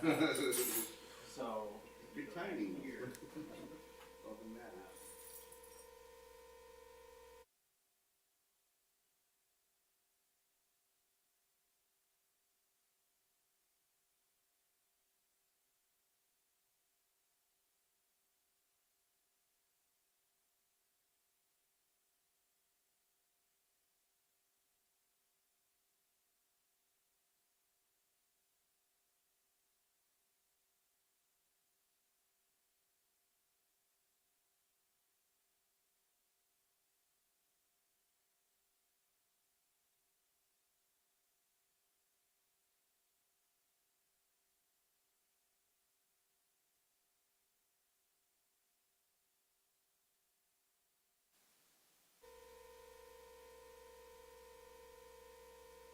So. Good timing here. Welcome back.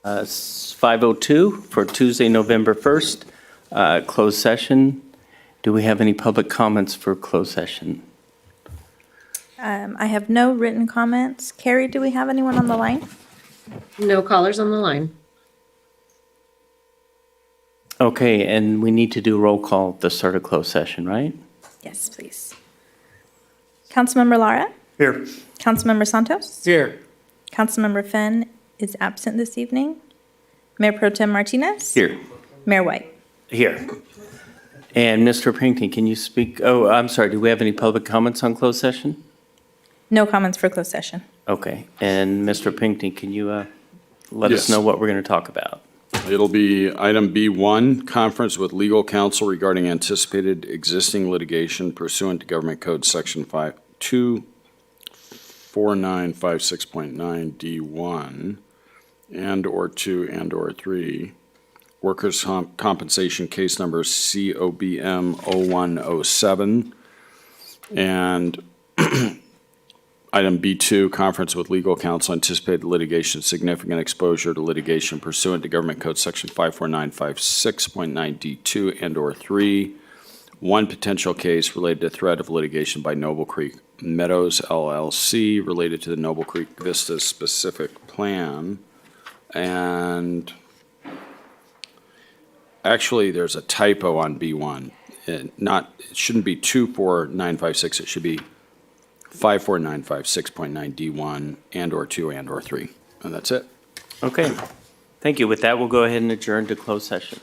It's 5:02 for Tuesday, November 1st, closed session. Do we have any public comments for closed session? I have no written comments. Carrie, do we have anyone on the line? No callers on the line. Okay, and we need to do roll call at the start of closed session, right? Yes, please. Councilmember Lara? Here. Councilmember Santos? Here. Councilmember Finn is absent this evening. Mayor Pro Tem Martinez? Here. Mayor White? Here. And Mr. Pinckney, can you speak? Oh, I'm sorry, do we have any public comments on closed session? No comments for closed session. Okay, and Mr. Pinckney, can you let us Yes. know what we're going to talk about? It'll be item B1, conference with legal counsel regarding anticipated existing litigation pursuant to Government Code Section 24956.9 D1 and/or 2 and/or 3, workers' compensation case number COBM 0107, and item B2, conference with legal counsel, anticipated litigation, significant exposure to litigation pursuant to Government Code Section 54956.9 D2 and/or 3. One potential case related to threat of litigation by Noble Creek Meadows LLC related to the Noble Creek Vista specific plan. And actually, there's a typo on B1. It shouldn't be 24956, it should be 54956.9 D1 and/or 2 and/or 3. And that's it. Okay, thank you. With that, we'll go ahead and adjourn to closed session.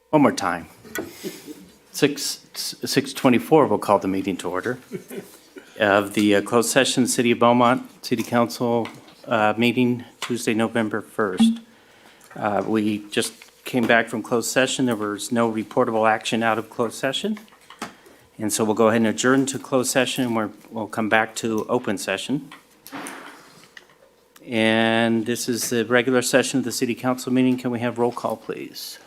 One more time. 6:24, we'll call the meeting to order of the closed session, City of Beaumont City Council meeting, Tuesday, November 1st. We just came back from closed session. There was no reportable action out of closed session. And so we'll go ahead and adjourn to closed session, where we'll come back to open session. And this is the regular session of the City Council meeting. Can we have roll call, please?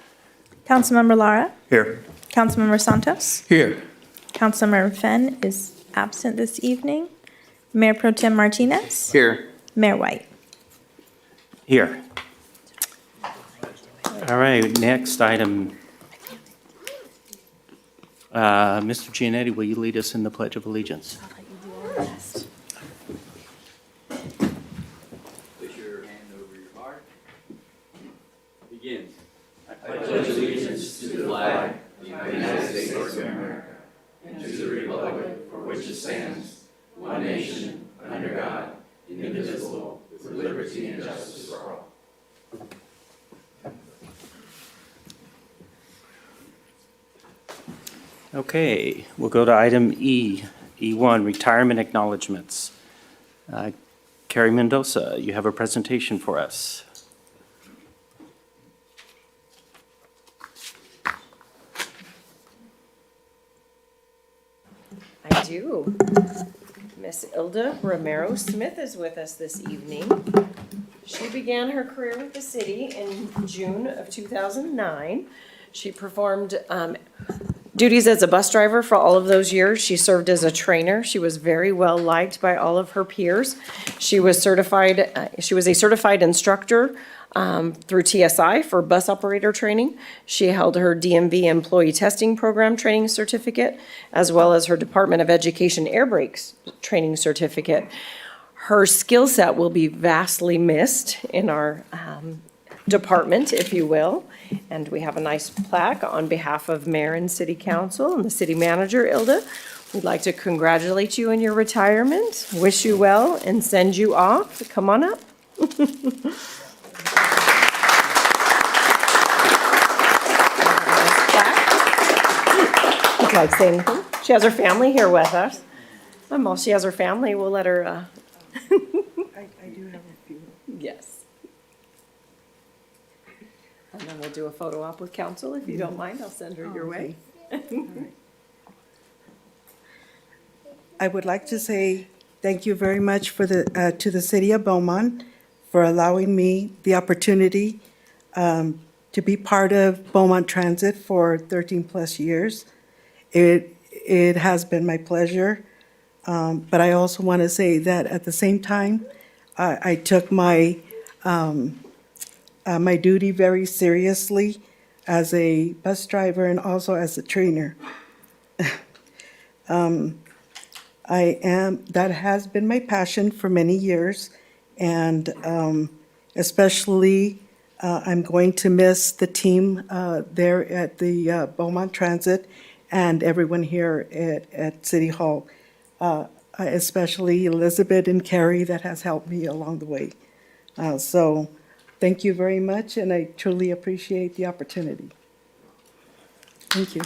Councilmember Lara, Here. Councilmember Santos, Here. Councilmember Fenn is absent this evening. Mayor Pro Tem Martinez, Here. Mayor White. Here. All right, next item. Mr. Giannetti, will you lead us in the Pledge of Allegiance? Put your hand over your heart. Begin. Okay, we'll go to item E, E1, retirement acknowledgements. Carrie Mendoza, you have a presentation for us. I do. Miss Ilda Romero Smith is with us this evening. She began her career with the city in June of 2009. She performed duties as a bus driver for all of those years. She served as a trainer. She was very well liked by all of her peers. She was certified. She was a certified instructor through TSI for bus operator training. She held her DMV employee testing program training certificate, as well as her Department of Education air brakes training certificate. Her skill set will be vastly missed in our department, if you will. And we have a nice plaque on behalf of Mayor and City Council and the City Manager, Ilda. We'd like to congratulate you on your retirement, wish you well, and send you off. Come on up. Would you like to say anything? She has her family here with us. Well, she has her family. We'll let her, I do have a few. yes. And then we'll do a photo op with council. If you don't mind, I'll send her your way. I would like to say thank you very much for to the City of Beaumont for allowing me the opportunity to be part of Beaumont Transit for 13-plus years. It has been my pleasure, but I also want to say that at the same time, I took my my duty very seriously as a bus driver and also as a trainer. That has been my passion for many years, and especially I'm going to miss the team there at the Beaumont Transit and everyone here at City Hall, especially Elizabeth and Carrie that has helped me along the way. So thank you very much, and I truly appreciate the opportunity. Thank you.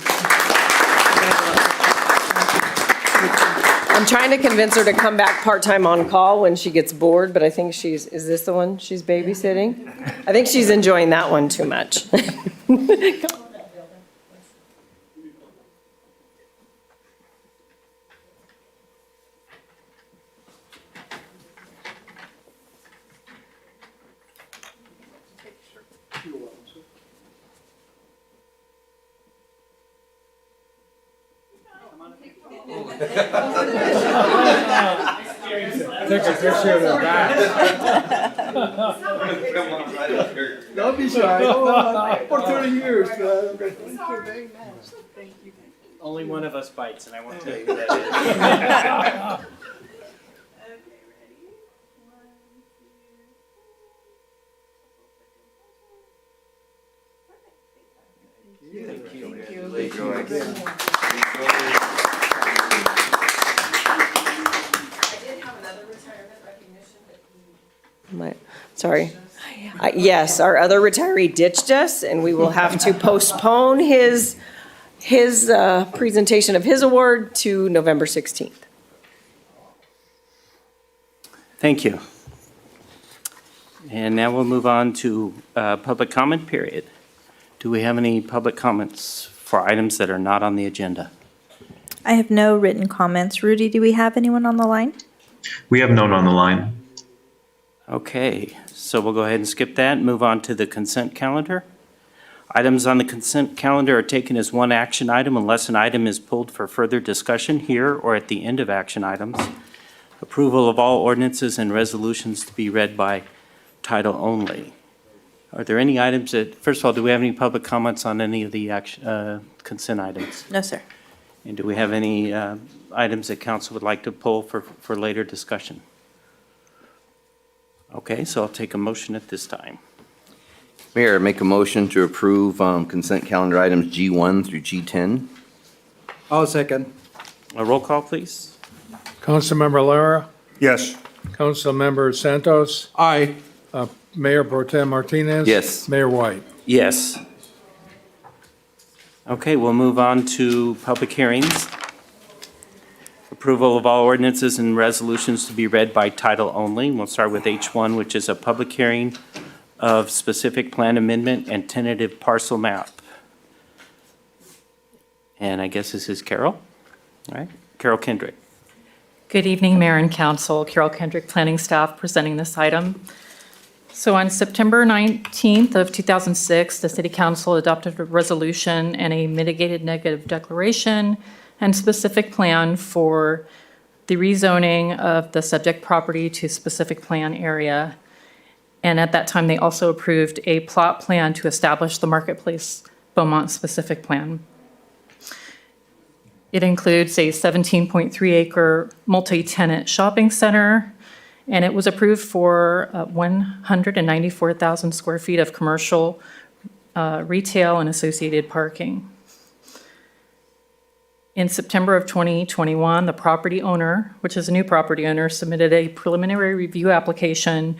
I'm trying to convince her to come back part-time on call when she gets bored, but I think is this the one she's babysitting? I think she's enjoying that one too much. Don't be shy. Oh, for 30 years. Only one of us bites, and I won't tell you who that is. Sorry. Yes, our other retiree ditched us, and we will have to postpone his presentation of his award to November 16th. Thank you. And now we'll move on to public comment period. Do we have any public comments for items that are not on the agenda? I have no written comments. Rudy, do we have anyone on the line? We have none on the line. Okay, so we'll go ahead and skip that and move on to the consent calendar. Items on the consent calendar are taken as one action item unless an item is pulled for further discussion here or at the end of action items. Approval of all ordinances and resolutions to be read by title only. Are there any items that, first of all, do we have any public comments on any of the consent items? No, sir. And do we have any items that council would like to pull for later discussion? Okay, so I'll take a motion at this time. Mayor, make a motion to approve consent calendar items G1 through G10. I'll second. A roll call, please. Councilmember Lara, Yes. Councilmember Santos, Aye. Mayor Pro Tem Martinez. Yes. Mayor White. Yes. Okay, we'll move on to public hearings. Approval of all ordinances and resolutions to be read by title only. We'll start with H1, which is a public hearing of specific plan amendment and tentative parcel map. And I guess this is Carol, all right? Carol Kendrick. Good evening, Mayor and Council. Carol Kendrick, Planning Staff, presenting this item. So on September 19th of 2006, the City Council adopted a resolution and a mitigated negative declaration and specific plan for the rezoning of the subject property to specific plan area. And at that time, they also approved a plot plan to establish the Marketplace Beaumont specific plan. It includes a 17.3 acre multi-tenant shopping center, and it was approved for 194,000 square feet of commercial, retail, and associated parking. In September of 2021, the property owner, which is a new property owner, submitted a preliminary review application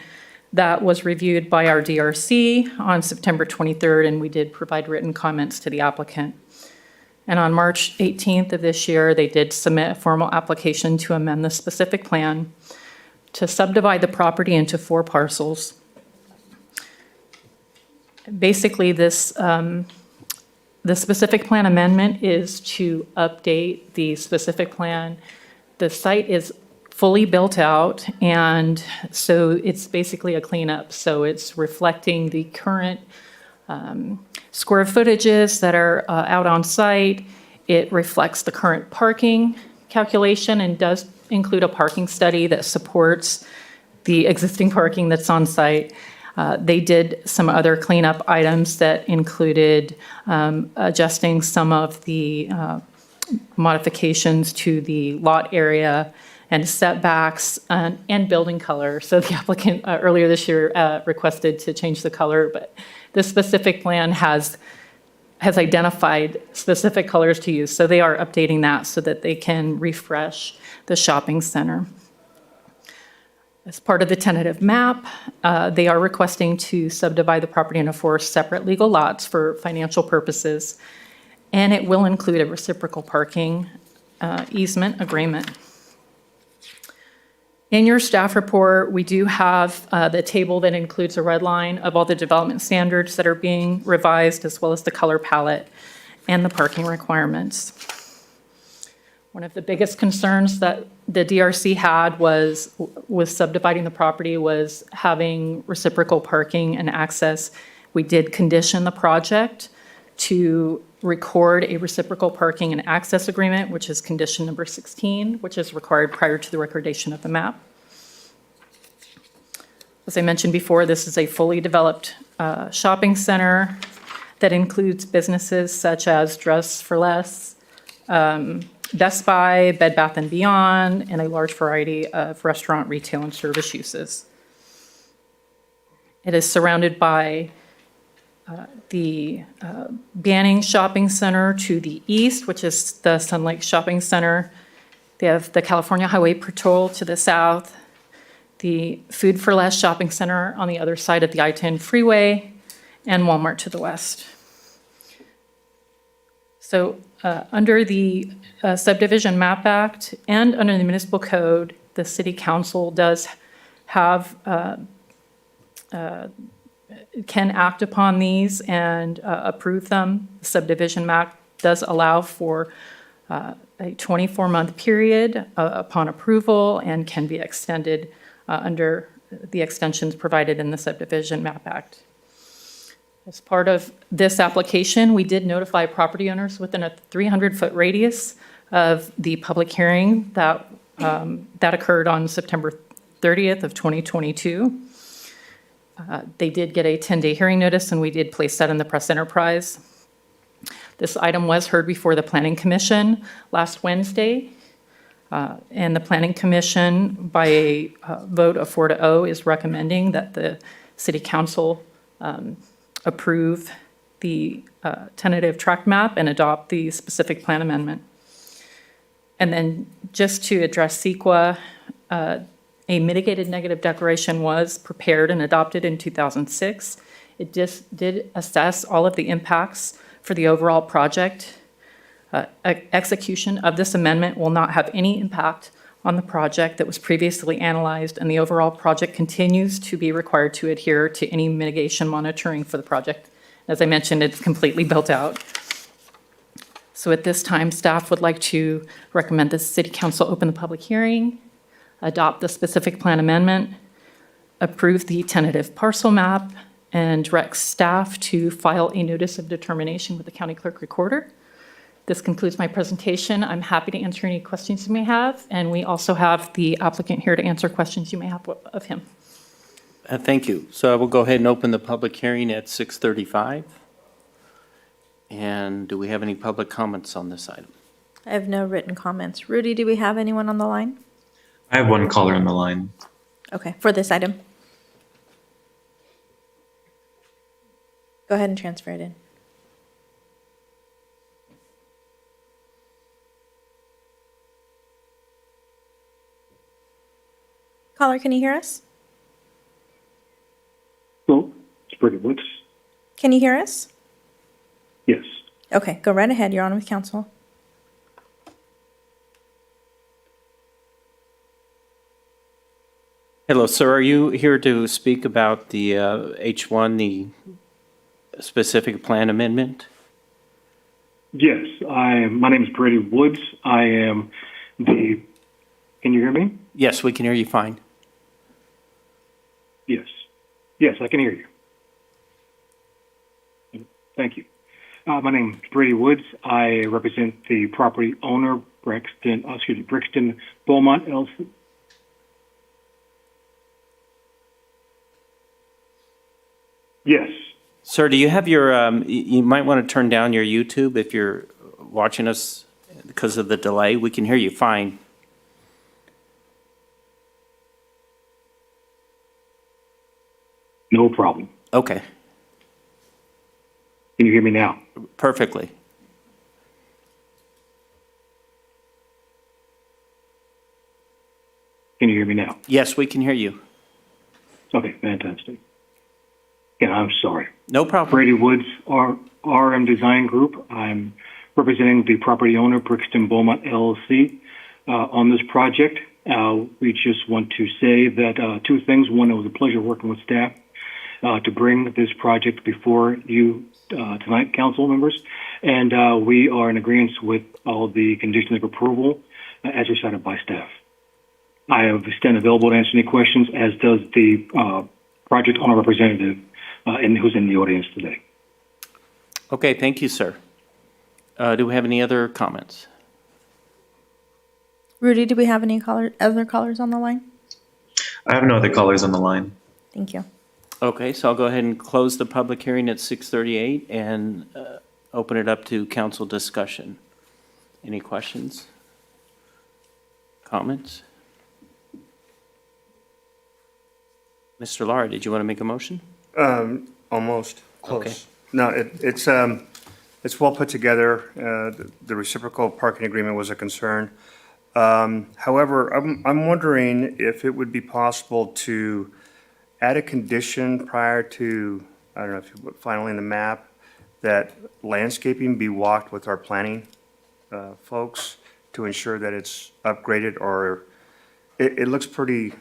that was reviewed by our DRC on September 23rd, and we did provide written comments to the applicant. And on March 18th of this year, they did submit a formal application to amend the specific plan to subdivide the property into 4 parcels. Basically, this the specific plan amendment is to update the specific plan. The site is fully built out, and so it's basically a cleanup. So it's reflecting the current square footages that are out on site. It reflects the current parking calculation and does include a parking study that supports the existing parking that's on site. They did some other cleanup items that included adjusting some of the modifications to the lot area and setbacks and building color. So the applicant earlier this year requested to change the color, but the specific plan has identified specific colors to use. So they are updating that so that they can refresh the shopping center. As part of the tentative map, they are requesting to subdivide the property into 4 separate legal lots for financial purposes, and it will include a reciprocal parking easement agreement. In your staff report, we do have the table that includes a red line of all the development standards that are being revised, as well as the color palette and the parking requirements. One of the biggest concerns that the DRC had was subdividing the property was having reciprocal parking and access. We did condition the project to record a reciprocal parking and access agreement, which is condition number 16, which is required prior to the recordation of the map. As I mentioned before, this is a fully developed shopping center that includes businesses such as Dress for Less, Best Buy, Bed Bath & Beyond, and a large variety of restaurant, retail, and service uses. It is surrounded by the Banning Shopping Center to the east, which is the Sun Lake Shopping Center. They have the California Highway Patrol to the south, the Food for Less shopping center on the other side of the I-10 freeway, and Walmart to the west. So under the Subdivision Map Act and under the Municipal Code, the City Council does have, can act upon these and approve them. The Subdivision Map does allow for a 24-month period upon approval and can be extended under the extensions provided in the Subdivision Map Act. As part of this application, we did notify property owners within a 300-foot radius of the public hearing that occurred on September 30th of 2022. They did get a 10-day hearing notice, and we did place that in the press enterprise. This item was heard before the Planning Commission last Wednesday, and the Planning Commission, by a vote of 4-0, is recommending that the City Council approve the tentative tract map and adopt the specific plan amendment. And then just to address CEQA, a mitigated negative declaration was prepared and adopted in 2006. It just did assess all of the impacts for the overall project. Execution of this amendment will not have any impact on the project that was previously analyzed, and the overall project continues to be required to adhere to any mitigation monitoring for the project. As I mentioned, it's completely built out. So at this time, staff would like to recommend the City Council open the public hearing, adopt the specific plan amendment, approve the tentative parcel map, and direct staff to file a notice of determination with the county clerk recorder. This concludes my presentation. I'm happy to answer any questions you may have, and we also have the applicant here to answer questions you may have of him. Thank you. So I will go ahead and open the public hearing at 6:35. And do we have any public comments on this item? I have no written comments. Rudy, do we have anyone on the line? I have one caller on the line. Okay, for this item. Go ahead and transfer it in. Caller, can you hear us? Hello, it's Brady Woods. Can you hear us? Yes. Okay, go right ahead. You're on with council. Hello, sir. Are you here to speak about the H1, the specific plan amendment? Yes, my name is Brady Woods. I am the, can you hear me? Yes, we can hear you fine. Yes. Yes, I can hear you. Thank you. My name is Brady Woods. I represent the property owner, Brixton Beaumont LLC. Yes. Sir, do you have your, you might want to turn down your YouTube if you're watching us because of the delay. We can hear you fine. No problem. Okay, Can you hear me now? perfectly. Can you hear me now? Yes, we can hear you. Okay, fantastic. Yeah, I'm sorry. No problem. Brady Woods, RM Design Group. I'm representing the property owner, Brixton Beaumont LLC, on this project. We just want to say that two things. One, it was a pleasure working with staff to bring this project before you tonight, council members. And we are in agreement with all the conditions of approval as recited by staff. I have stand available to answer any questions, as does the project owner representative who's in the audience today. Okay, thank you, sir. Do we have any other comments? Rudy, do we have any other callers on the line? I have no other callers on the line. Thank you. Okay, so I'll go ahead and close the public hearing at 6:38 and open it up to council discussion. Any questions? Comments? Mr. Lara, did you want to make a motion? Almost, Okay. close. No, it's well put together. The reciprocal parking agreement was a concern. However, I'm wondering if it would be possible to add a condition prior to, I don't know if you put finally in the map, that landscaping be walked with our planning folks to ensure that it's upgraded, or it looks pretty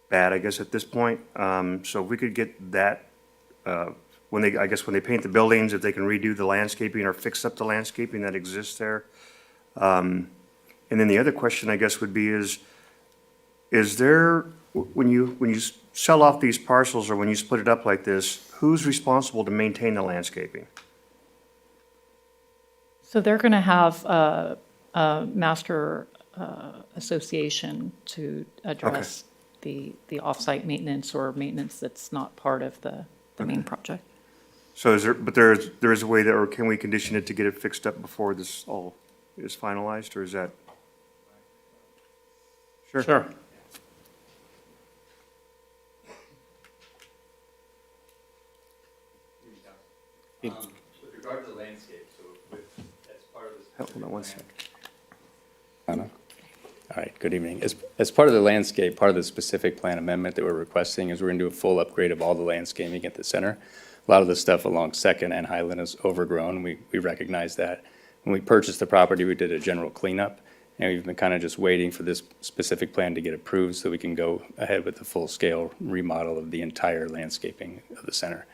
bad, I guess, at this point. So if we could get that, when they paint the buildings, if they can redo the landscaping or fix up the landscaping that exists there. And then the other question, I guess, would be is there, when you sell off these parcels or when you split it up like this, who's responsible to maintain the landscaping? So they're going to have a master association to address the off-site maintenance or maintenance that's not part of the main project. So there is a way that, or can we condition it to get it fixed up before this all is finalized, or is that? Sure. With regard to the landscape, so as part of this. Hold on one second. All right, good evening. As part of the landscape, part of the specific plan amendment that we're requesting is we're going to do a full upgrade of all the landscaping at the center. A lot of the stuff along Second and Highland is overgrown. We recognize that. When we purchased the property, we did a general cleanup, and we've been kind of just waiting for this specific plan to get approved so we can go ahead with the full-scale remodel of the entire landscaping of the center.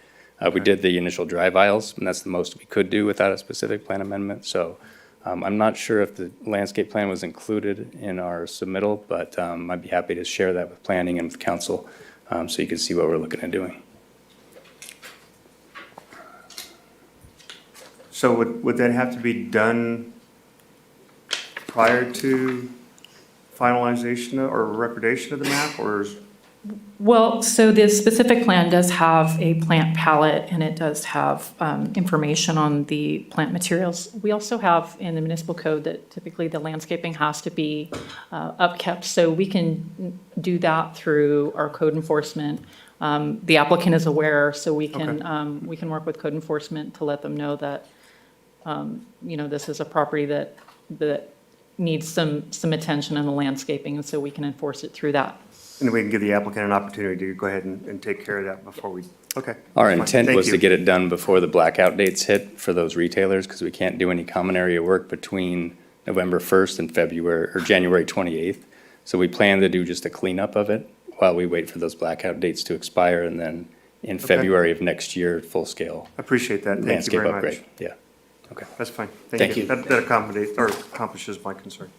We did the initial drive aisles, and that's the most we could do without a specific plan amendment. So I'm not sure if the landscape plan was included in our submittal, but I'd be happy to share that with planning and with council so you can see what we're looking at doing. So would that have to be done prior to finalization or recordation of the map, or is? Well, so the specific plan does have a plant palette, and it does have information on the plant materials. We also have in the municipal code that typically the landscaping has to be upkept, so we can do that through our code enforcement. The applicant is aware, so we can work with code enforcement to let them know that, this is a property that needs some attention in the landscaping, and so we can enforce it through that. And we can give the applicant an opportunity to go ahead and take care of that before we, okay. Our Fine. intent Thank was you. to get it done before the blackout dates hit for those retailers, because we can't do any common area work between November 1st and January 28th. So we plan to do just a cleanup of it while we wait for those blackout dates to expire, and then in February of next year, full-scale I appreciate that. Thank you landscape very upgrade. much. Yeah, okay. That's fine. Thank you. That accommodates, or accomplishes my concern,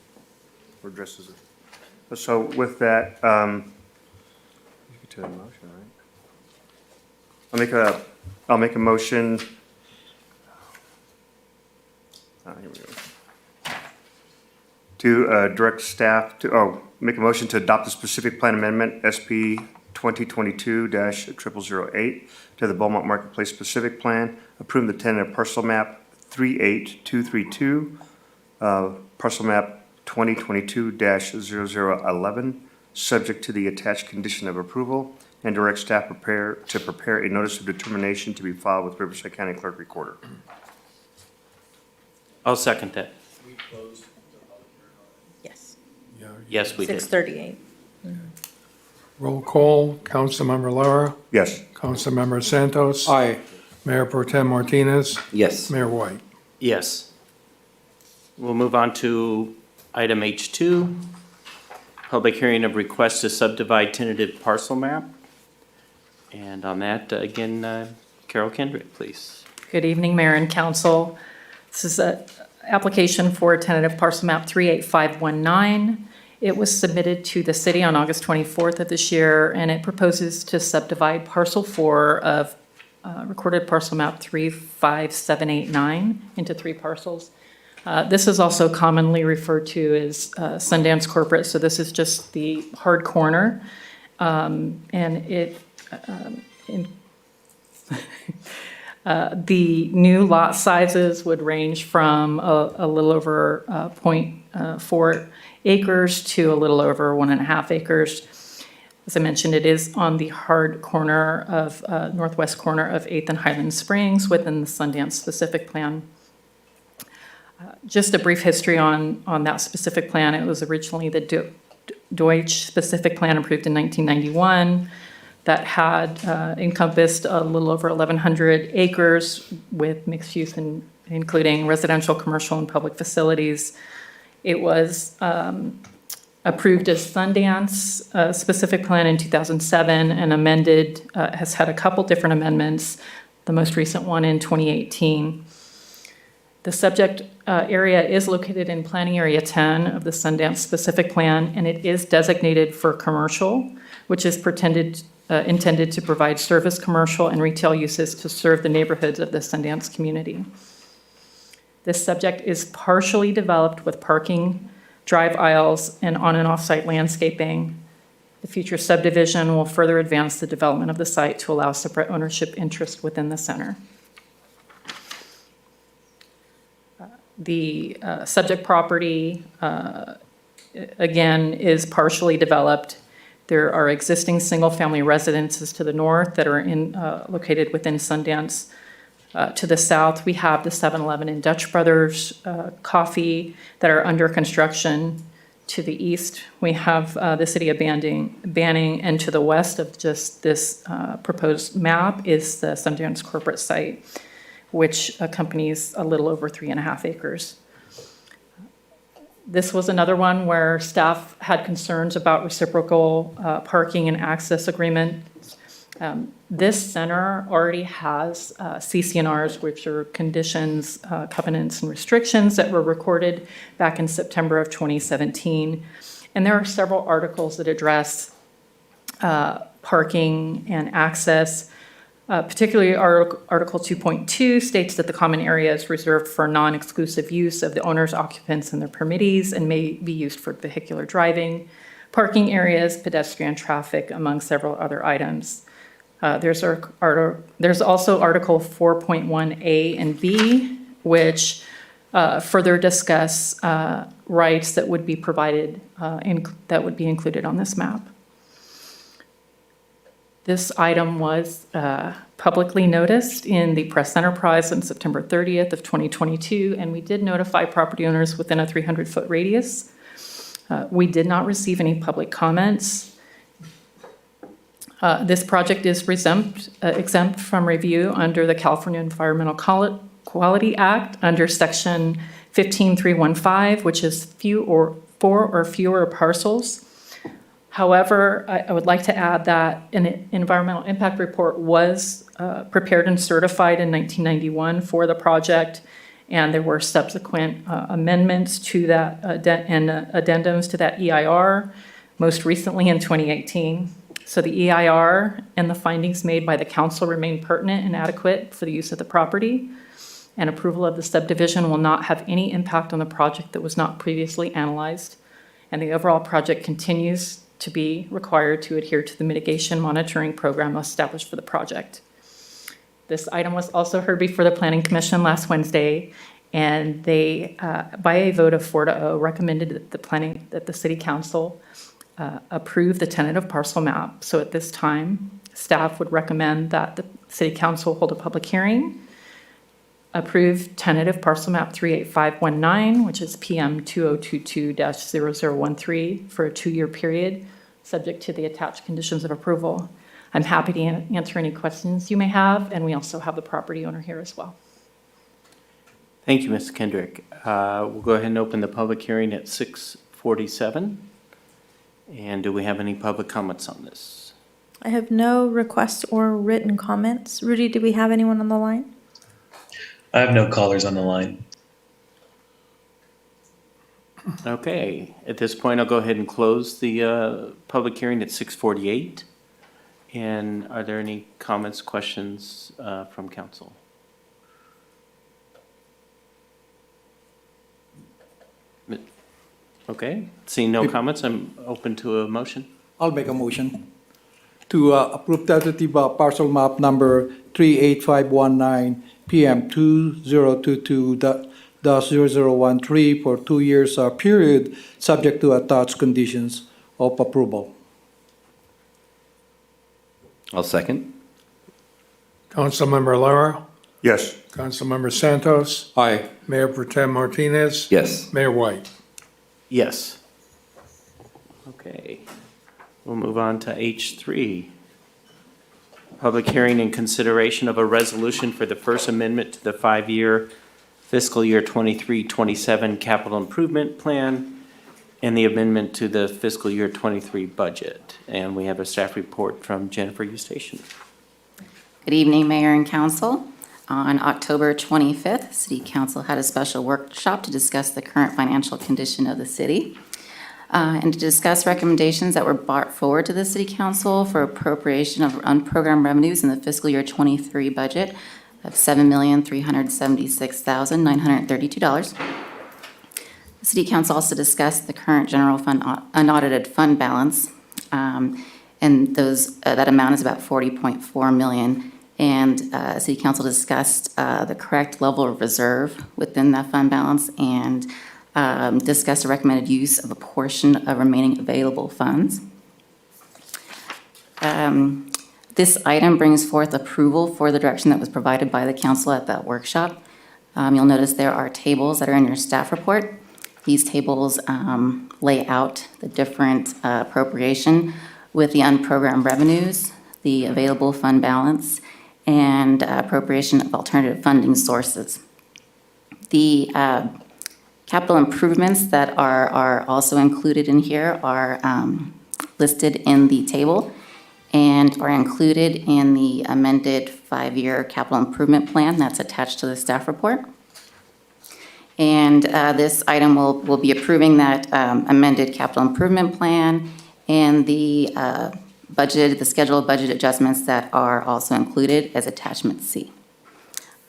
or addresses it. So with that, you get to a motion, right? I'll make a motion. Here we go. To direct staff to, make a motion to adopt the specific plan amendment, SP 2022-0008, to the Beaumont Marketplace specific plan, approve the tentative parcel map 38232, parcel map 2022-0011, subject to the attached condition of approval, and direct staff to prepare a notice of determination to be filed with Riverside County Clerk Recorder. I'll second that. Yes. Yes, we did. 6:38. Roll call, Councilmember Lara, Yes. Councilmember Santos. Aye. Mayor Pro Tem Martinez, Yes. Mayor White. Yes. We'll move on to item H2, public hearing of request to subdivide tentative parcel map. And on that, again, Carol Kendrick, please. Good evening, Mayor and Council. This is an application for a tentative parcel map 38519. It was submitted to the city on August 24th of this year, and it proposes to subdivide parcel 4 of recorded parcel map 35789 into 3 parcels. This is also commonly referred to as Sundance Corporate, so this is just the hard corner. And the new lot sizes would range from a little over 0.4 acres to a little over 1.5 acres. As I mentioned, it is on the hard corner of, northwest corner of 8th and Highland Springs within the Sundance specific plan. Just a brief history on that specific plan. It was originally the Deutsch specific plan approved in 1991 that had encompassed a little over 1,100 acres with mixed use, including residential, commercial, and public facilities. It was approved as Sundance specific plan in 2007 and amended, has had a couple different amendments, the most recent one in 2018. The subject area is located in Planning Area 10 of the Sundance specific plan, and it is designated for commercial, which is intended to provide service, commercial, and retail uses to serve the neighborhoods of the Sundance community. This subject is partially developed with parking, drive aisles, and on and off-site landscaping. The future subdivision will further advance the development of the site to allow separate ownership interest within the center. The subject property, again, is partially developed. There are existing single-family residences to the north that are located within Sundance. To the south, we have the 7-Eleven and Dutch Brothers Coffee that are under construction. To the east, we have the city of Banning, and to the west of just this proposed map is the Sundance corporate site, which accompanies a little over 3.5 acres. This was another one where staff had concerns about reciprocal parking and access agreements. This center already has CC&Rs, which are conditions, covenants, and restrictions that were recorded back in September of 2017. And there are several articles that address parking and access. Particularly Article 2.2 states that the common area is reserved for non-exclusive use of the owner's occupants and their permittees and may be used for vehicular driving, parking areas, pedestrian traffic, among several other items. There's also Article 4.1A and B, which further discuss rights that would be provided, that would be included on this map. This item was publicly noticed in the Press Enterprise on September 30th of 2022, and we did notify property owners within a 300-foot radius. We did not receive any public comments. This project is exempt from review under the California Environmental Quality Act under Section 15315, which is four or fewer parcels. However, I would like to add that an environmental impact report was prepared and certified in 1991 for the project, and there were subsequent amendments to that and addendums to that EIR, most recently in 2018. So the EIR and the findings made by the council remain pertinent and adequate for the use of the property, and approval of the subdivision will not have any impact on the project that was not previously analyzed, and the overall project continues to be required to adhere to the mitigation monitoring program established for the project. This item was also heard before the Planning Commission last Wednesday, and they, by a vote of 4-0, recommended that the City Council approve the tentative parcel map. So at this time, staff would recommend that the City Council hold a public hearing, approve tentative parcel map 38519, which is PM 2022-0013 for a 2-year period, subject to the attached conditions of approval. I'm happy to answer any questions you may have, and we also have the property owner here as well. Thank you, Ms. Kendrick. We'll go ahead and open the public hearing at 6:47. And do we have any public comments on this? I have no requests or written comments. Rudy, do we have anyone on the line? I have no callers on the line. Okay, at this point, I'll go ahead and close the public hearing at 6:48. And are there any comments, questions from council? Okay, seeing no comments, I'm open to a motion. I'll make a motion to approve tentative parcel map number 38519 PM 2022-0013 for 2 years period, subject to attached conditions of approval. I'll second. Councilmember Lara, Yes. Councilmember Santos, Aye. Mayor Pro Tem Martinez, Yes. Mayor White. Yes. Okay. We'll move on to H3. Public hearing and consideration of a resolution for the First Amendment to the 5-year fiscal year 23-27 capital improvement plan and the amendment to the fiscal year 23 budget. And we have a staff report from Jennifer Eustachian. Good evening, Mayor and Council. On October 25th, City Council had a special workshop to discuss the current financial condition of the city and to discuss recommendations that were brought forward to the City Council for appropriation of unprogrammed revenues in the fiscal year 23 budget of $7,376,932. The City Council also discussed the current general fund unaudited fund balance, and that amount is about $40.4 million. And City Council discussed the correct level of reserve within that fund balance and discussed the recommended use of a portion of remaining available funds. This item brings forth approval for the direction that was provided by the council at that workshop. You'll notice there are tables that are in your staff report. These tables lay out the different appropriation with the unprogrammed revenues, the available fund balance, and appropriation of alternative funding sources. The capital improvements that are also included in here are listed in the table and are included in the amended 5-year capital improvement plan that's attached to the staff report. And this item will be approving that amended capital improvement plan and the scheduled budget adjustments that are also included as attachment C.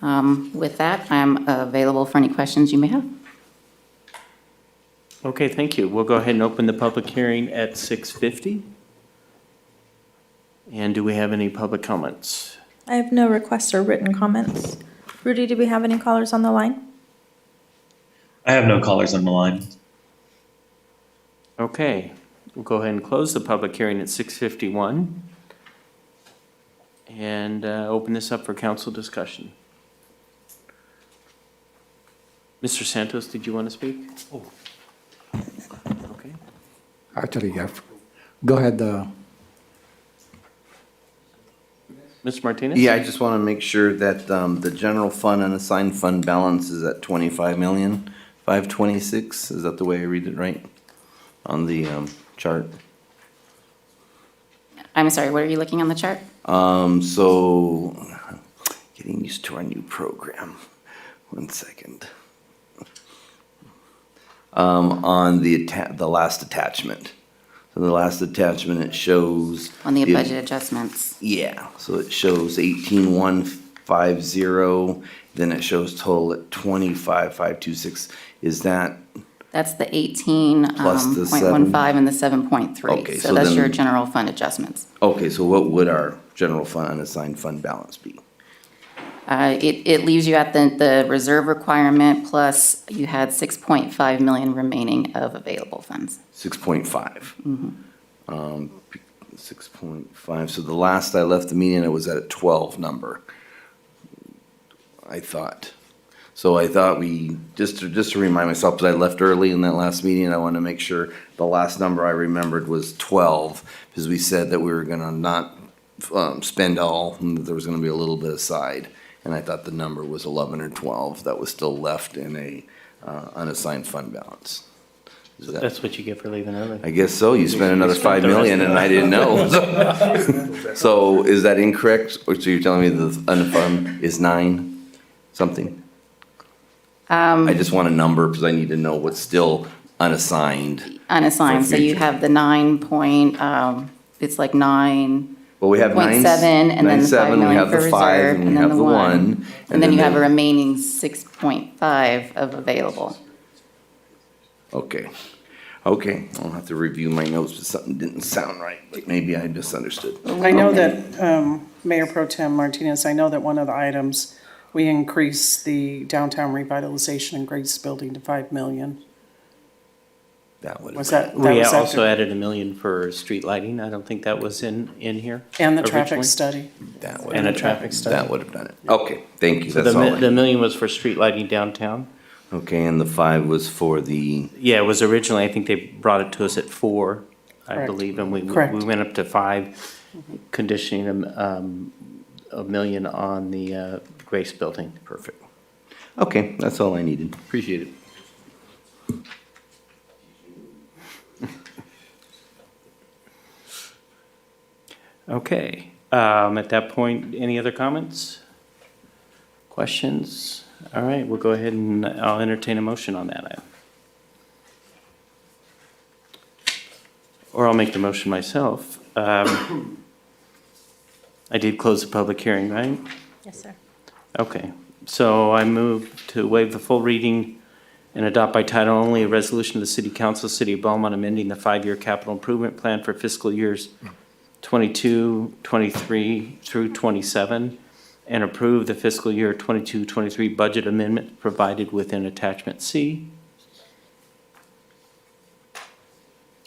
With that, I'm available for any questions you may have. Okay, thank you. We'll go ahead and open the public hearing at 6:50. And do we have any public comments? I have no requests or written comments. Rudy, do we have any callers on the line? I have no callers on the line. Okay, we'll go ahead and close the public hearing at 6:51 and open this up for council discussion. Mr. Santos, did you want to speak? Okay. Actually, yeah. Go ahead. Mr. Martinez? Yeah, I just want to make sure that the general fund unassigned fund balance is at 25,526,000. Is that the way I read it right on the chart? I'm sorry, what are you looking on the chart? So getting used to our new program. 1 second. On the last attachment. So the last attachment, it shows. On the budget adjustments. Yeah, so it shows 18,150, then it shows total at 25,526. Is that, That's the 18.15 Plus the 7. and the 7.3. Okay, So so that's then- your general fund adjustments. okay, so what would our general fund unassigned fund balance be? It leaves you at the reserve requirement, plus you had 6.5 million remaining of available funds. 6.5. 6.5, so the last I left the meeting, I was at a 12 number. I thought. So I thought just to remind myself, because I left early in that last meeting, I wanted to make sure the last number I remembered was 12, because we said that we were gonna not spend all, and that there was gonna be a little bit aside. And I thought the number was 11 or 12 that was still left in a unassigned fund balance. Is that- That's what you get for leaving early. I guess so. You spent another 5 million and I didn't know. So is that incorrect? Or so you're telling me the unfund is 9 something? I just want a number because I need to know what's still unassigned. Unassigned, For so you future. have the 9 point, it's like 9. Well, we have 0.7, and then the 5 9.7, we million have for the 5, reserve, and we have the 1. And then you have a remaining 6.5 of available. Okay. Okay, I'll have to review my notes, but something didn't sound right, but maybe I misunderstood. I know that, Mayor Pro Tem Martinez, I know that one of the items, we increased the downtown revitalization and Grace Building to 5 million. That would Was have that We was also after? added $1 million for street lighting. I don't think that was in here. And the traffic originally. study. that would And a have traffic study. that would have done it. Okay, thank you. So That's all. the $1 million was for street lighting downtown. Okay, and the 5 was for the, Yeah, it was originally, I think they brought it to us at 4, I Correct. believe, and we Correct. went up to 5, conditioning $1 million on the Grace Building. perfect. Okay, that's all I needed. Appreciate it. Okay, at that point, any other comments? Questions? All right, we'll go ahead and I'll entertain a motion on that item. Or I'll make the motion myself. I did close the public hearing, right? Yes, sir. Okay, so I move to waive the full reading and adopt by title only a resolution of the City Council, City of Beaumont, amending the 5-year capital improvement plan for fiscal years 22, 23 through 27, and approve the fiscal year 22, 23 budget amendment provided within attachment C.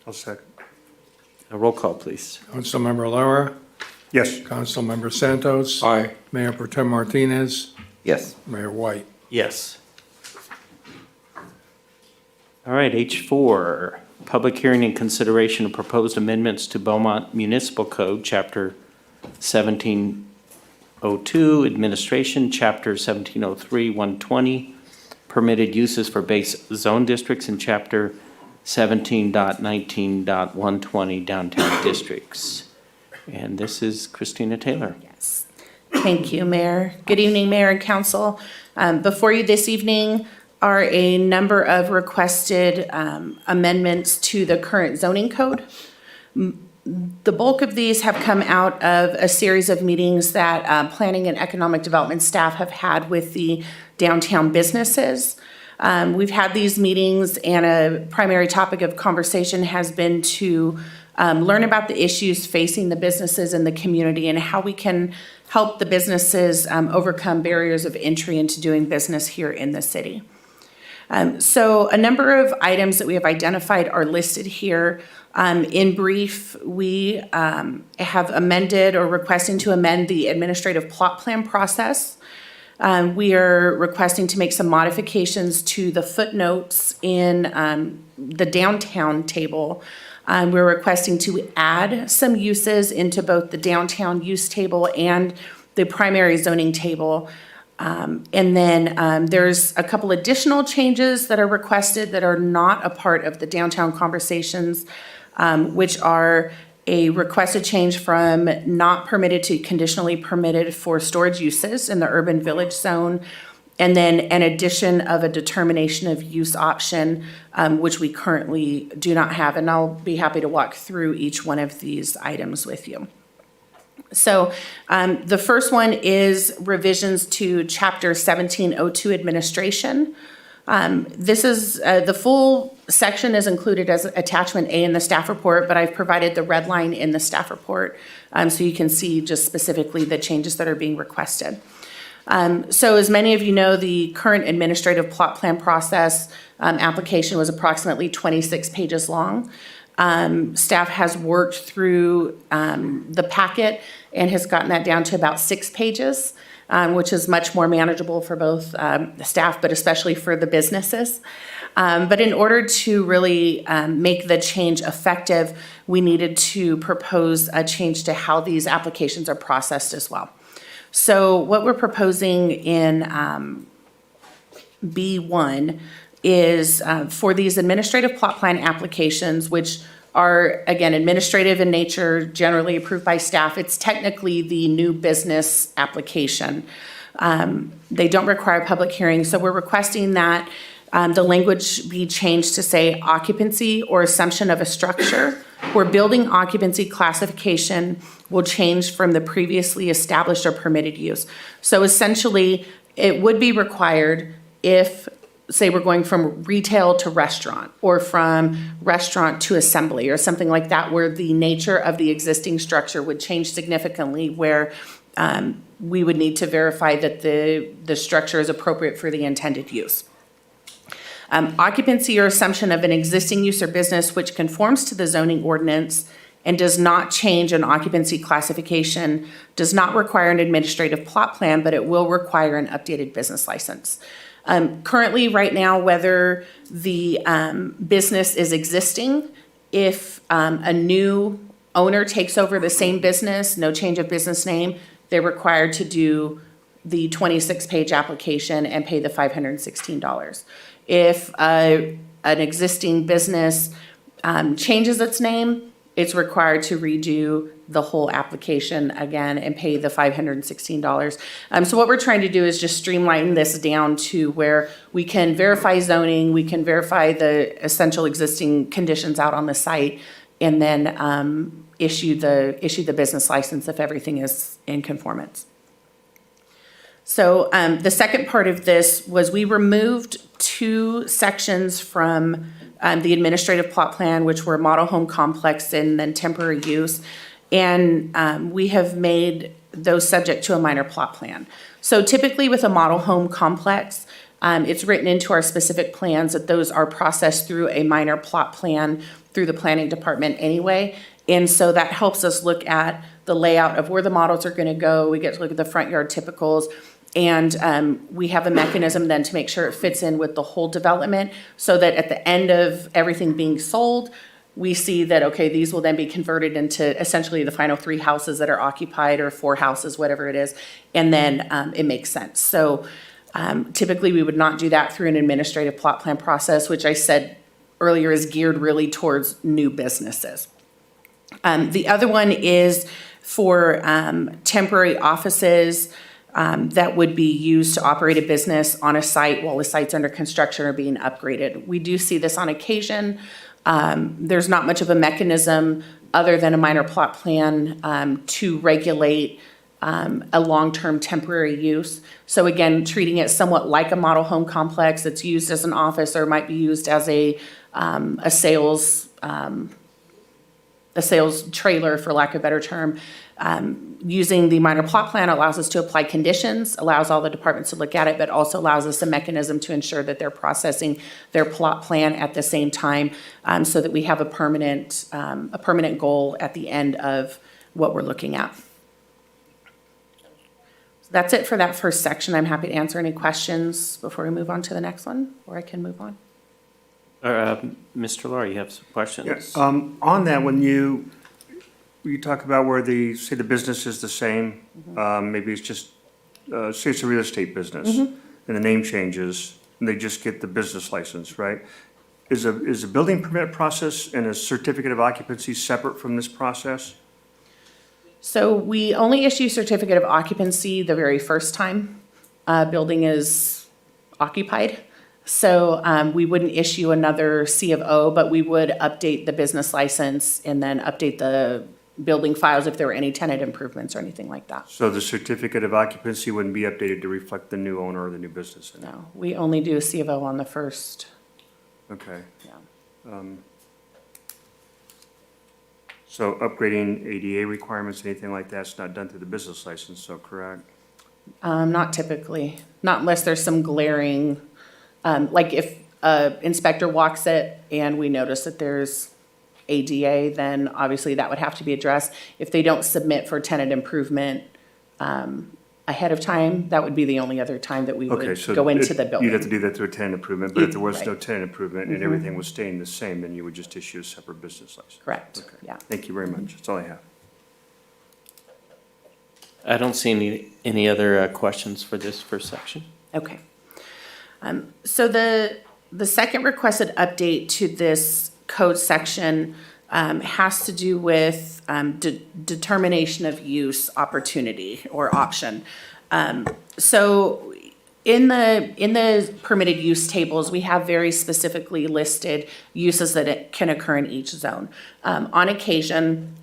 I'll second. A roll call, please. Councilmember Laura, Yes. Councilmember Santos. Aye. Mayor Pro Tem Martinez, Yes. Mayor White. Yes. All right, H4, public hearing and consideration of proposed amendments to Beaumont Municipal Code, Chapter 1702, Administration, Chapter 1703, 120, permitted uses for base zone districts, and Chapter 17.19.120, downtown districts. And this is Christina Taylor. Yes. Thank you, Mayor. Good evening, Mayor and Council. Before you this evening are a number of requested amendments to the current zoning code. The bulk of these have come out of a series of meetings that Planning and Economic Development staff have had with the downtown businesses. We've had these meetings, and a primary topic of conversation has been to learn about the issues facing the businesses in the community and how we can help the businesses overcome barriers of entry into doing business here in the city. So a number of items that we have identified are listed here. In brief, we have amended or requesting to amend the administrative plot plan process. We are requesting to make some modifications to the footnotes in the downtown table. We're requesting to add some uses into both the downtown use table and the primary zoning table. And then there's a couple additional changes that are requested that are not a part of the downtown conversations, which are a requested change from not permitted to conditionally permitted for storage uses in the urban village zone, and then an addition of a determination of use option, which we currently do not have. And I'll be happy to walk through each one of these items with you. So the first one is revisions to Chapter 1702 Administration. This is, the full section is included as attachment A in the staff report, but I've provided the red line in the staff report so you can see just specifically the changes that are being requested. So as many of you know, the current administrative plot plan process application was approximately 26 pages long. Staff has worked through the packet and has gotten that down to about 6 pages, which is much more manageable for both the staff, but especially for the businesses. But in order to really make the change effective, we needed to propose a change to how these applications are processed as well. So what we're proposing in B1 is for these administrative plot plan applications, which are, again, administrative in nature, generally approved by staff. It's technically the new business application. They don't require public hearing, so we're requesting that the language be changed to say occupancy or assumption of a structure, where building occupancy classification will change from the previously established or permitted use. So essentially, it would be required if, say, we're going from retail to restaurant, or from restaurant to assembly, or something like that, where the nature of the existing structure would change significantly, where we would need to verify that the structure is appropriate for the intended use. Occupancy or assumption of an existing use or business which conforms to the zoning ordinance and does not change an occupancy classification does not require an administrative plot plan, but it will require an updated business license. Currently, right now, whether the business is existing, if a new owner takes over the same business, no change of business name, they're required to do the 26-page application and pay the $516. If an existing business changes its name, it's required to redo the whole application again and pay the $516. So what we're trying to do is just streamline this down to where we can verify zoning, we can verify the essential existing conditions out on the site, and then issue the business license if everything is in conformance. So the second part of this was we removed 2 sections from the administrative plot plan, which were model home complex and then temporary use. And we have made those subject to a minor plot plan. So typically with a model home complex, it's written into our specific plans that those are processed through a minor plot plan through the planning department anyway. And so that helps us look at the layout of where the models are gonna go. We get to look at the front yard typicals. And we have a mechanism then to make sure it fits in with the whole development so that at the end of everything being sold, we see that, okay, these will then be converted into essentially the final 3 houses that are occupied or 4 houses, whatever it is. And then it makes sense. So typically we would not do that through an administrative plot plan process, which I said earlier is geared really towards new businesses. The other one is for temporary offices that would be used to operate a business on a site while the site's under construction or being upgraded. We do see this on occasion. There's not much of a mechanism other than a minor plot plan to regulate a long-term temporary use. So again, treating it somewhat like a model home complex that's used as an office or might be used as a sales trailer, for lack of a better term. Using the minor plot plan allows us to apply conditions, allows all the departments to look at it, but also allows us a mechanism to ensure that they're processing their plot plan at the same time, so that we have a permanent goal at the end of what we're looking at. So that's it for that first section. I'm happy to answer any questions before we move on to the next one, or I can move on. Mr. Laura, you have some questions? Yes. On that, when you talk about where say the business is the same, maybe it's just, say it's a real estate business, and the name changes, and they just get the business license, right? Is a building permit process and a certificate of occupancy separate from this process? So we only issue certificate of occupancy the very first time a building is occupied. So we wouldn't issue another C of O, but we would update the business license and then update the building files if there were any tenant improvements or anything like that. So the certificate of occupancy wouldn't be updated to reflect the new owner or the new business in it? No, we only do a C of O on the first. Okay. Yeah. So upgrading ADA requirements, anything like that's not done through the business license, so correct? Not typically, not unless there's some glaring, like if an inspector walks it and we notice that there's ADA, then obviously that would have to be addressed. If they don't submit for tenant improvement ahead of time, that would be the only other time that we would Okay, so go into the building. you'd have to do that through a tenant improvement, but if there was no Right. tenant improvement and everything was staying the same, then you would just issue a separate business license? Correct, Okay. yeah. Thank you very much. That's all I have. I don't see any other questions for this first section. Okay. So the second requested update to this code section has to do with determination of use opportunity or option. So in the permitted use tables, we have very specifically listed uses that it can occur in each zone. On occasion,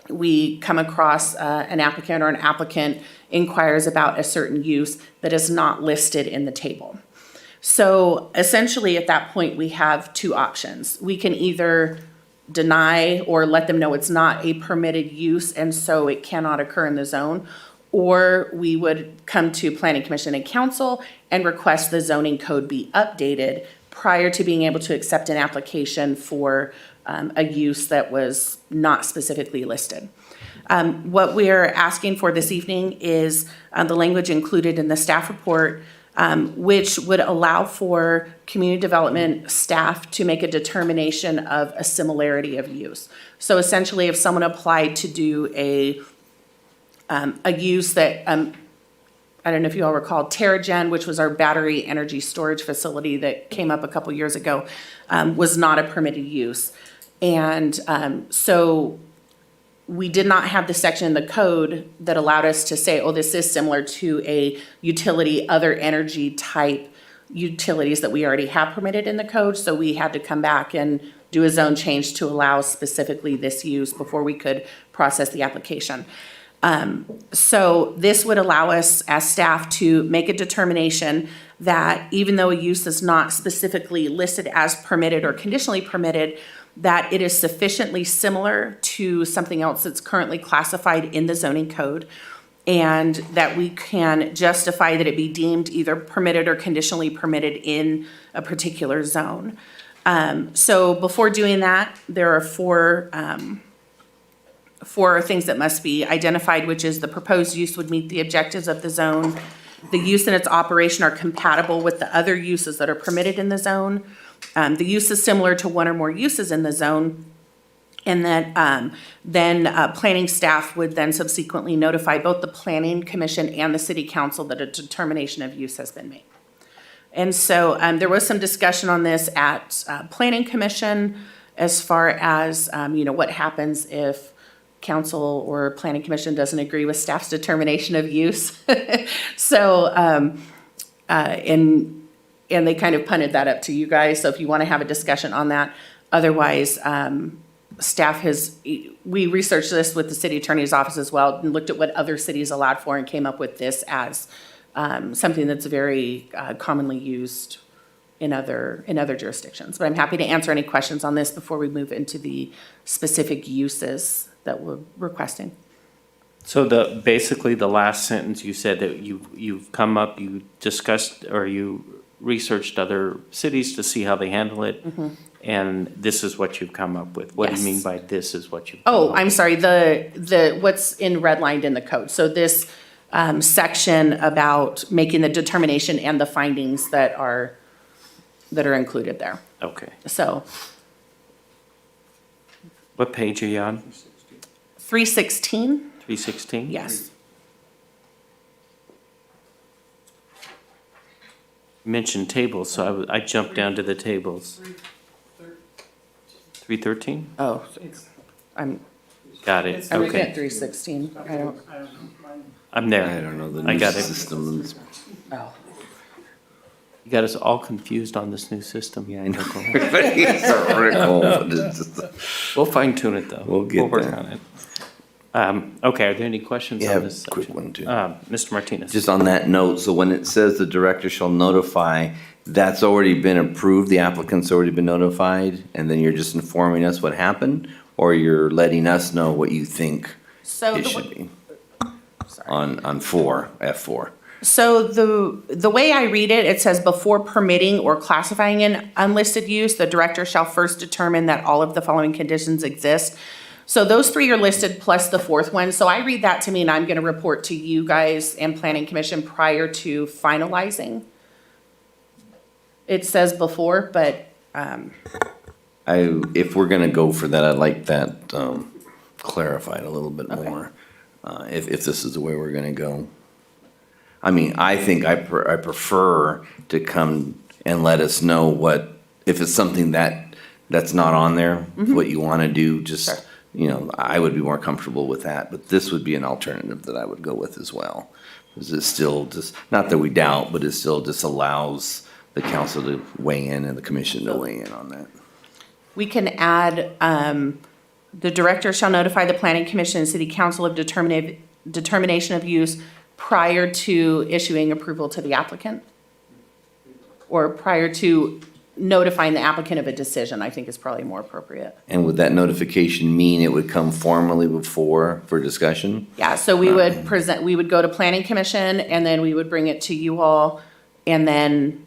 we come across an applicant or an applicant inquires about a certain use that is not listed in the table. So essentially at that point, we have 2 options. We can either deny or let them know it's not a permitted use and so it cannot occur in the zone, or we would come to Planning Commission and Council and request the zoning code be updated prior to being able to accept an application for a use that was not specifically listed. What we're asking for this evening is the language included in the staff report, which would allow for community development staff to make a determination of a similarity of use. So essentially, if someone applied to do a use that, I don't know if you all recall, TerraGen, which was our battery energy storage facility that came up a couple years ago, was not a permitted use. And so we did not have the section in the code that allowed us to say, oh, this is similar to a utility, other energy type utilities that we already have permitted in the code. So we had to come back and do a zone change to allow specifically this use before we could process the application. So this would allow us as staff to make a determination that even though a use is not specifically listed as permitted or conditionally permitted, that it is sufficiently similar to something else that's currently classified in the zoning code, and that we can justify that it be deemed either permitted or conditionally permitted in a particular zone. So before doing that, there are four things that must be identified, which is the proposed use would meet the objectives of the zone, the use and its operation are compatible with the other uses that are permitted in the zone, the use is similar to one or more uses in the zone, and that then planning staff would then subsequently notify both the planning commission and the city council that a determination of use has been made. And so there was some discussion on this at planning commission as far as what happens if council or planning commission doesn't agree with staff's determination of use. So and they kind of punted that up to you guys. So if you want to have a discussion on that, otherwise staff we researched this with the city attorney's office as well and looked at what other cities allowed for and came up with this as something that's very commonly used in other jurisdictions. But I'm happy to answer any questions on this before we move into the specific uses that we're requesting. So basically the last sentence, you said that you discussed or you researched other cities to see how they handle it. Mm-hmm. And this is what you've come up with. What do you mean by this is what you've? Oh, I'm sorry, the what's in redlined in the code. So this section about making the determination and the findings that are included there. Okay. So What page are you on? 316? 316? Yes. You mentioned tables, so I jumped down to the tables. 313? Oh, I'm. Got it, I'm looking at okay. 316. I don't. I'm there. I don't know the I new got it. system. Oh. You got us all confused on this new system. Yeah, I know. Everybody's vertical, but it's just- We'll fine tune it though. We'll get work there. on it. Okay, are there any questions Yeah, on this section? quick one, too. Mr. Martinez? Just on that note, so when it says the director shall notify, that's already been approved, the applicant's already been notified, and then you're just informing us what happened? Or you're letting us know what you think So it the should be? On F4. So the way I read it, it says before permitting or classifying an unlisted use, the director shall first determine that all of the following conditions exist. So those three are listed plus the fourth one. So I read that to mean I'm going to report to you guys and planning commission prior to finalizing. It says before, but If we're gonna go for that, I'd like that clarified a little bit more, if this is the way we're gonna go. I mean, I think I prefer to come and let us know if it's something that's not on there, what you wanna do, just, I would be more comfortable with that, but this would be an alternative that I would go with as well. Because it still just, not that we doubt, but it still just allows the council to weigh in and the commission to weigh in on that. we can add, the director shall notify the planning commission and city council of determination of use prior to issuing approval to the applicant. Or prior to notifying the applicant of a decision, I think is probably more appropriate. And would that notification mean it would come formally before for discussion? Yeah, so we would go to planning commission and then we would bring it to you all and then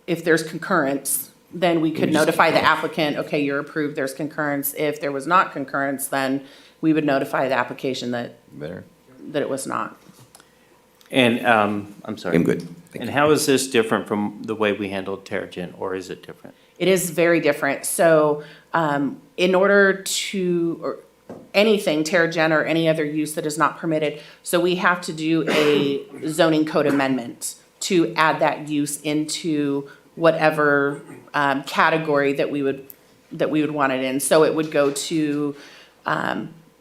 if there's concurrence, then we could notify the applicant, okay, you're approved, there's concurrence. If there was not concurrence, then we would notify the application that it was not. And, I'm sorry. I'm good. And how is this different from the way we handled Terrigen, or is it different? It is very different. So in order to, or anything, Terrigen or any other use that is not permitted, so we have to do a zoning code amendment to add that use into whatever category that we would want it in. So it would go to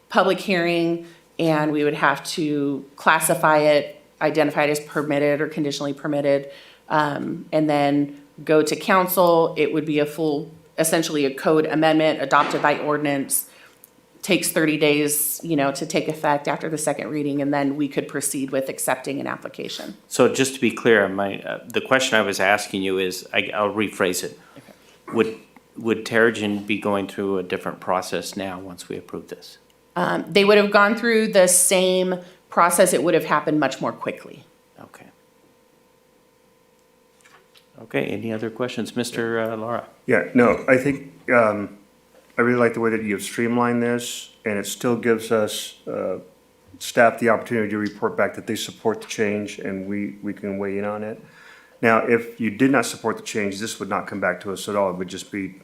public hearing, and we would have to classify it, identify it as permitted or conditionally permitted, and then go to council. It would be a full, essentially a code amendment adopted by ordinance. Takes 30 days, to take effect after the second reading, and then we could proceed with accepting an application. So just to be clear, the question I was asking you is, I'll rephrase it. Would Terrigen be going through a different process now once we approve this? They would have gone through the same process. It would have happened much more quickly. Okay. Okay, any other questions? Mr. Laura? Yeah, no, I think, I really like the way that you've streamlined this, and it still gives us, staff the opportunity to report back that they support the change, and we can weigh in on it. Now, if you did not support the change, this would not come back to us at all. It would just be,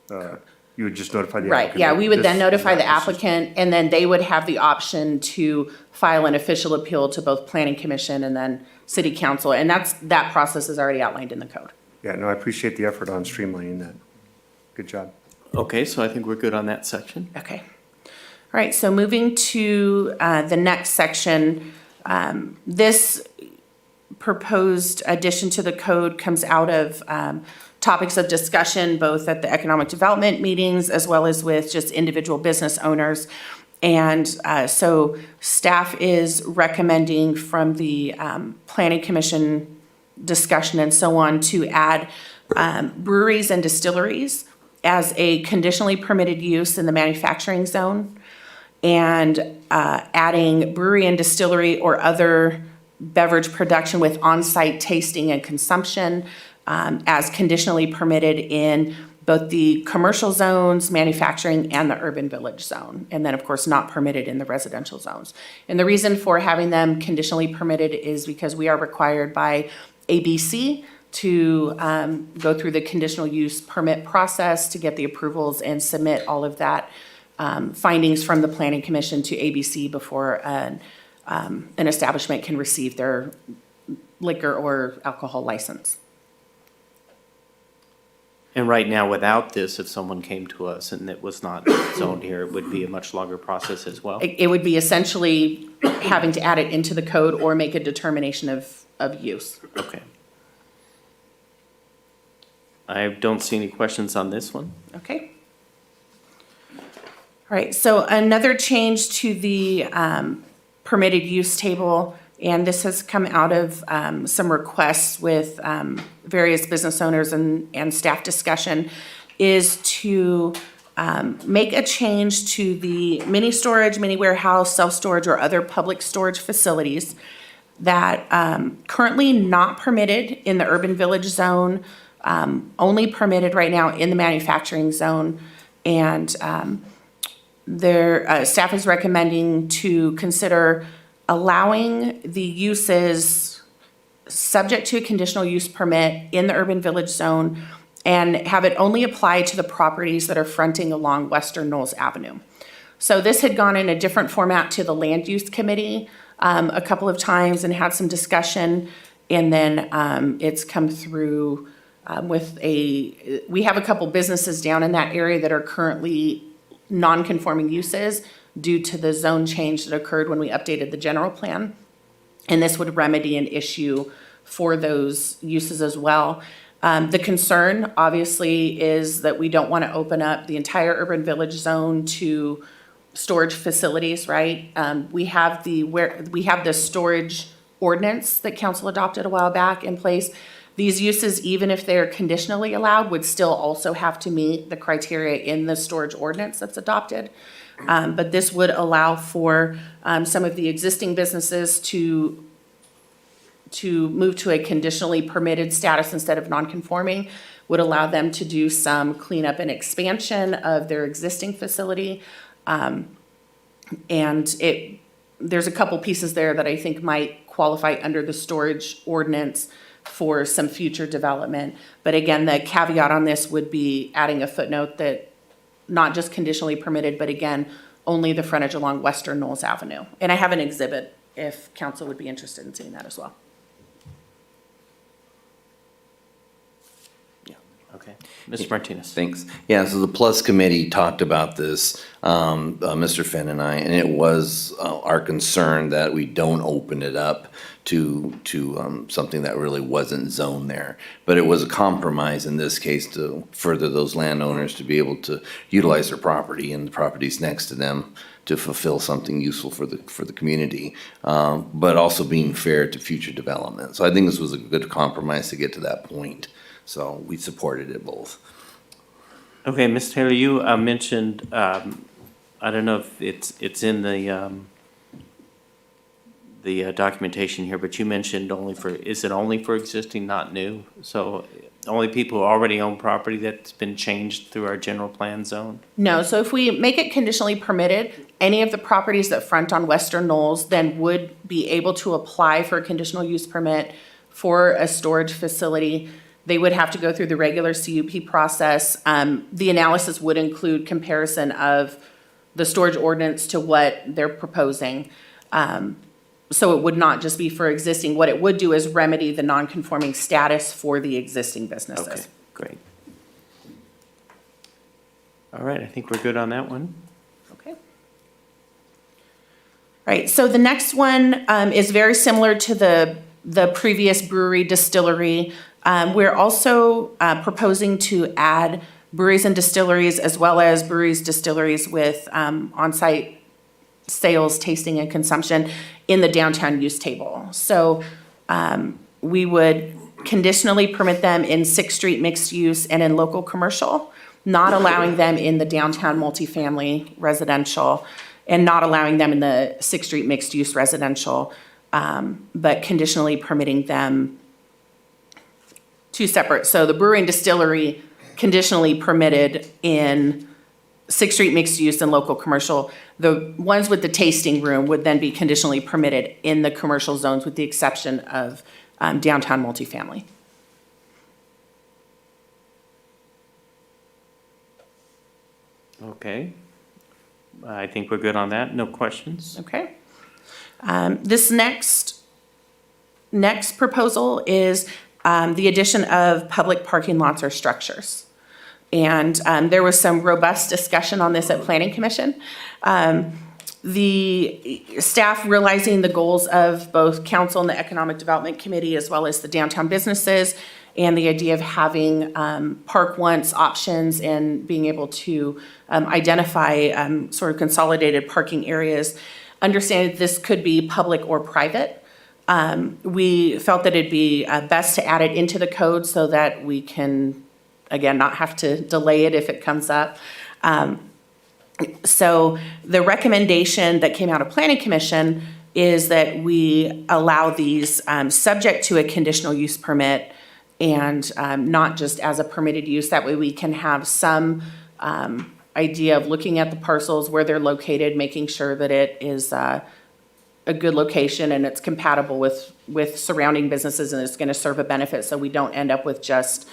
you would just notify the applicant. Right, yeah, we would then This- notify the this is- applicant, and then they would have the option to file an official appeal to both planning commission and then city council, and that process is already outlined in the code. Yeah, no, I appreciate the effort on streamlining that. Good job. Okay, so I think we're good on that section. Okay. All right, so moving to the next section, this proposed addition to the code comes out of topics of discussion, both at the economic development meetings as well as with just individual business owners. And so staff is recommending from the planning commission discussion and so on to add breweries and distilleries as a conditionally permitted use in the manufacturing zone, and adding brewery and distillery or other beverage production with on-site tasting and consumption as conditionally permitted in both the commercial zones, manufacturing, and the urban village zone. And then, of course, not permitted in the residential zones. And the reason for having them conditionally permitted is because we are required by ABC to go through the conditional use permit process to get the approvals and submit all of that findings from the planning commission to ABC before an establishment can receive their liquor or alcohol license. And right now, without this, if someone came to us and it was not zoned here, it would be a much longer process as well? It would be essentially having to add it into the code or make a determination of use. Okay. I don't see any questions on this one. Okay. All right, so another change to the permitted use table, and this has come out of some requests with various business owners and staff discussion, is to make a change to the mini storage, mini warehouse, self-storage, or other public storage facilities that currently not permitted in the urban village zone, only permitted right now in the manufacturing zone. And their staff is recommending to consider allowing the uses subject to a conditional use permit in the urban village zone and have it only apply to the properties that are fronting along Western Knolls Avenue. So this had gone in a different format to the land use committee a couple of times and had some discussion. And then it's come through we have a couple businesses down in that area that are currently non-conforming uses due to the zone change that occurred when we updated the general plan. And this would remedy an issue for those uses as well. The concern, obviously, is that we don't want to open up the entire urban village zone to storage facilities, right? We have the storage ordinance that council adopted a while back in place. These uses, even if they're conditionally allowed, would still also have to meet the criteria in the storage ordinance that's adopted. But this would allow for some of the existing businesses to to move to a conditionally permitted status instead of non-conforming would allow them to do some cleanup and expansion of their existing facility. And there's a couple pieces there that I think might qualify under the storage ordinance for some future development. But again, the caveat on this would be adding a footnote that not just conditionally permitted, but again, only the frontage along Western Knowles Avenue. And I have an exhibit if council would be interested in seeing that as well. Okay. Mr. Martinez. Thanks. Yeah, so the Plus Committee talked about this, Mr. Finn and I, and it was our concern that we don't open it up to something that really wasn't zoned there. But it was a compromise in this case to further those landowners to be able to utilize their property and the properties next to them to fulfill something useful for the community, but also being fair to future development. So I think this was a good compromise to get to that point. So we supported it both. Okay, Ms. Taylor, you mentioned, I don't know if it's in the documentation here, but you mentioned is it only for existing, not new? So only people who already own property that's been changed through our general plan zone? No, so if we make it conditionally permitted, any of the properties that front on Western Knowles then would be able to apply for a conditional use permit for a storage facility. They would have to go through the regular CUP process. The analysis would include comparison of the storage ordinance to what they're proposing. So it would not just be for existing. What it would do is remedy the non-conforming status for the existing businesses. Okay, great. All right, I think we're good on that one. Okay. All right, so the next one is very similar to the previous brewery distillery. We're also proposing to add breweries and distilleries as well as breweries, distilleries with on-site sales, tasting, and consumption in the downtown use table. So we would conditionally permit them in 6th Street mixed use and in local commercial, not allowing them in the downtown multifamily residential, and not allowing them in the 6th Street mixed use residential, but conditionally permitting them two separate. So the brewery and distillery conditionally permitted in 6th Street mixed use and local commercial. The ones with the tasting room would then be conditionally permitted in the commercial zones with the exception of downtown multifamily. Okay. I think we're good on that. No questions? Okay. This next proposal is the addition of public parking lots or structures. And there was some robust discussion on this at Planning Commission. The staff realizing the goals of both council and the Economic Development Committee, as well as the downtown businesses, and the idea of having park once options and being able to identify sort of consolidated parking areas, understand that this could be public or private. We felt that it'd be best to add it into the code so that we can, again, not have to delay it if it comes up. So the recommendation that came out of Planning Commission is that we allow these subject to a conditional use permit and not just as a permitted use. That way we can have some idea of looking at the parcels, where they're located, making sure that it is a good location and it's compatible with surrounding businesses and it's going to serve a benefit, so we don't end up with just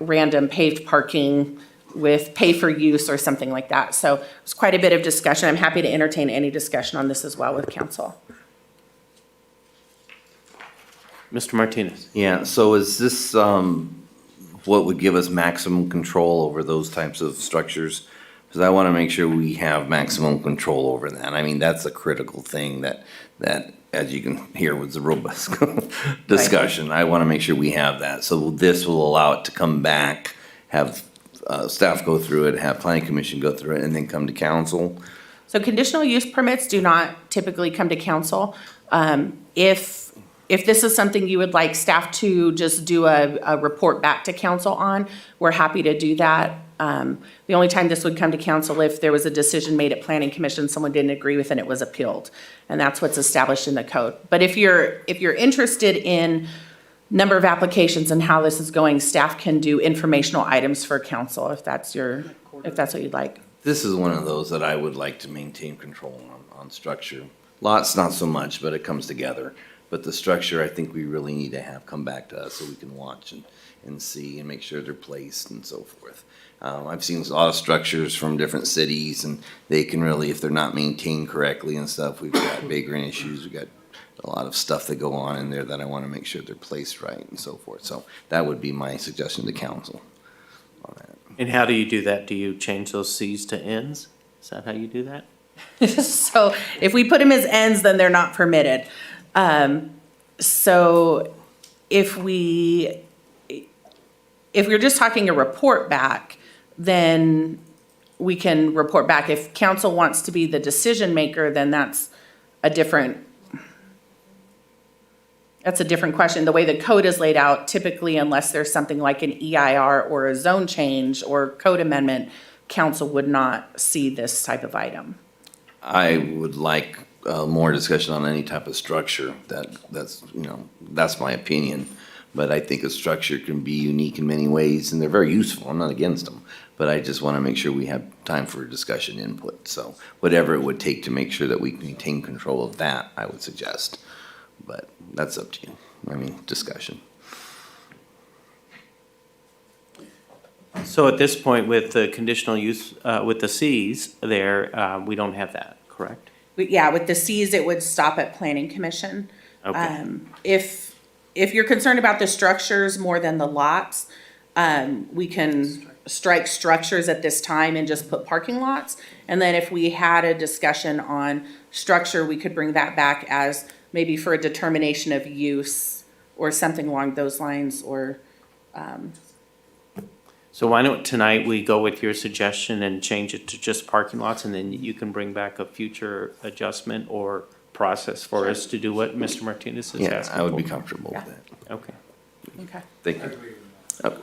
random paved parking with pay for use or something like that. So it's quite a bit of discussion. I'm happy to entertain any discussion on this as well with council. Mr. Martinez. Yeah, so is this what would give us maximum control over those types of structures? Because I want to make sure we have maximum control over that. I mean, that's a critical thing that as you can hear was a robust discussion. I want to make sure we have that. So this will allow it to come back, have staff go through it, have planning commission go through it, and then come to council. So conditional use permits do not typically come to council. If this is something you would like staff to just do a report back to council on, we're happy to do that. The only time this would come to council if there was a decision made at planning commission, someone didn't agree with, and it was appealed. And that's what's established in the code. But if you're interested in number of applications and how this is going, staff can do informational items for council if that's what you'd like. This is one of those that I would like to maintain control on structure. Lots, not so much, but it comes together. But the structure, I think we really need to have come back to us so we can watch and see and make sure they're placed and so forth. I've seen a lot of structures from different cities, and they can really, if they're not maintained correctly and stuff, we've got vagrant issues, we've got a lot of stuff that go on in there that I want to make sure they're placed right and so forth. So that would be my suggestion to council on that. And how do you do that? Do you change those Cs to Ns? Is that how you do that? So if we put them as ends, then they're not permitted. So if we're just talking a report back, then we can report back. If council wants to be the decision maker, then that's a different question. The way the code is laid out, typically unless there's something like an EIR or a zone change or code amendment, council would not see this type of item. I would like more discussion on any type of structure. That's my opinion. But I think a structure can be unique in many ways, and they're very useful. I'm not against them. But I just want to make sure we have time for discussion input. So whatever it would take to make sure that we maintain control of that, I would suggest. But that's up to you. I mean, discussion. So at this point, with the conditional use, with the Cs there, we don't have that, correct? Yeah, with the Cs, it would stop at planning commission. Okay. If you're concerned about the structures more than the lots, we can strike structures at this time and just put parking lots. And then if we had a discussion on structure, we could bring that back as maybe for a determination of use or something along those lines, or, So why don't tonight we go with your suggestion and change it to just parking lots, and then you can bring back a future adjustment or process for us to do what Mr. Martinez is asking for? Yeah, I would be comfortable with that. Okay. okay. Thank you. Oh.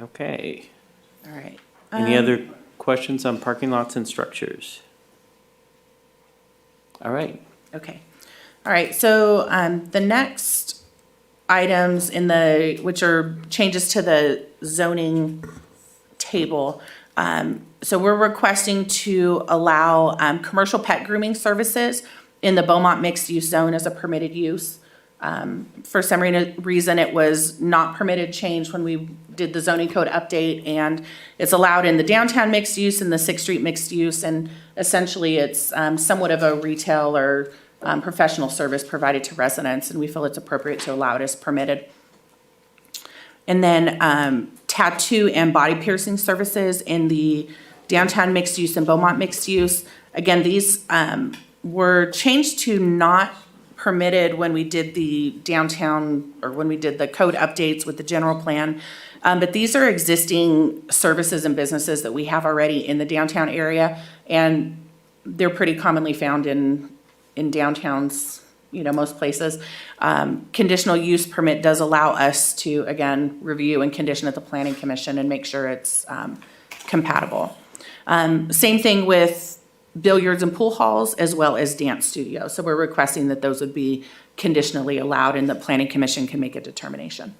Okay. All right. Any other questions on parking lots and structures? All right. Okay. All right, so the next items which are changes to the zoning table. So we're requesting to allow commercial pet grooming services in the Beaumont mixed-use zone as a permitted use. For some reason, it was not permitted change when we did the zoning code update, and it's allowed in the downtown mixed use and the 6th Street mixed use, and essentially it's somewhat of a retail or professional service provided to residents, and we feel it's appropriate to allow it as permitted. And then tattoo and body piercing services in the downtown mixed use and Beaumont mixed use. Again, these were changed to not permitted when we did the downtown, or when we did the code updates with the general plan. But these are existing services and businesses that we have already in the downtown area, and they're pretty commonly found in downtowns, most places. Conditional use permit does allow us to, again, review and condition at the planning commission and make sure it's compatible. Same thing with billiards and pool halls, as well as dance studios. So we're requesting that those would be conditionally allowed, and the planning commission can make a determination.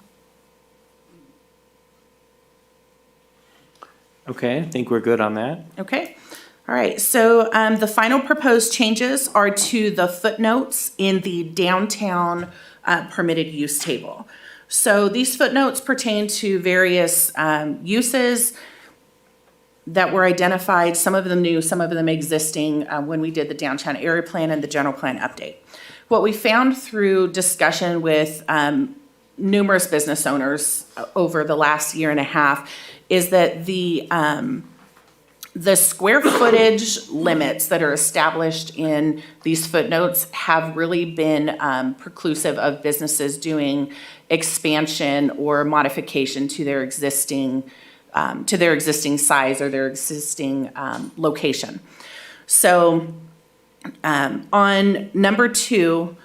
Okay, I think we're good on that. Okay. All right, so the final proposed changes are to the footnotes in the downtown permitted use table. So these footnotes pertain to various uses that were identified, some of them new, some of them existing, when we did the downtown area plan and the general plan update. What we found through discussion with numerous business owners over the last year and a half is that the square footage limits that are established in these footnotes have really been preclusive of businesses doing expansion or modification to their existing size or their existing location. So on number 2,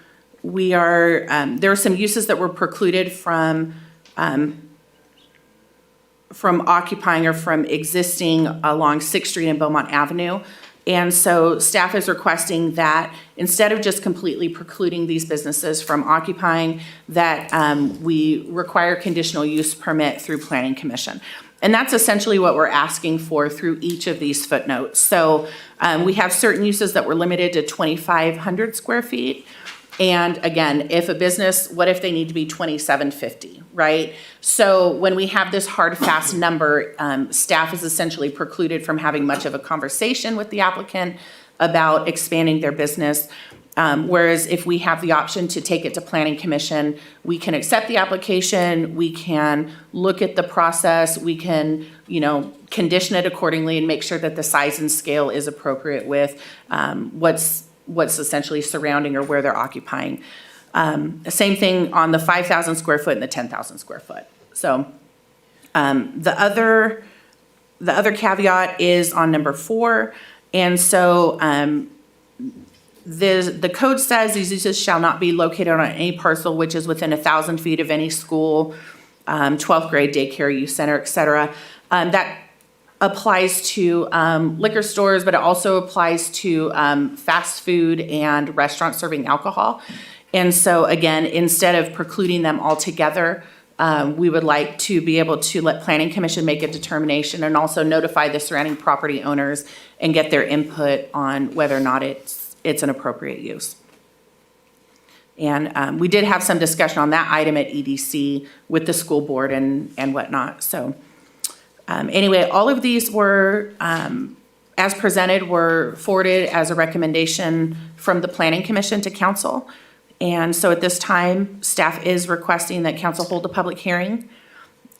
there are some uses that were precluded from from occupying or from existing along Sixth Street and Beaumont Avenue. And so staff is requesting that instead of just completely precluding these businesses from occupying, that we require conditional use permit through Planning Commission. And that's essentially what we're asking for through each of these footnotes. So we have certain uses that were limited to 2,500 square feet. And again, if a business, what if they need to be 2,750, right? So when we have this hard, fast number, staff is essentially precluded from having much of a conversation with the applicant about expanding their business. Whereas if we have the option to take it to Planning Commission, we can accept the application, we can look at the process, we can, condition it accordingly and make sure that the size and scale is appropriate with what's essentially surrounding or where they're occupying. Same thing on the 5,000 square foot and the 10,000 square foot. So the other caveat is on number 4. And so the code says these uses shall not be located on any parcel which is within 1,000 feet of any school, 12th grade daycare, youth center, et cetera. That applies to liquor stores, but it also applies to fast food and restaurants serving alcohol. And so again, instead of precluding them altogether, we would like to be able to let Planning Commission make a determination and also notify the surrounding property owners and get their input on whether or not it's an appropriate use. And we did have some discussion on that item at EDC with the school board and whatnot. So anyway, all of these were, as presented, were forwarded as a recommendation from the Planning Commission to council. And so at this time, staff is requesting that council hold a public hearing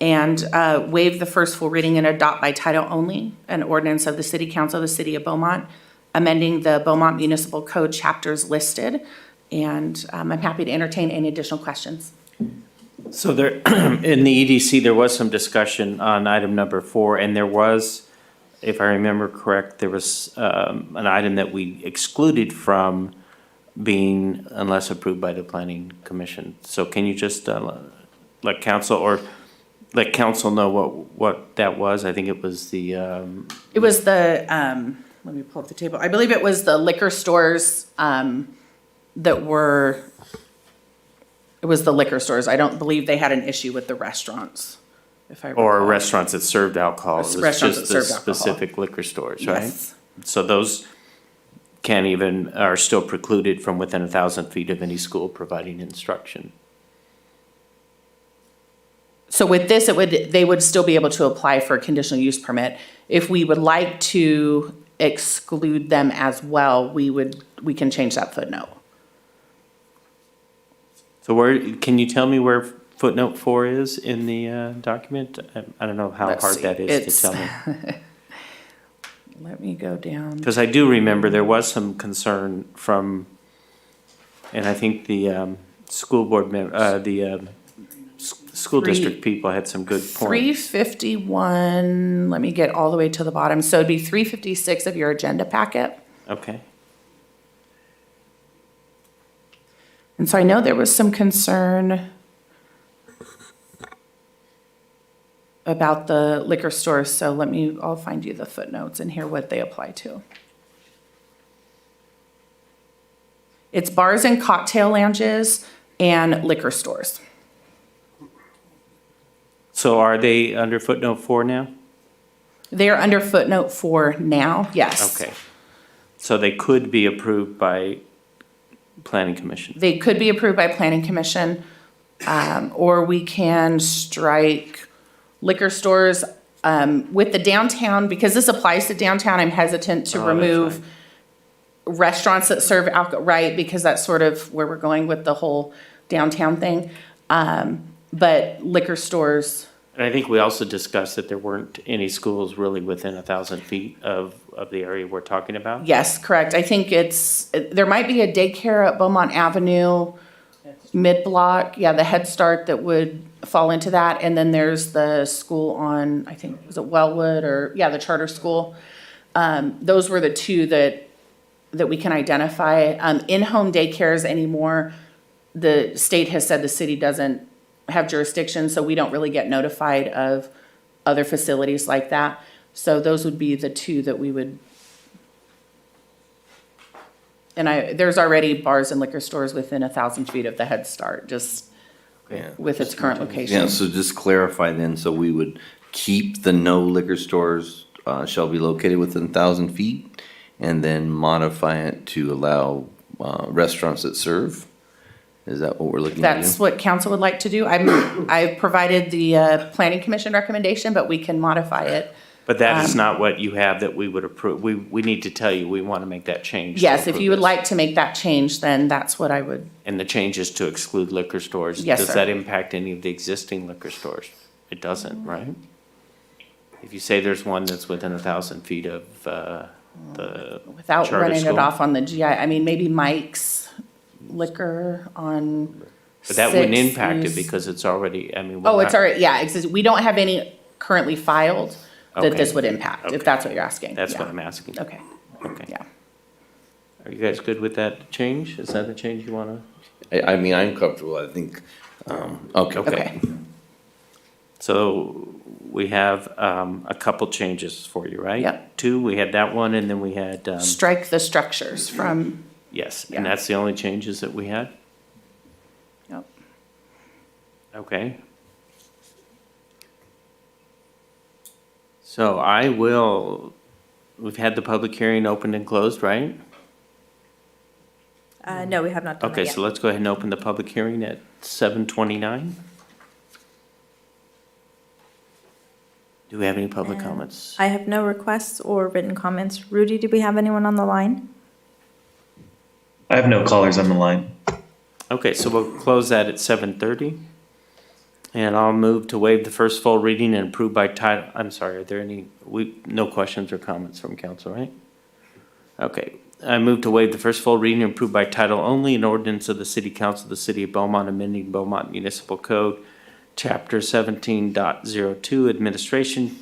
and waive the first full reading and adopt by title only an ordinance of the City Council of the City of Beaumont, amending the Beaumont Municipal Code chapters listed. And I'm happy to entertain any additional questions. So there, in the EDC, there was some discussion on item number 4, and there was, if I remember correct, there was an item that we excluded from being unless approved by the Planning Commission. So can you just let council know what that was? I think it was the. It was the, let me pull up the table. I believe it was the liquor stores that were, it was the liquor stores. I don't believe they had an issue with the restaurants, if I recall. Or restaurants that served alcohol. It was Restaurants just that the served alcohol. specific liquor stores, right? Yes. So those are still precluded from within 1,000 feet of any school providing instruction. So with this, they would still be able to apply for a conditional use permit. If we would like to exclude them as well, we can change that footnote. So can you tell me where footnote 4 is in the document? I don't know how Let's hard see. that is to tell me. Let me go down. Because I do remember there was some concern from, and I think the school board, school district people had some good points. 351, let me get all the way to the bottom. So it'd be 356 of your agenda packet. Okay. And so I know there was some concern about the liquor stores, so I'll find you the footnotes and hear what they apply to. It's bars and cocktail lounges and liquor stores. So are they under footnote 4 now? They're under footnote 4 now, yes. Okay. So they could be approved by Planning Commission? They could be approved by Planning Commission, or we can strike liquor stores with the downtown, because this applies to downtown, I'm hesitant to remove restaurants that serve alcohol, right? Because that's sort of where we're going with the whole downtown thing. But liquor stores. And I think we also discussed that there weren't any schools really within 1,000 feet of the area we're talking about? Yes, correct. I think there might be a daycare at Beaumont Avenue, mid-block. Yeah, the Head Start that would fall into that. And then there's the school on, I think, was it Wellwood the charter school. Those were the two that we can identify. In-home daycares anymore, the state has said the city doesn't have jurisdiction, so we don't really get notified of other facilities like that. So those would be the two that we would. And there's already bars and liquor stores within 1,000 feet of the Head Start, just Yeah. with its current location. Yeah, so just clarify then, so we would keep the no liquor stores shall be located within 1,000 feet, and then modify it to allow restaurants that serve? Is that what we're looking at? That's what council would like to do. I've provided the planning commission recommendation, but we can modify it. But that is not what you have that we would approve. We need to tell you, we want to make that change. to Yes, if approve you would this. like to make that change, then that's what I would. And the change is to exclude liquor stores. Yes, Does sir. that impact any of the existing liquor stores? It doesn't, right? If you say there's one that's within 1,000 feet of the Without charter running it school. off on the GI, I mean, maybe Mike's Liquor on. But that wouldn't 6 impact it use- because it's already, I mean. we're Oh, it's not- already, yeah, we don't have any currently filed that Okay. this would impact, Okay. if that's what you're asking. That's Yeah. what I'm asking. Okay, Okay. yeah. Are you guys good with that change? Is that the change you want to? I mean, I'm comfortable, I think, okay. Okay. So we have a couple changes for you, right? Yep. 2, we had that one, and then we had, Strike the structures from, yes, Yeah. and that's the only changes that we had? Yep. Okay. So we've had the public hearing opened and closed, right? No, we have not done that Okay, yet. so let's go ahead and open the public hearing at 7:29. Do we have any public comments? I have no requests or written comments. Rudy, do we have anyone on the line? I have no callers on the line. Okay, so we'll close that at 7:30. And I'll move to waive the first full reading and approve by title. I'm sorry, are there no questions or comments from council, right? Okay, I move to waive the first full reading and approve by title only an ordinance of the City Council of the City of Beaumont amending Beaumont Municipal Code, Chapter 17.02 Administration,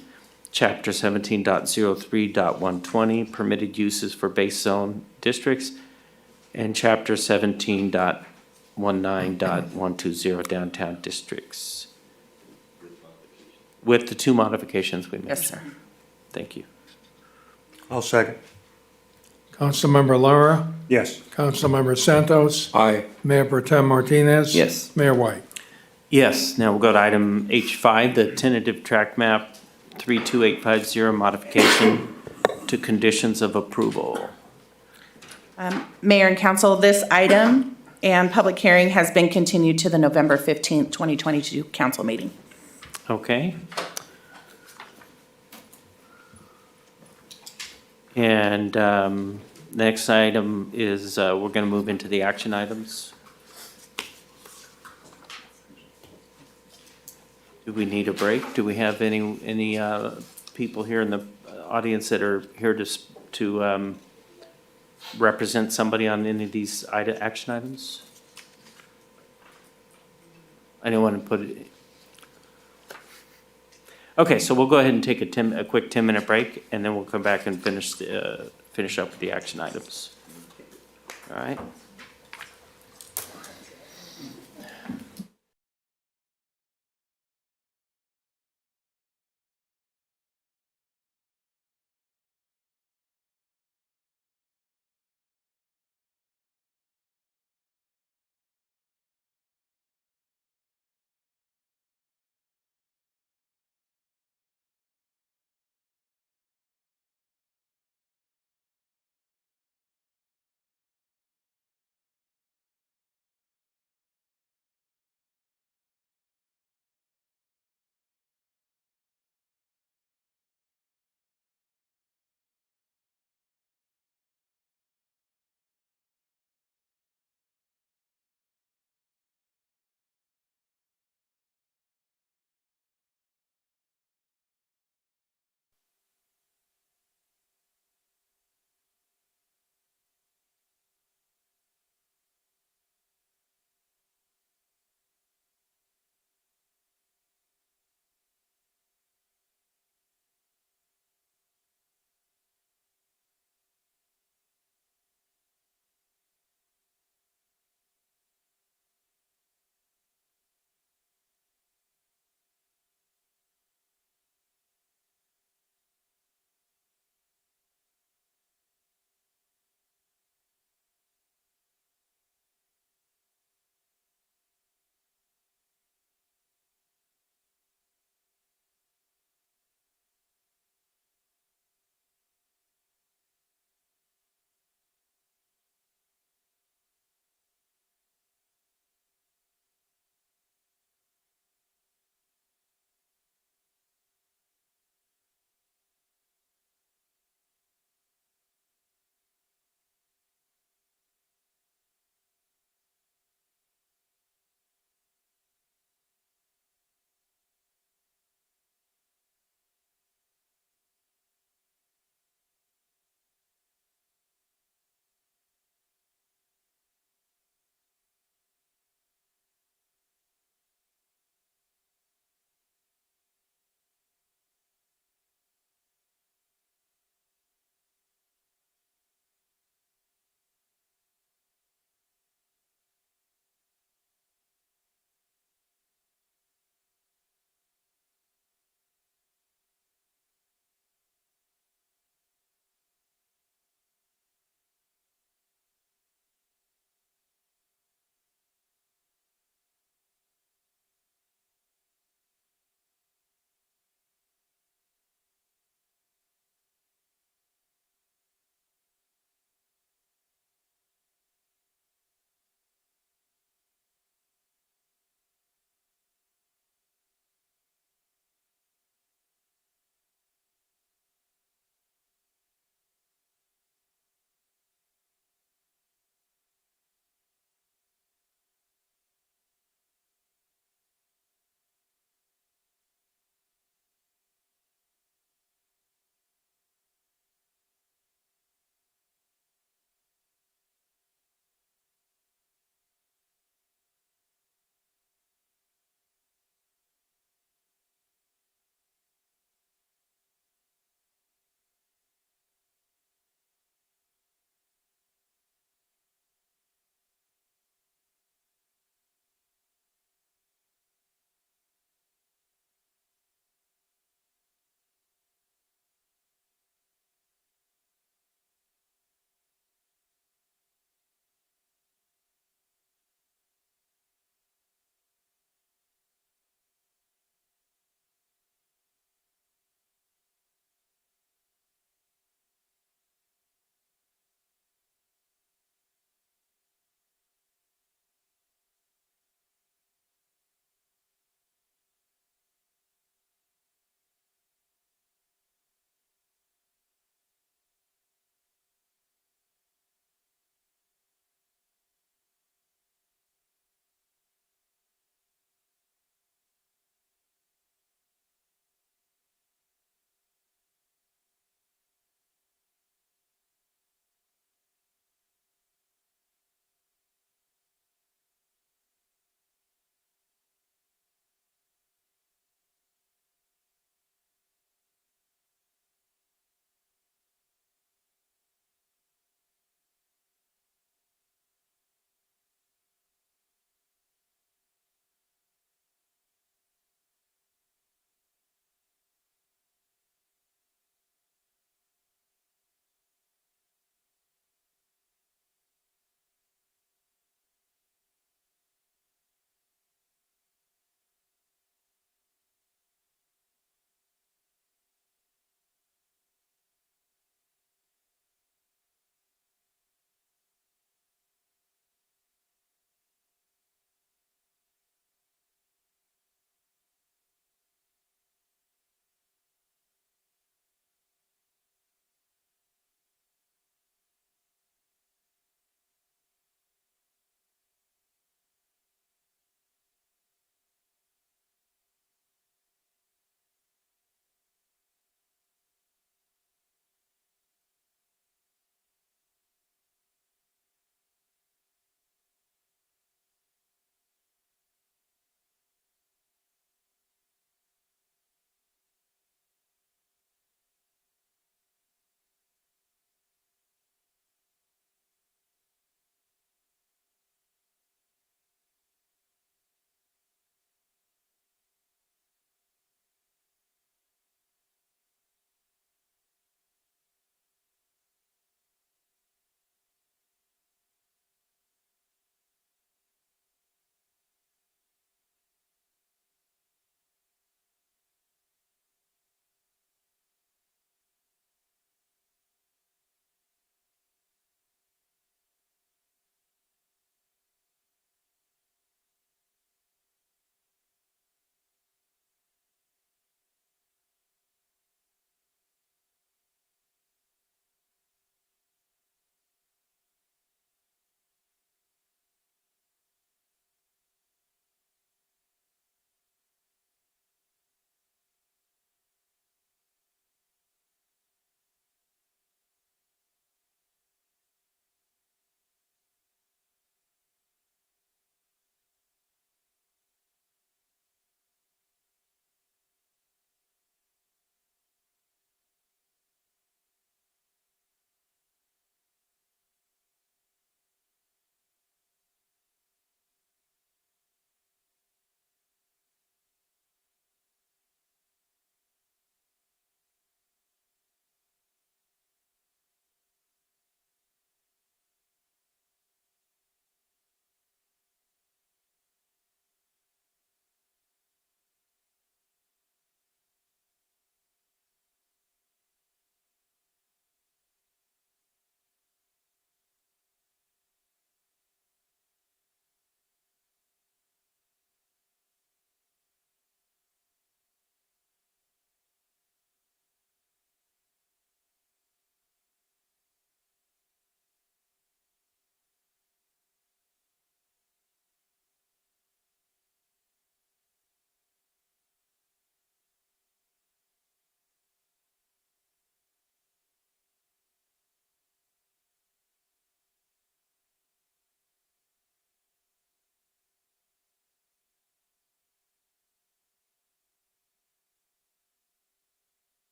Chapter 17.03.120 Permitted Uses for Base Zone Districts, and Chapter 17.19.120 Downtown Districts. With the 2 modifications we mentioned. yes, sir. Thank you. I'll second. Councilmember Laura, Yes. Councilmember Santos, Aye. Mayor Pro Tem Martinez. Yes. Mayor White. Yes, now we'll go to item H5, the tentative track map 32850 modification to conditions of approval. Mayor and council, this item and public hearing has been continued to the November 15th, 2022 council meeting. Okay. And next item is, we're going to move into the action items. Do we need a break? Do we have any people here in the audience that are here to represent somebody on any of these action items? Anyone put it? Okay, so we'll go ahead and take a quick 10-minute break, and then we'll come back and finish up with the action items. All right?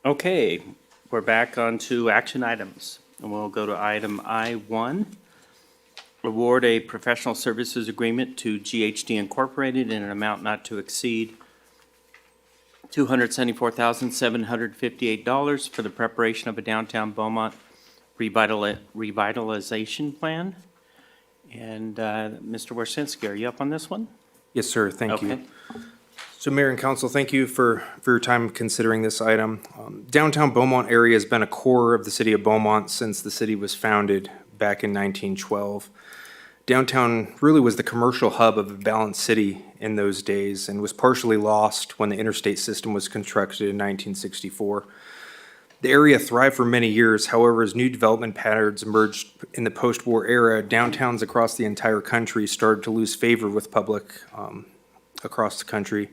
Okay, we're back on to action items. And we'll go to item I1. Award a professional services agreement to GHD Incorporated in an amount not to exceed $274,758 for the preparation of a downtown Beaumont revitalization plan. And Mr. Warsinski, are you up on this one? Yes, sir. Thank Okay. you. So Mayor and Council, thank you for your time considering this item. Downtown Beaumont area has been a core of the city of Beaumont since the city was founded back in 1912. Downtown really was the commercial hub of a balanced city in those days and was partially lost when the interstate system was constructed in 1964. The area thrived for many years. However, as new development patterns emerged in the post-war era, downtowns across the entire country started to lose favor with public across the country.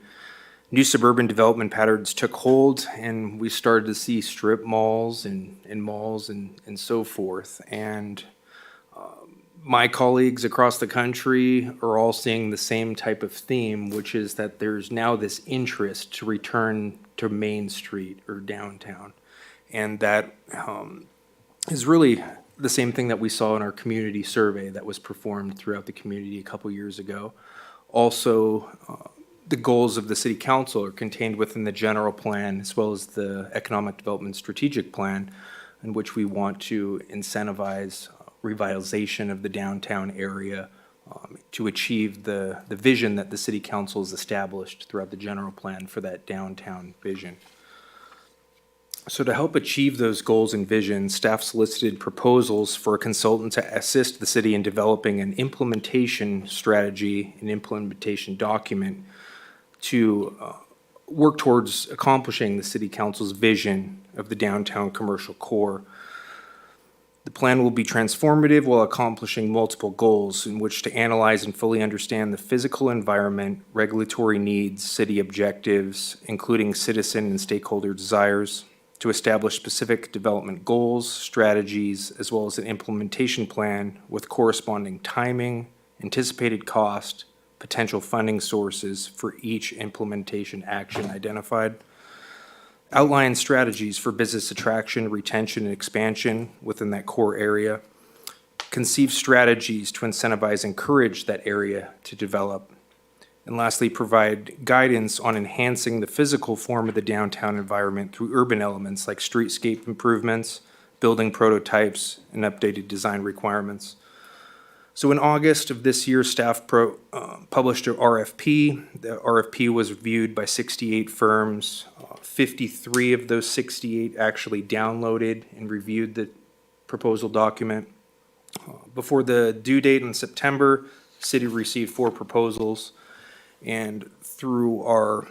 New suburban development patterns took hold, and we started to see strip malls and malls and so forth. And my colleagues across the country are all seeing the same type of theme, which is that there's now this interest to return to Main Street or downtown. And that is really the same thing that we saw in our community survey that was performed throughout the community a couple years ago. Also, the goals of the city council are contained within the general plan as well as the economic development strategic plan, in which we want to incentivize revitalization of the downtown area to achieve the vision that the city council has established throughout the general plan for that downtown vision. So to help achieve those goals and visions, staff solicited proposals for a consultant to assist the city in developing an implementation strategy, an implementation document to work towards accomplishing the city council's vision of the downtown commercial core. The plan will be transformative while accomplishing multiple goals in which to analyze and fully understand the physical environment, regulatory needs, city objectives, including citizen and stakeholder desires, to establish specific development goals, strategies, as well as an implementation plan with corresponding timing, anticipated cost, potential funding sources for each implementation action identified. Outline strategies for business attraction, retention, and expansion within that core area. Conceive strategies to incentivize and encourage that area to develop. And lastly, provide guidance on enhancing the physical form of the downtown environment through urban elements like streetscape improvements, building prototypes, and updated design requirements. So in August of this year, staff published an RFP. The RFP was reviewed by 68 firms. 53 of those 68 actually downloaded and reviewed the proposal document. Before the due date in September, the city received 4 proposals. And through our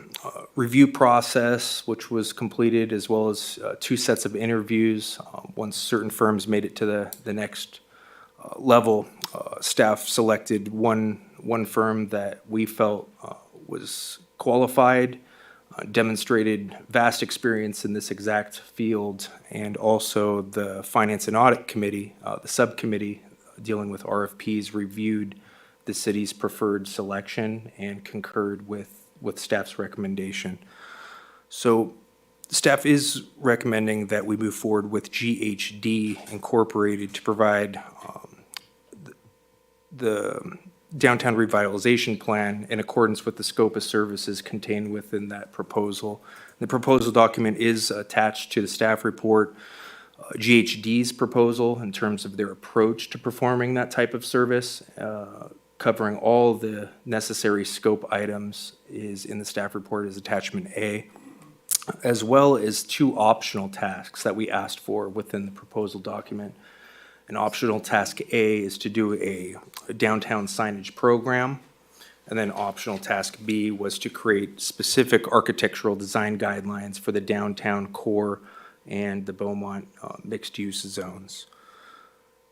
review process, which was completed, as well as 2 sets of interviews, once certain firms made it to the next level, staff selected one firm that we felt was qualified, demonstrated vast experience in this exact field, and also the Finance and Audit Committee, the subcommittee dealing with RFPs, reviewed the city's preferred selection and concurred with staff's recommendation. So staff is recommending that we move forward with GHD Incorporated to provide the downtown revitalization plan in accordance with the scope of services contained within that proposal. The proposal document is attached to the staff report. GHD's proposal in terms of their approach to performing that type of service, covering all the necessary scope items, is in the staff report as attachment A, as well as 2 optional tasks that we asked for within the proposal document. An optional task A is to do a downtown signage program, and then optional task B was to create specific architectural design guidelines for the downtown core and the Beaumont mixed-use zones.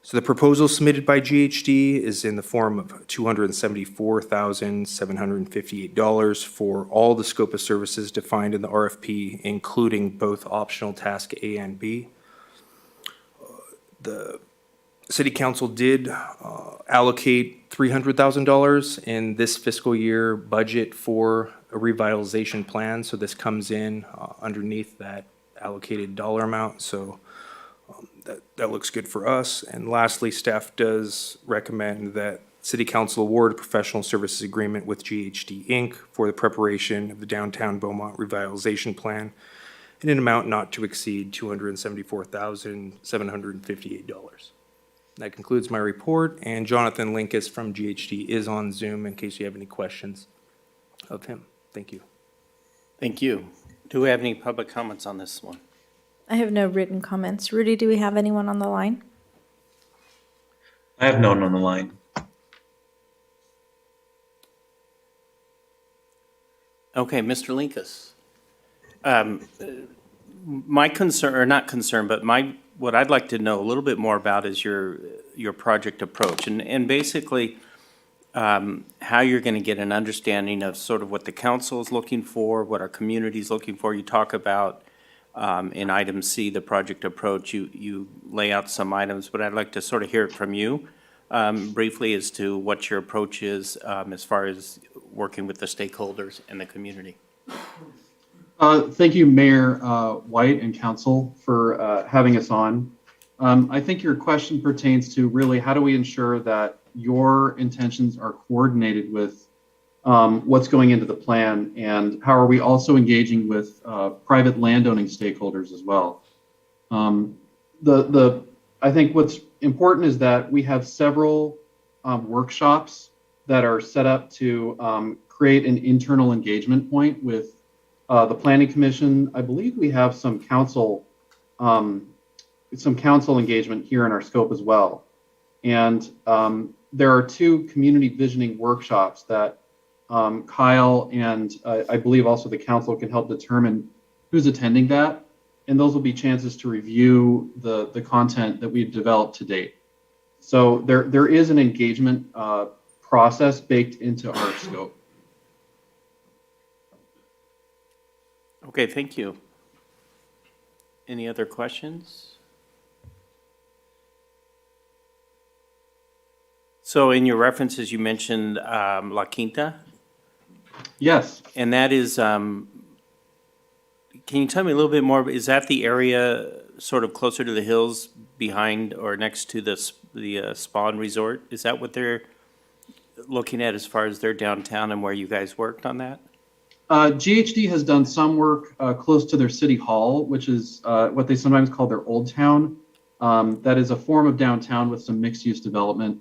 So the proposal submitted by GHD is in the form of $274,758 for all the scope of services defined in the RFP, including both optional task A and B. The City Council did allocate $300,000 in this fiscal year budget for a revitalization plan, so this comes in underneath that allocated dollar amount, so that looks good for us. And lastly, staff does recommend that City Council award a professional services agreement with GHD Inc. for the preparation of the Downtown Beaumont Revitalization Plan in an amount not to exceed $274,758. That concludes my report, and Jonathan Linkus from GHD is on Zoom in case you have any questions of him. Thank you. Thank you. Do we have any public comments on this one? I have no written comments. Rudy, do we have anyone on the line? I have no one on the line. Okay, Mr. Linkus. My concern, or not concern, but what I'd like to know a little bit more about is your project approach, and basically how you're going to get an understanding of sort of what the council is looking for, what our community is looking for. You talk about in item C, the project approach, you lay out some items, but I'd like to sort of hear it from you briefly as to what your approach is as far as working with the stakeholders and the community. Thank you, Mayor White and Council, for having us on. I think your question pertains to really how do we ensure that your intentions are coordinated with what's going into the plan, and how are we also engaging with private landowning stakeholders as well. I think what's important is that we have several workshops that are set up to create an internal engagement point with the Planning Commission. I believe we have some council engagement here in our scope as well. And there are 2 community visioning workshops that Kyle and I believe also the council can help determine who's attending that. And those will be chances to review the content that we've developed to date. So there is an engagement process baked into our scope. Okay, thank you. Any other questions? So in your references, you mentioned La Quinta? Yes. And that is, can you tell me a little bit more? Is that the area sort of closer to the hills behind or next to the spa and resort? Is that what they're looking at as far as their downtown and where you guys worked on that? GHD has done some work close to their city hall, which is what they sometimes call their old town. That is a form of downtown with some mixed-use development.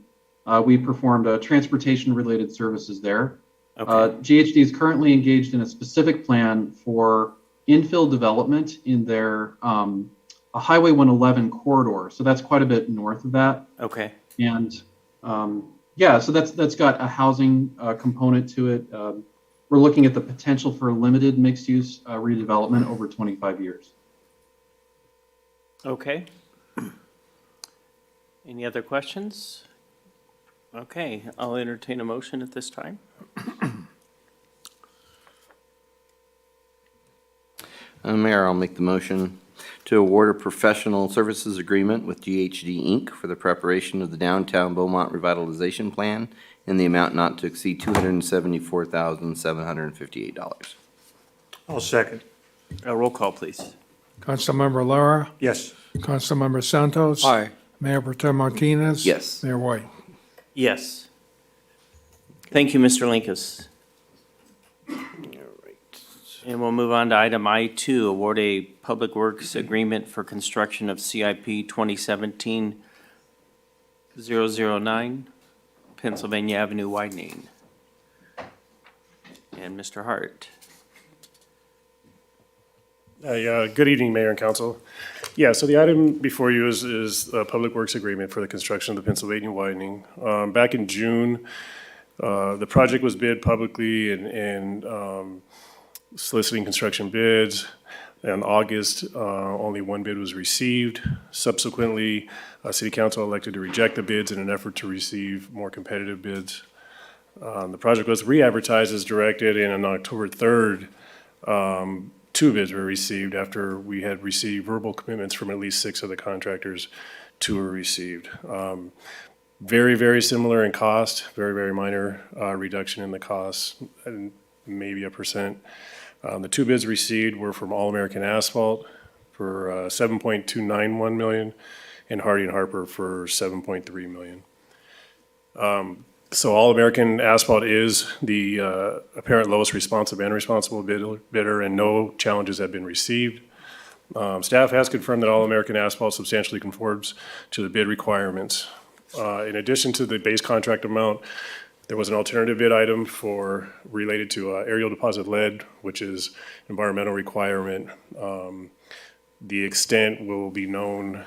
We performed transportation-related services there. Okay. GHD is currently engaged in a specific plan for infill development in their a Highway 111 corridor. So that's quite a bit north of that. Okay. And yeah, so that's got a housing component to it. We're looking at the potential for limited mixed-use redevelopment over 25 years. Okay. Any other questions? Okay, I'll entertain a motion at this time. Mayor, I'll make the motion to award a professional services agreement with GHD Inc. for the preparation of the Downtown Beaumont Revitalization Plan in the amount not to exceed $274,758. I'll second. A roll call, please. Councilmember Lara, Yes. Councilmember Santos. Aye. Mayor Pro Tem Martinez. Yes. Mayor White. Yes. Thank you, Mr. Linkus. And we'll move on to item I2, award a public works agreement for construction of CIP 2017-009, Pennsylvania Avenue widening. And Mr. Hart. Good evening, Mayor and Council. Yeah, so the item before you is a public works agreement for the construction of the Pennsylvania widening. Back in June, the project was bid publicly and soliciting construction bids. In August, only one bid was received. Subsequently, City Council elected to reject the bids in an effort to receive more competitive bids. The project was re-advertised as directed, and on October 3rd, 2 bids were received after we had received verbal commitments from at least 6 of the contractors. 2 were received. Very, very similar in cost, very, very minor reduction in the cost, and maybe 1%. The 2 bids received were from All American Asphalt for 7.291 million, and Hardy and Harper for 7.3 million. So All American Asphalt is the apparent lowest responsive and responsible bidder, and no challenges have been received. Staff has confirmed that All American Asphalt substantially conforms to the bid requirements. In addition to the base contract amount, there was an alternative bid item related to aerial deposit lead, which is environmental requirement. The extent will be known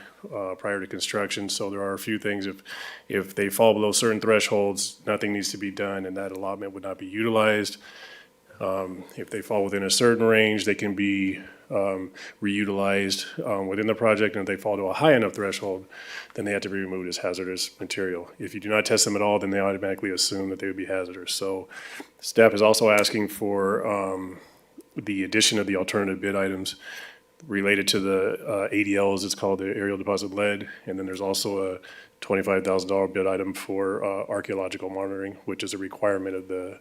prior to construction, so there are a few things. If they fall below certain thresholds, nothing needs to be done, and that allotment would not be utilized. If they fall within a certain range, they can be reutilized within the project, and if they fall to a high enough threshold, then they have to be removed as hazardous material. If you do not test them at all, then they automatically assume that they would be hazardous. So staff is also asking for the addition of the alternative bid items related to the ADLs. It's called the aerial deposit lead, and then there's also a $25,000 bid item for archaeological monitoring, which is a requirement of the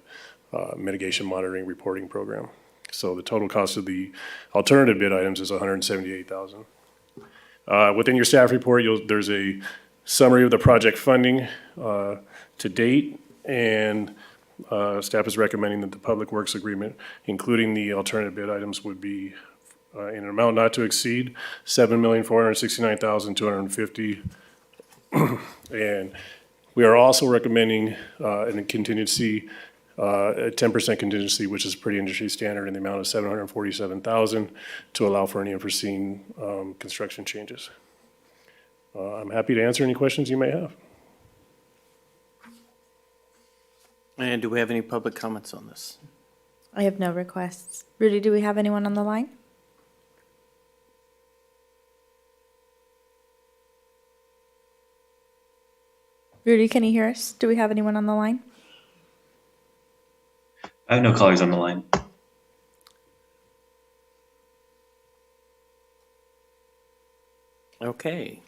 mitigation monitoring reporting program. So the total cost of the alternative bid items is $178,000. Within your staff report, there's a summary of the project funding to date, and staff is recommending that the Public Works Agreement, including the alternative bid items, would be in an amount not to exceed $7,469,250. And we are also recommending a contingency, a 10% contingency, which is pretty industry standard, in the amount of $747,000 to allow for any unforeseen construction changes. I'm happy to answer any questions you may have. And do we have any public comments on this? I have no requests. Rudy, do we have anyone on the line? Rudy, can you hear us? Do we have anyone on the line? I have no callers on the line. Okay.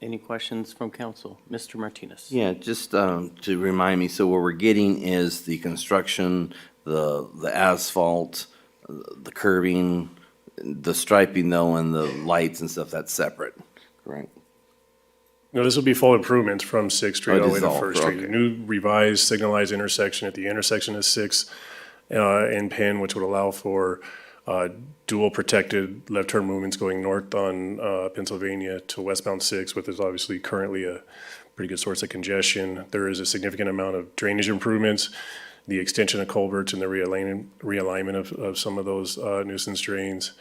Any questions from council? Mr. Martinez? Yeah, just to remind me, so what we're getting is the construction, the asphalt, the curbing, the striping though, and the lights and stuff, that's separate, correct? No, this will be full improvements from Sixth Street all the way to This is all First for- Street. A okay. new revised signalized intersection at the intersection of Sixth and Penn, which would allow for dual protected left turn movements going north on Pennsylvania to westbound Sixth, which is obviously currently a pretty good source of congestion. There is a significant amount of drainage improvements, the extension of culverts and the realignment of some of those nuisance drains.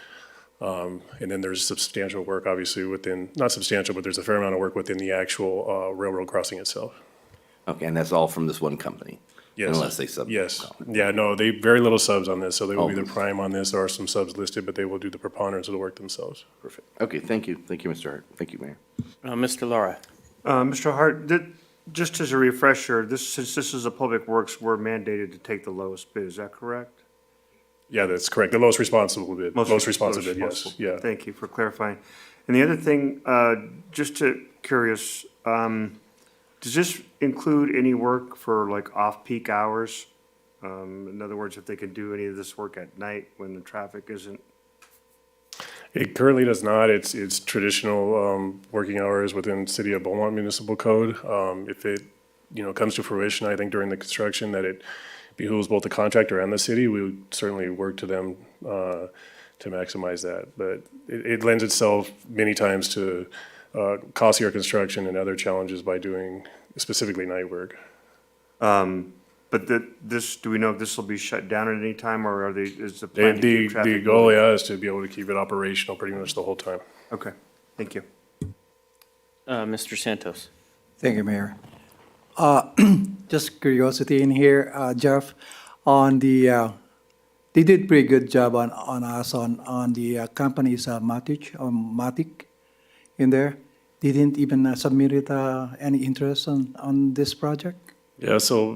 And then there's substantial work, obviously, within, not substantial, but there's a fair amount of work within the actual railroad crossing itself. Okay, and that's all from this one company? Yes. Unless they sub? Yes. Yeah, no, they, very little subs on this, so they will be the Oh. prime on this. There are some subs listed, but they will do the preponderance of the work themselves. Perfect. Okay, thank you. Thank you, Mr. Hart. Thank you, Mayor. Mr. Lara? Mr. Hart, just as a refresher, since this is a public works, we're mandated to take the lowest bid, is that correct? Yeah, that's correct. The lowest responsible bid. Most responsive bid, yes. responsible. Yeah. Thank you for clarifying. And the other thing, curious, does this include any work for like off-peak hours? In other words, if they can do any of this work at night when the traffic isn't? It currently does not. It's traditional working hours within City of Beaumont Municipal Code. If it, comes to fruition, I think during the construction, that it behooves both the contractor and the city, we would certainly work to them to maximize that. But it lends itself many times to costlier construction and other challenges by doing specifically night work. But do we know if this will be shut down at any time, or is the plan to The keep traffic goal, moving? yeah, is to be able to keep it operational pretty much the whole time. Okay, thank you. Mr. Santos? Thank you, Mayor. Just curiosity in here, Jeff, on the, they did pretty good job on the company's Matic in there. They didn't even submit any interest on this project? Yeah, so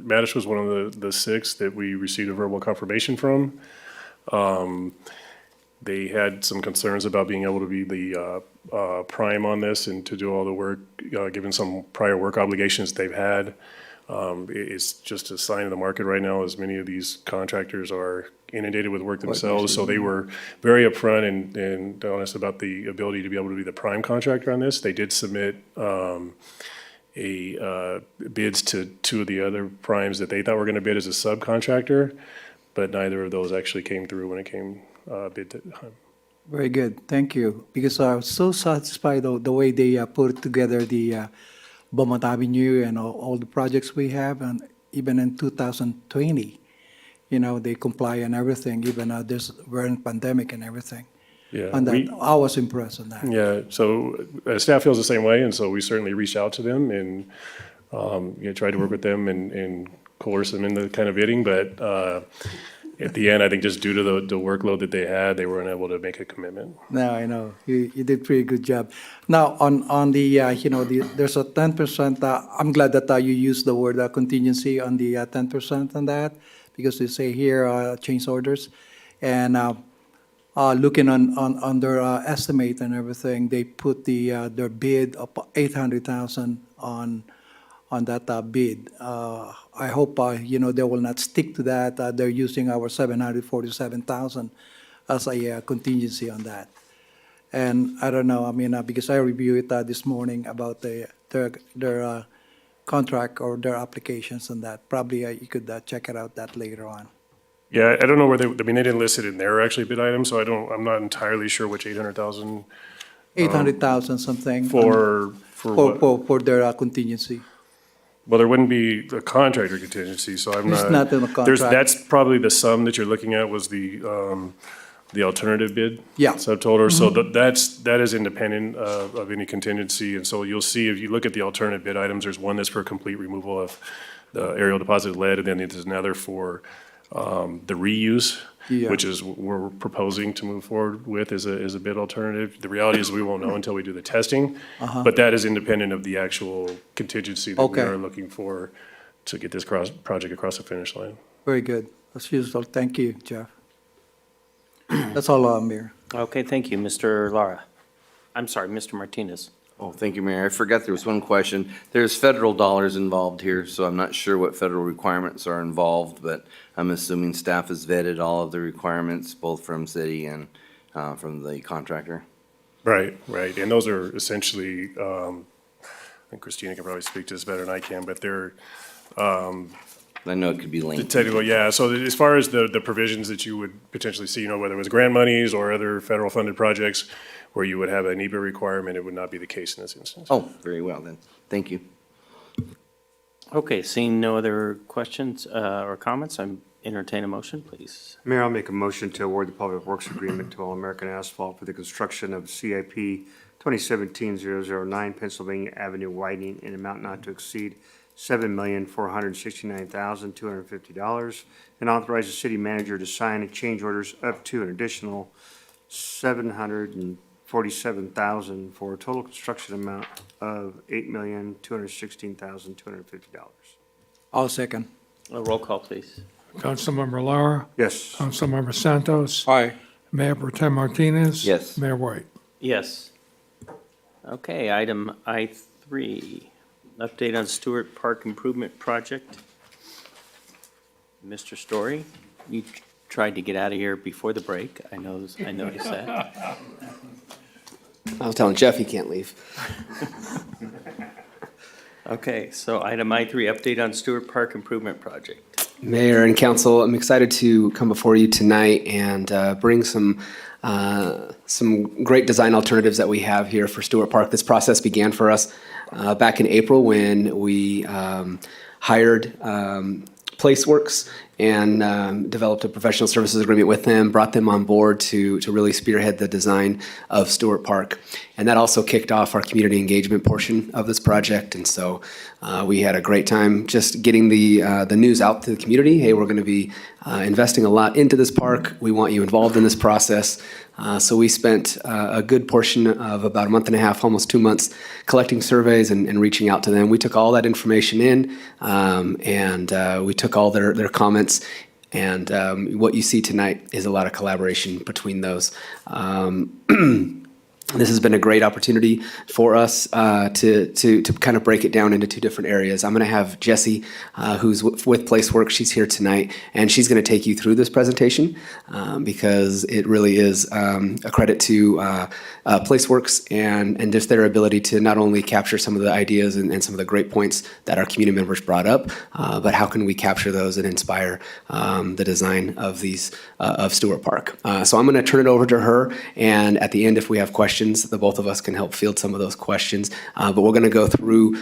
Madish was one of the six that we received a verbal confirmation from. They had some concerns about being able to be the prime on this and to do all the work, given some prior work obligations they've had. It's just a sign of the market right now, as many of these contractors are inundated with work themselves. So they were very upfront and honest about the ability to be able to be the prime contractor on this. They did submit bids to two of the other primes that they thought were going to bid as a subcontractor, but neither of those actually came through when it came bid time. Very good, thank you. Because I was so satisfied of the way they put together the Beaumont Avenue and all the projects we have, and even in 2020, they comply and everything, even we're in pandemic and everything. Yeah, And I was impressed on that. Yeah, so staff feels the same way, and so we certainly reached out to them and tried to work with them and coerce them into kind of bidding, but at the end, I think just due to the workload that they had, they weren't able to make a commitment. No, I know, you did pretty good job. Now, on the, there's a 10%, I'm glad that you used the word contingency on the 10% on that, because they say here, change orders. And looking on their estimate and everything, they put their bid of 800,000 on that bid. I hope, they will not stick to that. They're using our 747,000 as a contingency on that. And I don't know, because I reviewed it this morning about their contract or their applications and that. Probably you could check it out that later on. Yeah, I don't know where they didn't list it in their actually bid item, so I'm not entirely sure which 800,000. 800,000 something. For what? For their contingency. Well, there wouldn't be a contractor contingency, so I'm not. It's not in the contract. That's probably the sum that you're looking at was the alternative bid. Yeah. Subtotal, so that is independent of any contingency, and so you'll see if you look at the alternative bid items, there's one that's for complete removal of the aerial deposited lead, and then there's another for the reuse, Yeah. which is we're proposing to move forward with as a bid alternative. The reality is we won't know until we do the testing, but that is independent of the actual contingency that we Okay. are looking for to get this project across the finish line. Very good. As usual, thank you, Jeff. That's all, Mayor. Okay, thank you, Mr. Lara. I'm sorry, Mr. Martinez. Oh, thank you, Mayor. I forgot there was one question. There's federal dollars involved here, so I'm not sure what federal requirements are involved, but I'm assuming staff has vetted all of the requirements, both from city and from the contractor. Right, right. And those are essentially, and Christina can probably speak to this better than I can, but they're, I know it could be linked. technical, yeah. So as far as the provisions that you would potentially see, whether it was grant monies or other federal funded projects where you would have an NEPA requirement, it would not be the case in this instance. Oh, very well then. Thank you. Okay, seeing no other questions or comments, I'm entertain a motion, please. Mayor, I'll make a motion to award the Public Works Agreement to All American Asphalt for the construction of CIP 2017-009 Pennsylvania Avenue widening in amount not to exceed $7,469,250, and authorize the city manager to sign change orders up to an additional $747,000 for a total construction amount of $8,216,250. I'll second. A roll call, please. Councilmember Lara, Yes. Councilmember Santos, Aye. Mayor Pro Tem Martinez. Yes. Mayor White. Yes. Okay, item I3, update on Stewart Park Improvement Project. Mr. Story, you tried to get out of here before the break. I noticed that. I was telling Jeff he can't leave. Okay, so item I3, update on Stewart Park Improvement Project. Mayor and council, I'm excited to come before you tonight and bring some great design alternatives that we have here for Stewart Park. This process began for us back in April when we hired Placeworks and developed a professional services agreement with them, brought them on board to really spearhead the design of Stewart Park. And that also kicked off our community engagement portion of this project. And so we had a great time just getting the news out to the community. Hey, we're going to be investing a lot into this park. We want you involved in this process. So we spent a good portion of about a month and a half, almost 2 months, collecting surveys and reaching out to them. We took all that information in, and we took all their comments. And what you see tonight is a lot of collaboration between those. This has been a great opportunity for us to kind of break it down into two different areas. I'm going to have Jessie, who's with PlaceWorks. She's here tonight, and she's going to take you through this presentation because it really is a credit to PlaceWorks and just their ability to not only capture some of the ideas and some of the great points that our community members brought up, but how can we capture those and inspire the design of these of Stewart Park. So I'm going to turn it over to her, and at the end, if we have questions, the both of us can help field some of those questions. But we're going to go through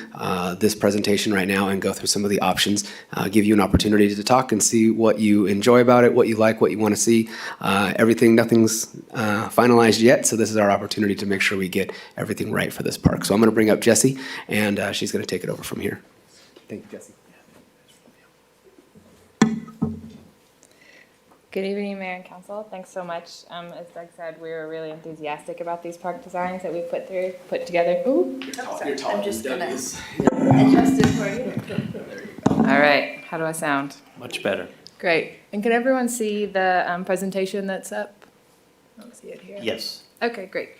this presentation right now and go through some of the options, give you an opportunity to talk and see what you enjoy about it, what you like, what you want to see. Nothing's finalized yet, so this is our opportunity to make sure we get everything right for this park. So I'm going to bring up Jessie, and she's going to take it over from here. Thank you, Jessie. Good evening, Mayor and Council. Thanks so much. As Doug said, we were really enthusiastic about these park designs that we put together. Ooh, sorry. I'm just gonna adjust it for you. All right, how do I sound? Much better. Great. And can everyone see the presentation that's up? Let's see it here. Yes. Okay, great.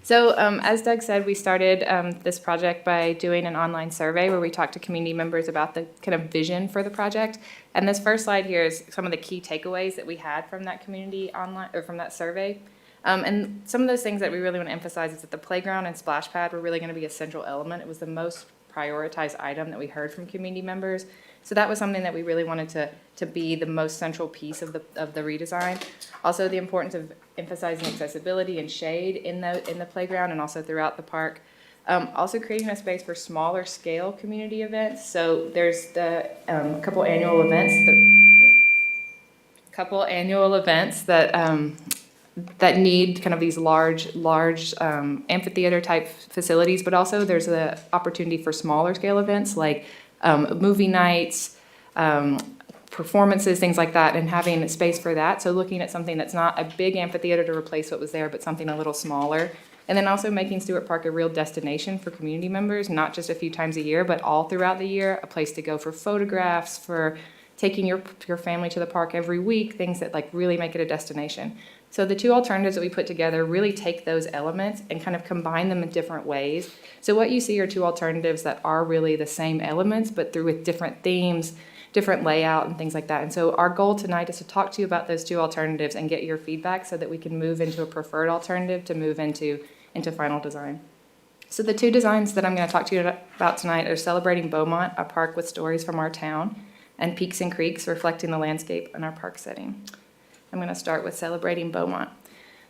So as Doug said, we started this project by doing an online survey where we talked to community members about the kind of vision for the project. And this first slide here is some of the key takeaways that we had from that community online, or from that survey. And some of those things that we really want to emphasize is that the playground and splash pad were really going to be a central element. It was the most prioritized item that we heard from community members. So that was something that we really wanted to be the most central piece of the redesign. Also, the importance of emphasizing accessibility and shade in the playground and also throughout the park. Also creating a space for smaller scale community events. So there's the couple annual events that need kind of these large amphitheater type facilities, but also there's the opportunity for smaller scale events like movie nights, performances, things like that, and having space for that. So looking at something that's not a big amphitheater to replace what was there, but something a little smaller. And then also making Stewart Park a real destination for community members, not just a few times a year, but all throughout the year, a place to go for photographs, for taking your family to the park every week, things that like really make it a destination. So the two alternatives that we put together really take those elements and kind of combine them in different ways. So what you see are two alternatives that are really the same elements, but through with different themes, different layout and things like that. And so our goal tonight is to talk to you about those two alternatives and get your feedback so that we can move into a preferred alternative to move into final design. So the two designs that I'm going to talk to you about tonight are Celebrating Beaumont, a park with stories from our town, and Peaks and Creeks, reflecting the landscape in our park setting. I'm going to start with Celebrating Beaumont.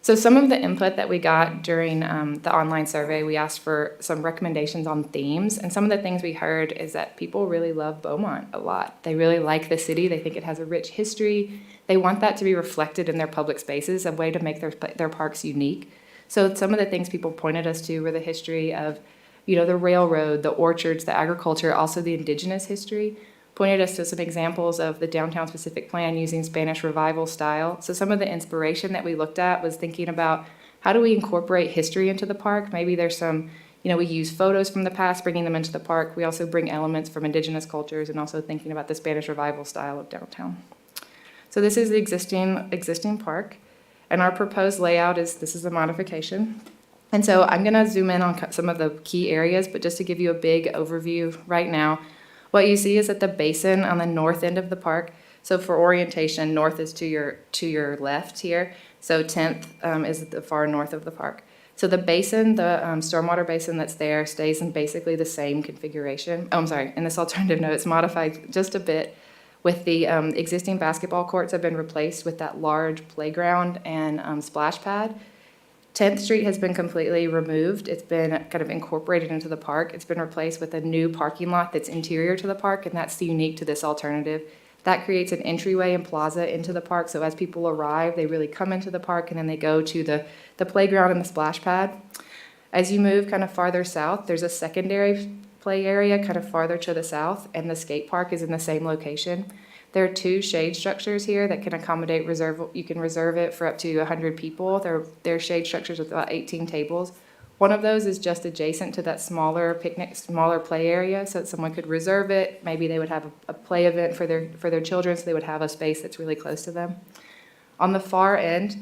So some of the input that we got during the online survey, we asked for some recommendations on themes, and some of the things we heard is that people really love Beaumont a lot. They really like the city. They think it has a rich history. They want that to be reflected in their public spaces, a way to make their parks unique. So some of the things people pointed us to were the history of, the railroad, the orchards, the agriculture, also the indigenous history. Pointed us to some examples of the downtown specific plan using Spanish Revival style. So some of the inspiration that we looked at was thinking about how do we incorporate history into the park? Maybe there's some, we use photos from the past, bringing them into the park. We also bring elements from indigenous cultures and also thinking about the Spanish Revival style of downtown. So this is the existing park. And our proposed layout this is a modification. And so I'm going to zoom in on some of the key areas, but just to give you a big overview right now, what you see is at the basin on the north end of the park. So for orientation, north is to your left here. So 10th is at the far north of the park. So the basin, the stormwater basin that's there stays in basically the same configuration. Oh, I'm sorry, in this alternative note, it's modified just a bit with the existing basketball courts have been replaced with that large playground and splash pad. 10th Street has been completely removed. It's been kind of incorporated into the park. It's been replaced with a new parking lot that's interior to the park, and that's unique to this alternative. That creates an entryway and plaza into the park, so as people arrive, they really come into the park, and then they go to the playground and the splash pad. As you move kind of farther south, there's a secondary play area kind of farther to the south, and the skate park is in the same location. There are two shade structures here that can accommodate you can reserve it for up to 100 people. They're shade structures with about 18 tables. One of those is just adjacent to that smaller play area, so that someone could reserve it. Maybe they would have a play event for their children, so they would have a space that's really close to them. On the far end,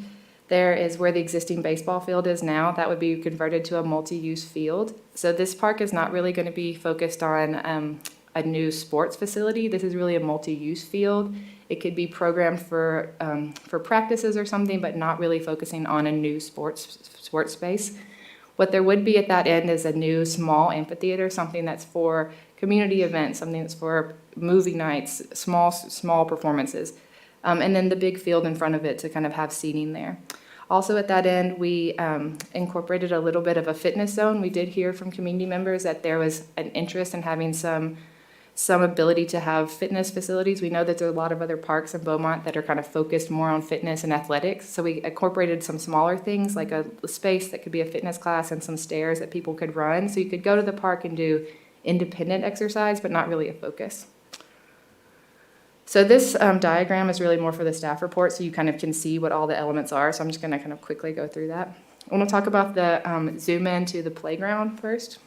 there is where the existing baseball field is now. That would be converted to a multi-use field. So this park is not really going to be focused on a new sports facility. This is really a multi-use field. It could be programmed for practices or something, but not really focusing on a new sports space. What there would be at that end is a new small amphitheater, something that's for community events, something that's for movie nights, small performances. And then the big field in front of it to kind of have seating there. Also at that end, we incorporated a little bit of a fitness zone. We did hear from community members that there was an interest in having some ability to have fitness facilities. We know that there are a lot of other parks in Beaumont that are kind of focused more on fitness and athletics. So we incorporated some smaller things like a space that could be a fitness class and some stairs that people could run. So you could go to the park and do independent exercise, but not really a focus. So this diagram is really more for the staff report, so you kind of can see what all the elements are. So I'm just going to kind of quickly go through that. I want to talk about the zoom in to the playground first.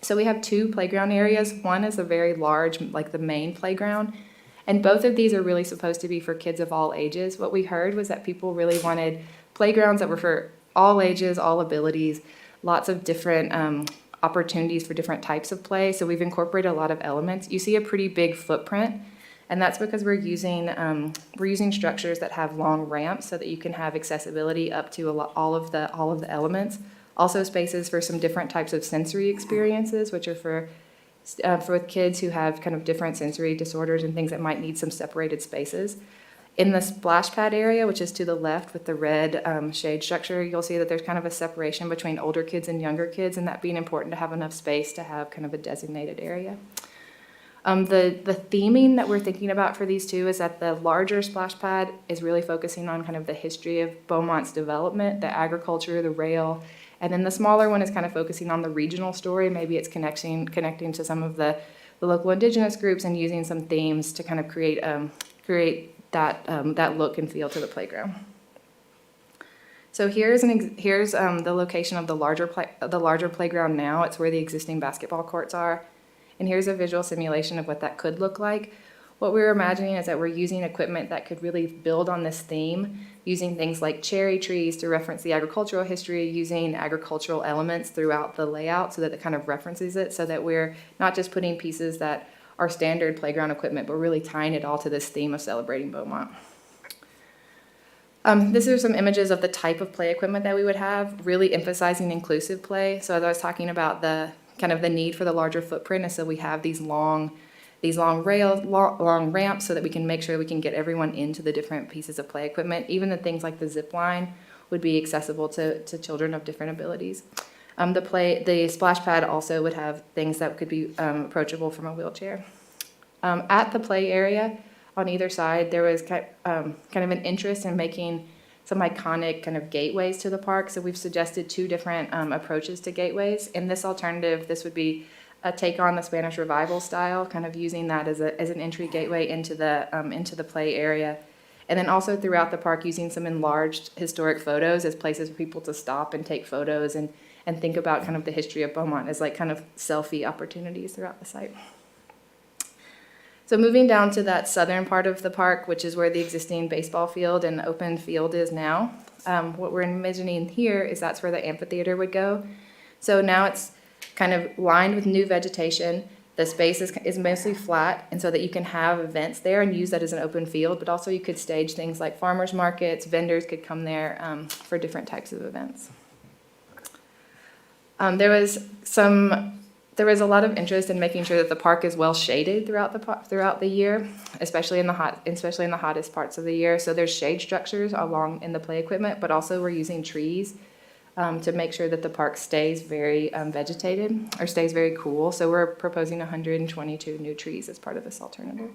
So we have two playground areas. One is a very large, like the main playground, and both of these are really supposed to be for kids of all ages. What we heard was that people really wanted playgrounds that were for all ages, all abilities, lots of different opportunities for different types of play. So we've incorporated a lot of elements. You see a pretty big footprint. And that's because we're using structures that have long ramps so that you can have accessibility up to all of the elements. Also spaces for some different types of sensory experiences, which are for kids who have kind of different sensory disorders and things that might need some separated spaces. In the splash pad area, which is to the left with the red shade structure, you'll see that there's kind of a separation between older kids and younger kids, and that being important to have enough space to have kind of a designated area. The theming that we're thinking about for these two is that the larger splash pad is really focusing on kind of the history of Beaumont's development, the agriculture, the rail, and then the smaller one is kind of focusing on the regional story. Maybe it's connecting to some of the local indigenous groups and using some themes to kind of create that look and feel to the playground. So here's the location of the larger playground now. It's where the existing basketball courts are. And here's a visual simulation of what that could look like. What we're imagining is that we're using equipment that could really build on this theme, using things like cherry trees to reference the agricultural history, using agricultural elements throughout the layout so that it kind of references it, so that we're not just putting pieces that are standard playground equipment, but really tying it all to this theme of celebrating Beaumont. These are some images of the type of play equipment that we would have, really emphasizing inclusive play. So as I was talking about the need for the larger footprint, and so we have these long ramps so that we can make sure we can get everyone into the different pieces of play equipment. Even the things like the zip line would be accessible to children of different abilities. The splash pad also would have things that could be approachable from a wheelchair. At the play area on either side, there was kind of an interest in making some iconic kind of gateways to the park. So we've suggested two different approaches to gateways. In this alternative, this would be a take on the Spanish Revival style, kind of using that as an entry gateway into the play area. And then also throughout the park, using some enlarged historic photos as places for people to stop and take photos and think about kind of the history of Beaumont as like kind of selfie opportunities throughout the site. So moving down to that southern part of the park, which is where the existing baseball field and open field is now, what we're envisioning here is that's where the amphitheater would go. So now it's kind of lined with new vegetation. The space is mostly flat, and so that you can have events there and use that as an open field, but also you could stage things like farmers markets, vendors could come there for different types of events. There was a lot of interest in making sure that the park is well shaded throughout the year, especially in the hottest parts of the year. So there's shade structures along in the play equipment, but also we're using trees to make sure that the park stays very vegetated or stays very cool. So we're proposing 122 new trees as part of this alternative.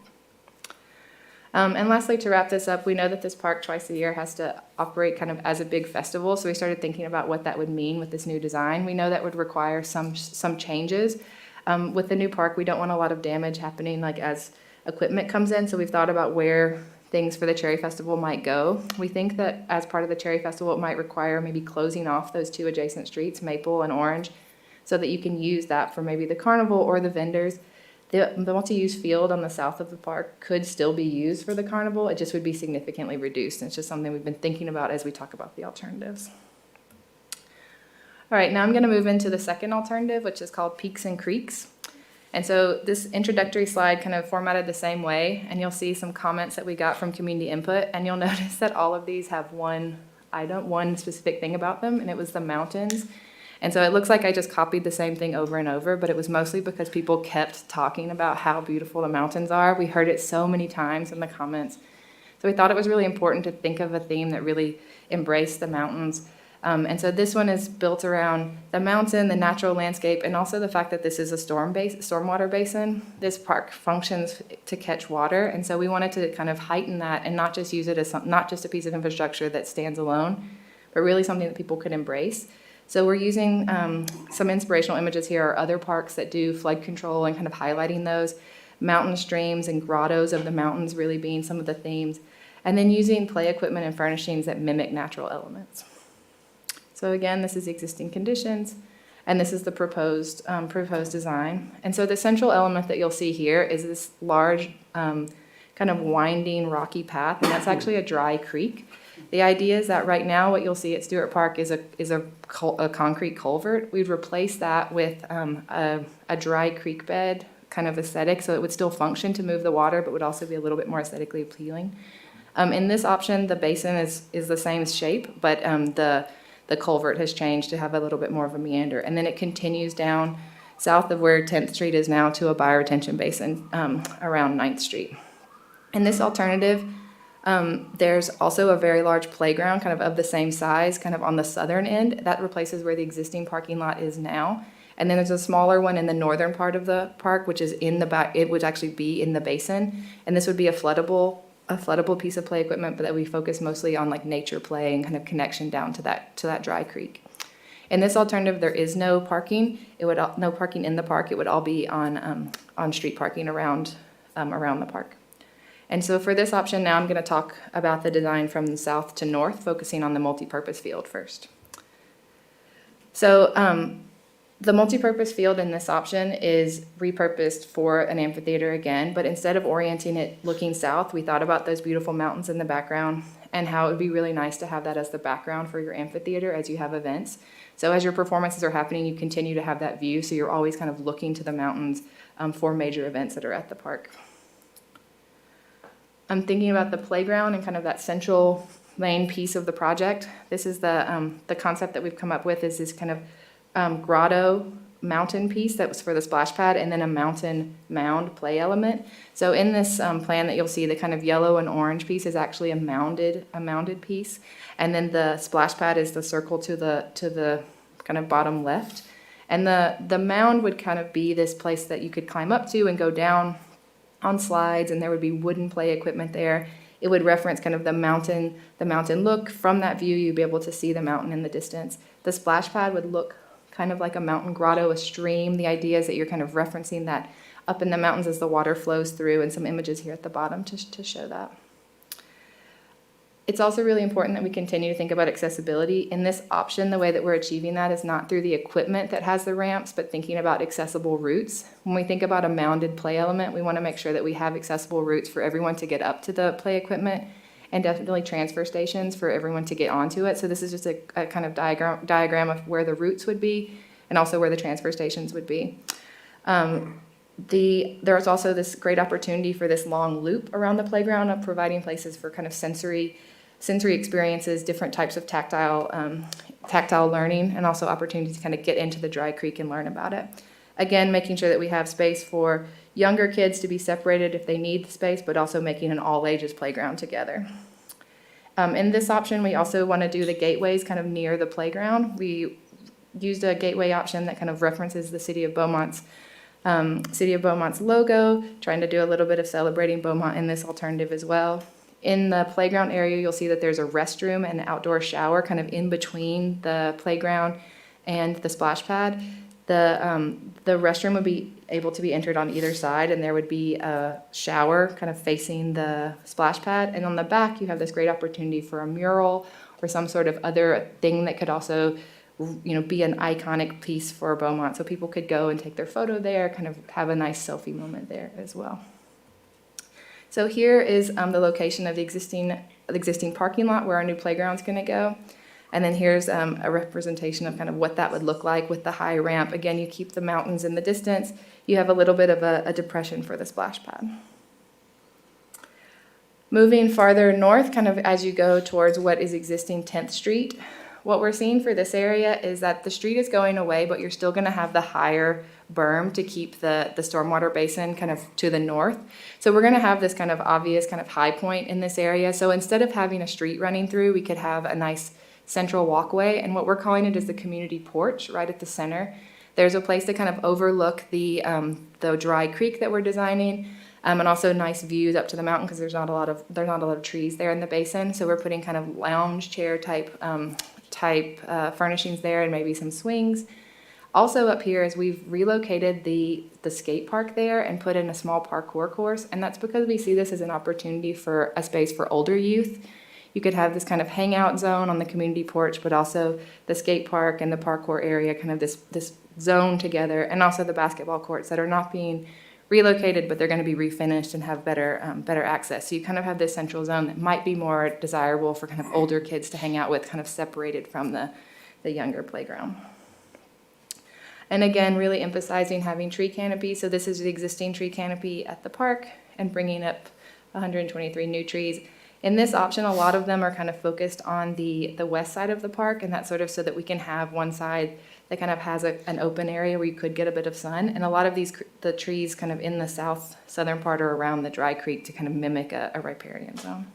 And lastly, to wrap this up, we know that this park twice a year has to operate kind of as a big festival. So we started thinking about what that would mean with this new design. We know that would require some changes. With the new park, we don't want a lot of damage happening like as equipment comes in. So we've thought about where things for the Cherry Festival might go. We think that as part of the Cherry Festival, it might require maybe closing off those two adjacent streets, Maple and Orange, so that you can use that for maybe the carnival or the vendors. The multi-use field on the south of the park could still be used for the carnival. It just would be significantly reduced. And it's just something we've been thinking about as we talk about the alternatives. All right, now I'm going to move into the second alternative, which is called Peaks and Creeks. And so this introductory slide kind of formatted the same way, and you'll see some comments that we got from community input, and you'll notice that all of these have one item, one specific thing about them, and it was the mountains. And so it looks like I just copied the same thing over and over, but it was mostly because people kept talking about how beautiful the mountains are. We heard it so many times in the comments. So we thought it was really important to think of a theme that really embraced the mountains. And so this one is built around the mountain, the natural landscape, and also the fact that this is a stormwater basin. This park functions to catch water, and so we wanted to kind of heighten that and not just use it as not just a piece of infrastructure that stands alone, but really something that people could embrace. So we're using some inspirational images here, or other parks that do flood control and kind of highlighting those mountain streams and grottos of the mountains really being some of the themes, and then using play equipment and furnishings that mimic natural elements. So again, this is existing conditions, and this is the proposed design. And so the central element that you'll see here is this large kind of winding rocky path, and that's actually a dry creek. The idea is that right now what you'll see at Stewart Park is a concrete culvert. We'd replace that with a dry creek bed kind of aesthetic, so it would still function to move the water, but would also be a little bit more aesthetically appealing. In this option, the basin is the same shape, but the culvert has changed to have a little bit more of a meander. And then it continues down south of where 10th Street is now to a bioretention basin around 9th Street. In this alternative, there's also a very large playground kind of the same size kind of on the southern end. That replaces where the existing parking lot is now. And then there's a smaller one in the northern part of the park, which is in the back. It would actually be in the basin. And this would be a floodable piece of play equipment, but that we focus mostly on like nature play and kind of connection down to that dry creek. In this alternative, there is no parking. No parking in the park. It would all be on street parking around the park. And so for this option now, I'm going to talk about the design from south to north, focusing on the multipurpose field first. So the multipurpose field in this option is repurposed for an amphitheater again, but instead of orienting it looking south, we thought about those beautiful mountains in the background and how it would be really nice to have that as the background for your amphitheater as you have events. So as your performances are happening, you continue to have that view, so you're always kind of looking to the mountains for major events that are at the park. I'm thinking about the playground and kind of that central main piece of the project. This is the concept that we've come up with is this kind of grotto mountain piece that was for the splash pad, and then a mountain mound play element. So in this plan that you'll see, the kind of yellow and orange piece is actually a mounded piece, and then the splash pad is the circle to the kind of bottom left. And the mound would kind of be this place that you could climb up to and go down on slides, and there would be wooden play equipment there. It would reference kind of the mountain look. From that view, you'd be able to see the mountain in the distance. The splash pad would look kind of like a mountain grotto, a stream. The idea is that you're kind of referencing that up in the mountains as the water flows through, and some images here at the bottom to show that. It's also really important that we continue to think about accessibility. In this option, the way that we're achieving that is not through the equipment that has the ramps, but thinking about accessible routes. When we think about a mounded play element, we want to make sure that we have accessible routes for everyone to get up to the play equipment, and definitely transfer stations for everyone to get onto it. So this is just a kind of diagram of where the routes would be and also where the transfer stations would be. There's also this great opportunity for this long loop around the playground of providing places for kind of sensory experiences, different types of tactile learning, and also opportunities to kind of get into the dry creek and learn about it. Again, making sure that we have space for younger kids to be separated if they need the space, but also making an all-ages playground together. In this option, we also want to do the gateways kind of near the playground. We used a gateway option that kind of references the City of Beaumont's logo, trying to do a little bit of celebrating Beaumont in this alternative as well. In the playground area, you'll see that there's a restroom and an outdoor shower kind of in between the playground and the splash pad. The restroom would be able to be entered on either side, and there would be a shower kind of facing the splash pad. And on the back, you have this great opportunity for a mural or some sort of other thing that could also be an iconic piece for Beaumont. So people could go and take their photo there, kind of have a nice selfie moment there as well. So here is the location of the existing parking lot where our new playground's going to go. And then here's a representation of kind of what that would look like with the high ramp. Again, you keep the mountains in the distance. You have a little bit of a depression for the splash pad. Moving farther north, kind of as you go towards what is existing 10th Street, what we're seeing for this area is that the street is going away, but you're still going to have the higher berm to keep the stormwater basin kind of to the north. So we're going to have this kind of obvious kind of high point in this area. So instead of having a street running through, we could have a nice central walkway, and what we're calling it is the community porch right at the center. There's a place to kind of overlook the dry creek that we're designing, and also nice views up to the mountain because there's not a lot of trees there in the basin. So we're putting kind of lounge chair type furnishings there and maybe some swings. Also up here is we've relocated the skate park there and put in a small parkour course, and that's because we see this as an opportunity for a space for older youth. You could have this kind of hangout zone on the community porch, but also the skate park and the parkour area, kind of this zone together, and also the basketball courts that are not being relocated, but they're going to be refinished and have better access. So you kind of have this central zone that might be more desirable for kind of older kids to hang out with, kind of separated from the younger playground. And again, really emphasizing having tree canopy. So this is the existing tree canopy at the park and bringing up 123 new trees. In this option, a lot of them are kind of focused on the west side of the park, and that's sort of so that we can have one side that kind of has an open area where you could get a bit of sun. And a lot of the trees kind of in the southern part are around the dry creek to kind of mimic a riparian zone.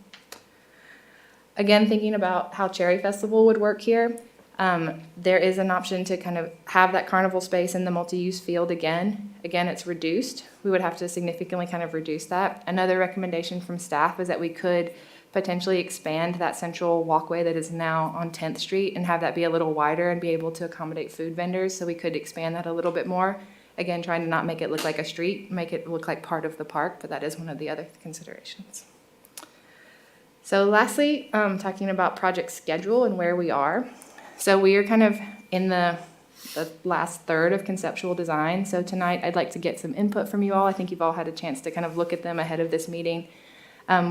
Again, thinking about how Cherry Festival would work here, there is an option to kind of have that carnival space in the multi-use field again. Again, it's reduced. We would have to significantly kind of reduce that. Another recommendation from staff is that we could potentially expand that central walkway that is now on 10th Street and have that be a little wider and be able to accommodate food vendors. So we could expand that a little bit more. Again, trying to not make it look like a street, make it look like part of the park, but that is one of the other considerations. So lastly, talking about project schedule and where we are. So we are kind of in the last third of conceptual design. So tonight I'd like to get some input from you all. I think you've all had a chance to kind of look at them ahead of this meeting.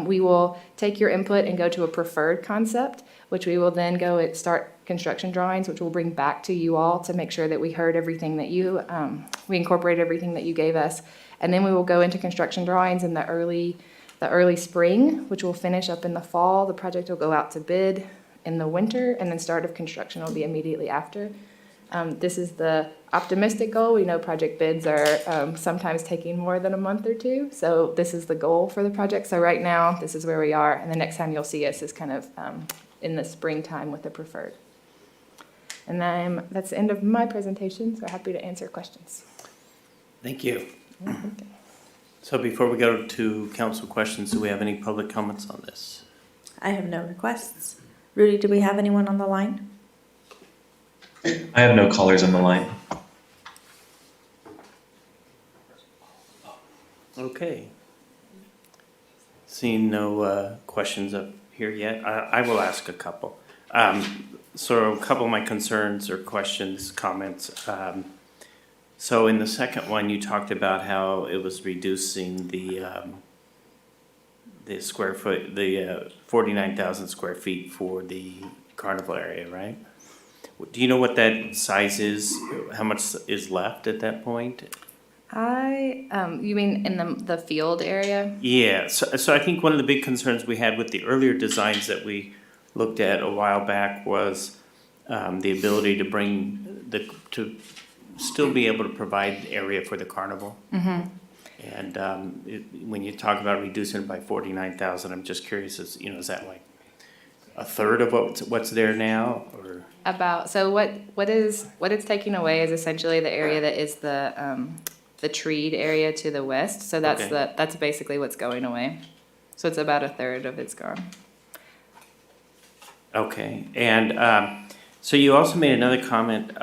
We will take your input and go to a preferred concept, which we will then go and start construction drawings, which we'll bring back to you all to make sure that we heard everything that we incorporate everything that you gave us. And then we will go into construction drawings in the early spring, which will finish up in the fall. The project will go out to bid in the winter, and then start of construction will be immediately after. This is the optimistic goal. We know project bids are sometimes taking more than a month or two, so this is the goal for the project. So right now, this is where we are, and the next time you'll see us is kind of in the springtime with the preferred. And that's the end of my presentation, so happy to answer questions. Thank you. So before we go to council questions, do we have any public comments on this? I have no requests. Rudy, do we have anyone on the line? I have no callers on the line. Okay. Seeing no questions up here yet, I will ask a couple. So a couple of my concerns or questions, comments. So in the second one, you talked about how it was reducing the square foot, the 49,000 square feet for the carnival area, right? Do you know what that size is? How much is left at that point? You mean in the field area? Yeah, so I think one of the big concerns we had with the earlier designs that we looked at a while back was the ability to to still be able to provide area for the carnival. Mm-hmm. And when you talk about reducing it by 49,000, I'm just curious, is that like a third of what's there now, or? So what it's taking away is essentially the area that is the treed area to the west. So that's Okay. that's basically what's going away. So it's about a third of it's gone. Okay, and so you also made another comment.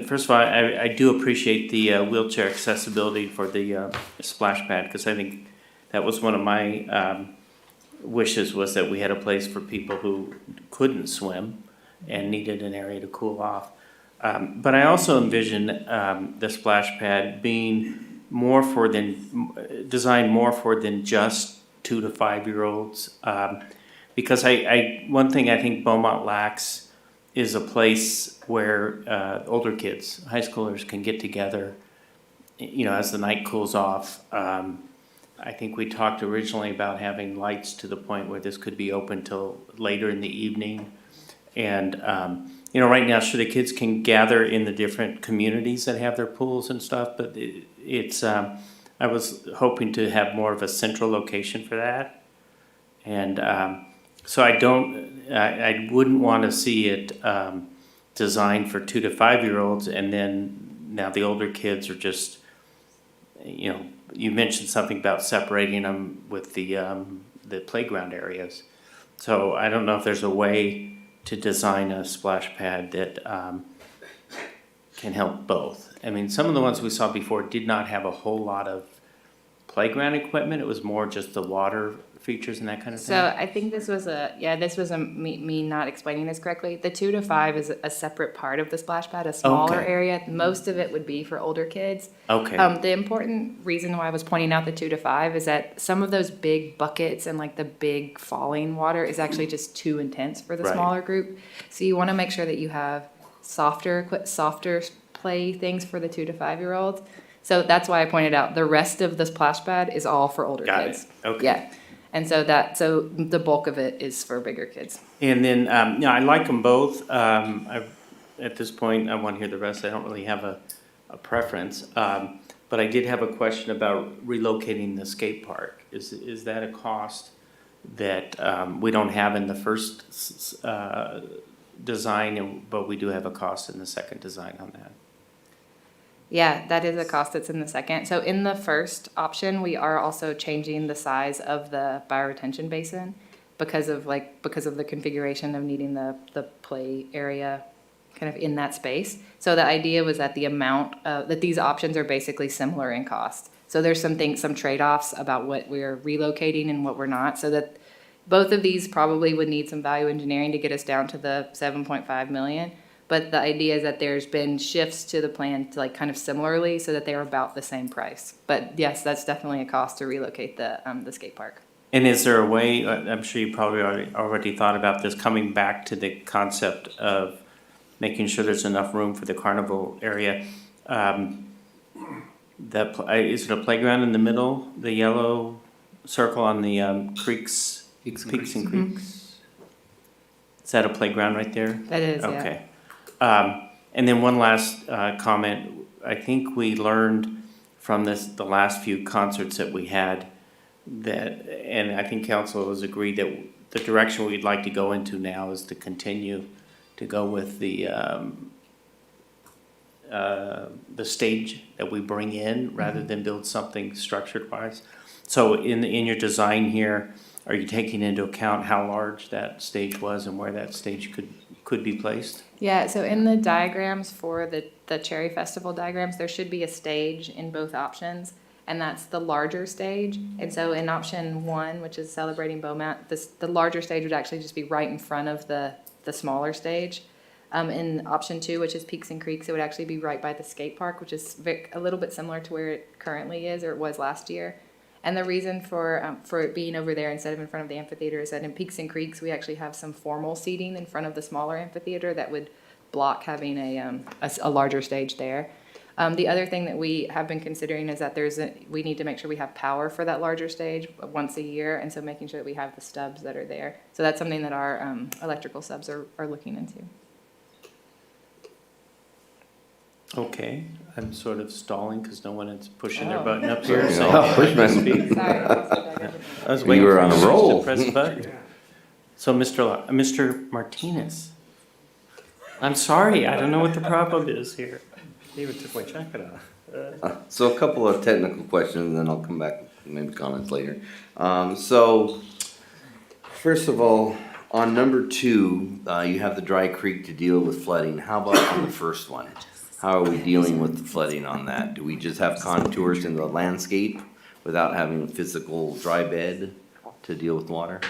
First of all, I do appreciate the wheelchair accessibility for the splash pad, because I think that was one of my wishes, was that we had a place for people who couldn't swim. and needed an area to cool off. But I also envision the splash pad being designed more for than just 2 to 5 year olds. Because one thing I think Beaumont lacks is a place where older kids, high schoolers, can get together, as the night cools off. I think we talked originally about having lights to the point where this could be open till later in the evening. And, right now, sure, the kids can gather in the different communities that have their pools and stuff, but I was hoping to have more of a central location for that. And so I wouldn't want to see it designed for 2 to 5 year olds, and then now the older kids are just, you mentioned something about separating them with the playground areas. So I don't know if there's a way to design a splash pad that can help both. I mean, some of the ones we saw before did not have a whole lot of playground equipment. It was more just the water features and that kind of thing. So I think this was me not explaining this correctly. The 2 to 5 is a separate part of the splash pad, a smaller Okay. area. Most of it would be for older kids. Okay. The important reason why I was pointing out the 2 to 5 is that some of those big buckets and like the big falling water is actually just too intense for the Right. smaller group. So you want to make sure that you have softer play things for the 2 to 5 year olds. So that's why I pointed out the rest of the splash pad is all for older Got kids. it. Okay. Yeah. And so the bulk of it is for bigger kids. And then, I like them both. At this point, I want to hear the rest. I don't really have a preference. But I did have a question about relocating the skate park. Is that a cost that we don't have in the first design, but we do have a cost in the second design on that? Yeah, that is a cost that's in the second. So in the first option, we are also changing the size of the bioretention basin because of the configuration of needing the play area kind of in that space. So the idea was that the amount that these options are basically similar in cost. So there's some trade-offs about what we're relocating and what we're not, so that both of these probably would need some value engineering to get us down to the 7.5 million. But the idea is that there's been shifts to the plan to like kind of similarly so that they are about the same price. But yes, that's definitely a cost to relocate the skate park. And is there a way, I'm sure you probably already thought about this, coming back to the concept of making sure there's enough room for the carnival area? Is it a playground in the middle, the yellow circle on the creeks, peaks and creeks? Is that a playground right there? That is, yeah. Okay. And then one last comment. I think we learned from the last few concerts that we had that, and I think council has agreed that the direction we'd like to go into now is to continue to go with the stage that we bring in rather than build something structured wise. So in your design here, are you taking into account how large that stage was and where that stage could be placed? Yeah, so in the diagrams for the Cherry Festival diagrams, there should be a stage in both options, and that's the larger stage. And so in option 1, which is Celebrating Beaumont, the larger stage would actually just be right in front of the smaller stage. In option 2, which is Peaks and Creeks, it would actually be right by the skate park, which is a little bit similar to where it currently is, or it was last year. And the reason for it being over there instead of in front of the amphitheater is that in Peaks and Creeks, we actually have some formal seating in front of the smaller amphitheater that would block having a larger stage there. The other thing that we have been considering is that we need to make sure we have power for that larger stage once a year, and so making sure that we have the stubs that are there. So that's something that our electrical subs are looking into. Okay, I'm sort of stalling because no one is pushing their button up here. Sorry, So no, push button. Speak. I was waiting You were for on a you roll. to press the button. So Mr. Martinez, I'm sorry, I don't know what the problem is here. Even took my jacket off. So a couple of technical questions, and then I'll come back and maybe comments later. So first of all, on number 2, you have the Dry Creek to deal with flooding. How about on the first one? How are we dealing with the flooding on that? Do we just have contours in the landscape without having a physical dry bed to deal with water?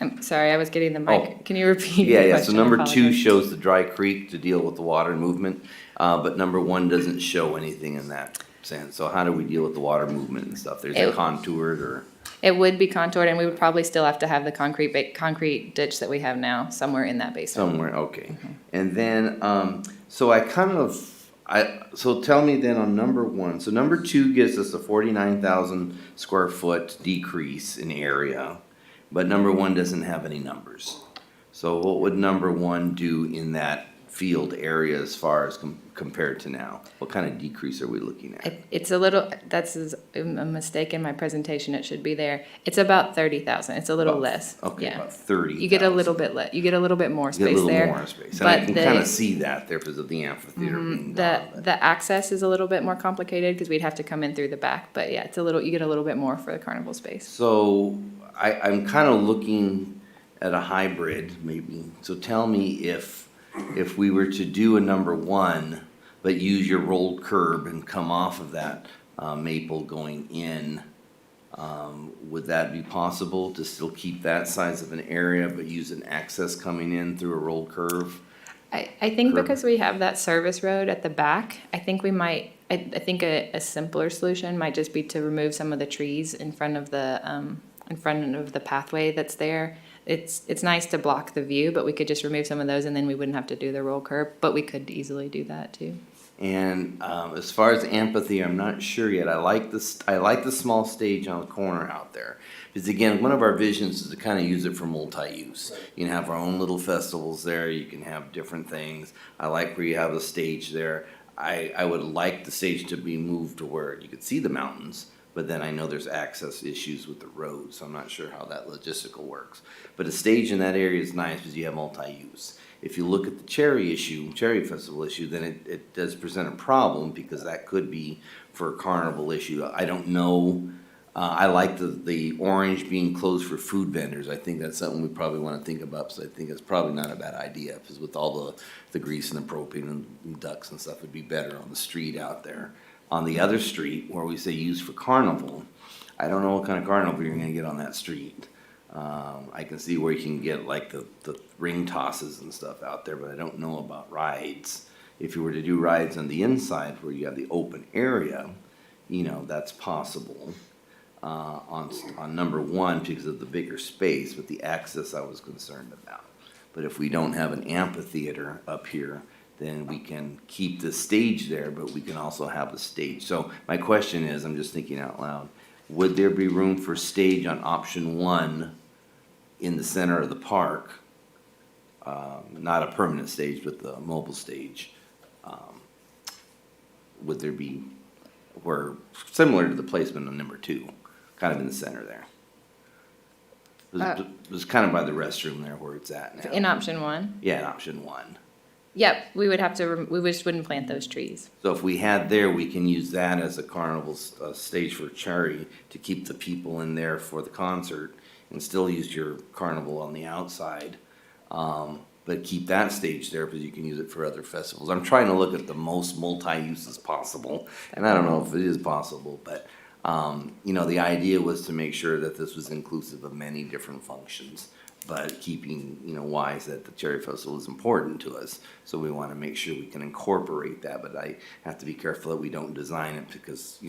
I'm sorry, I was getting the mic. Can you repeat the Yeah, question? yeah, so number I 2 apologize. shows the dry creek to deal with the water movement, but number 1 doesn't show anything in that sense. So how do we deal with the water movement and stuff? There's a It- contoured or, It would be contoured, and we would probably still have to have the concrete ditch that we have now somewhere in that basement. somewhere, okay. And then, so so tell me then on number 1, so number 2 gives us a 49,000 square foot decrease in area, but number 1 doesn't have any numbers. So what would number 1 do in that field area as far as compared to now? What kind of decrease are we looking at? It's a little, that's a mistake in my presentation, it should be there. It's about 30,000, it's a little less. Okay, Yeah. about 30. You get a little bit you get a little bit more Get a space there. little more space, and I but can the- kind of see that there because of the amphitheater being gone. The access is a little bit more complicated because we'd have to come in through the back, but yeah, you get a little bit more for the carnival space. So I'm kind of looking at a hybrid maybe. So tell me if we were to do a number 1, but use your rolled curb and come off of that maple going in, would that be possible to still keep that size of an area but use an access coming in through a rolled curve? I think Curb. because we have that service road at the back, I think we might, I think a simpler solution might just be to remove some of the trees in front of the pathway that's there. It's nice to block the view, but we could just remove some of those and then we wouldn't have to do the roll curb, but we could easily do that too. And as far as amphitheater, I'm not sure yet. I like the small stage on the corner out there. Because again, one of our visions is to kind of use it for multi-use. You can have our own little festivals there. You can have different things. I like where you have the stage there. I would like the stage to be moved to where you could see the mountains, but then I know there's access issues with the road, so I'm not sure how that logistical works. But a stage in that area is nice because you have multi-use. If you look at the Cherry Festival issue, then it does present a problem because that could be for a carnival issue. I don't know. I like the orange being closed for food vendors. I think that's something we probably want to think about, because I think it's probably not a bad idea, because with all the grease and the propane and ducks and stuff, it'd be better on the street out there. On the other street, where we say used for carnival, I don't know what kind of carnival you're gonna get on that street. I can see where you can get like the ring tosses and stuff out there, but I don't know about rides. If you were to do rides on the inside where you have the open area, that's possible. On number 1 because of the bigger space, but the access I was concerned about. But if we don't have an amphitheater up here, then we can keep the stage there, but we can also have the stage. So my question is, I'm just thinking out loud, would there be room for stage on option 1 in the center of the park? Not a permanent stage, but the mobile stage. Would there be, where, similar to the placement of number 2, kind of in the center there? It was kind of by the restroom there where it's at now. In option 1? Yeah, in option 1. Yep, we would have to, we just wouldn't plant those trees. So if we had there, we can use that as a carnival stage for Cherry to keep the people in there for the concert and still use your carnival on the outside. But keep that stage there because you can use it for other festivals. I'm trying to look at the most multi-uses possible, and I don't know if it is possible, but the idea was to make sure that this was inclusive of many different functions, but keeping, wise that the Cherry Festival is important to us. So we want to make sure we can incorporate that, but I have to be careful that we don't design it because,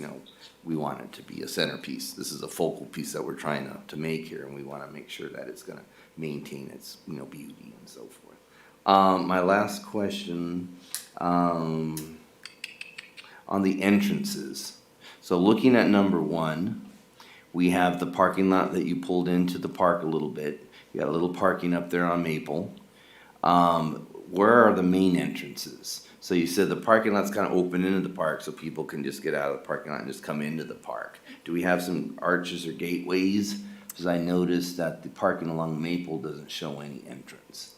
we want it to be a centerpiece. This is a focal piece that we're trying to make here, and we want to make sure that it's going to maintain its, beauty and so forth. My last question, on the entrances. So looking at number 1, we have the parking lot that you pulled into the park a little bit. You got a little parking up there on Maple. Where are the main entrances? So you said the parking lot's kind of open into the park so people can just get out of the parking lot and just come into the park. Do we have some arches or gateways? Because I noticed that the parking along Maple doesn't show any entrance.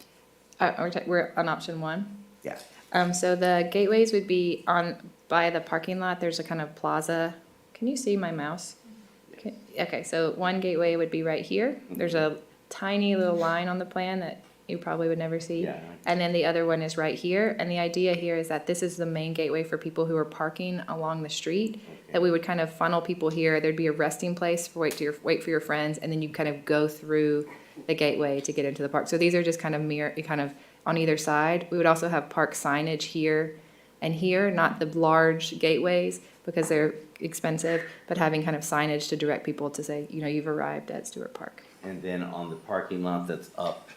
We're on option 1? Yeah. So the gateways would be by the parking lot, there's a kind of plaza. Can you see my mouse? Okay, so one gateway would be right here. There's a tiny little line on the plan that you probably would never see. Yeah. And then the other one is right here. And the idea here is that this is the main gateway for people who are parking along the street, that we would kind of funnel people here. There'd be a resting place for wait for your friends, and then you kind of go through the gateway to get into the park. So these are just kind of on either side. We would also have park signage here and here, not the large gateways because they're expensive, but having kind of signage to direct people to say, you've arrived at Stewart Park. And then on the parking lot that's up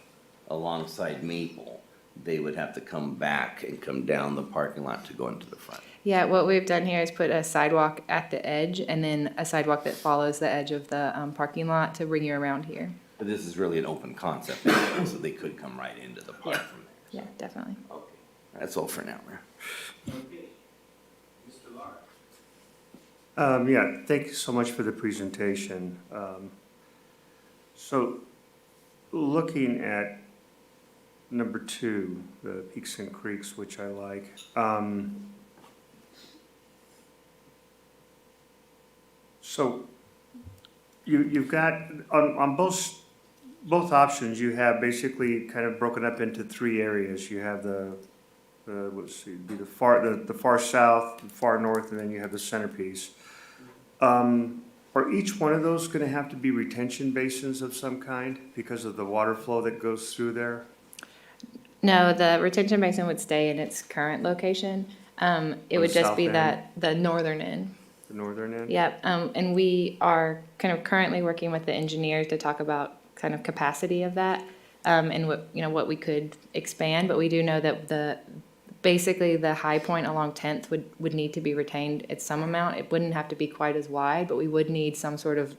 alongside Maple, they would have to come back and come down the parking lot to go into the front. Yeah, what we've done here is put a sidewalk at the edge and then a sidewalk that follows the edge of the parking lot to bring you around here. But this is really an open concept, anyway, so they could come right into the park from there. Yeah, definitely. Okay, that's all for now, Mayor. Yeah, thank you so much for the presentation. So looking at number 2, the Peaks and Creeks, which I like. So you've got, on both options, you have basically kind of broken up into 3 areas. You have the far south, the far north, and then you have the centerpiece. Are each one of those going to have to be retention basins of some kind because of the water flow that goes through there? No, the retention basin would stay in its current location. It would just be the northern end. The northern end? Yep, and we are kind of currently working with the engineers to talk about kind of capacity of that, and what we could expand, but we do know that basically the high point along 10th would need to be retained at some amount. It wouldn't have to be quite as wide, but we would need some sort of,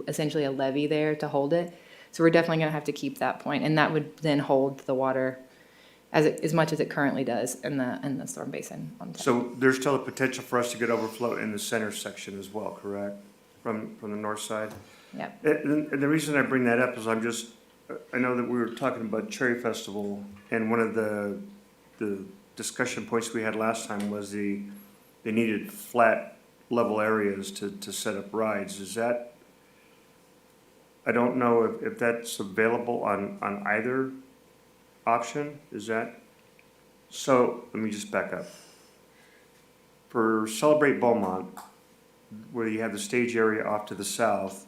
essentially a levee there to hold it. So we're definitely gonna have to keep that point, and that would then hold the water as much as it currently does in the storm basin on 10th. So there's still a potential for us to get overflow in the center section as well, correct? From the north side? Yep. And the reason I bring that up is I know that we were talking about Cherry Festival, and one of the discussion points we had last time was they needed flat level areas to set up rides. Is that, I don't know if that's available on either option, is that? So, let me just back up. For Celebrate Beaumont, where you have the stage area off to the south,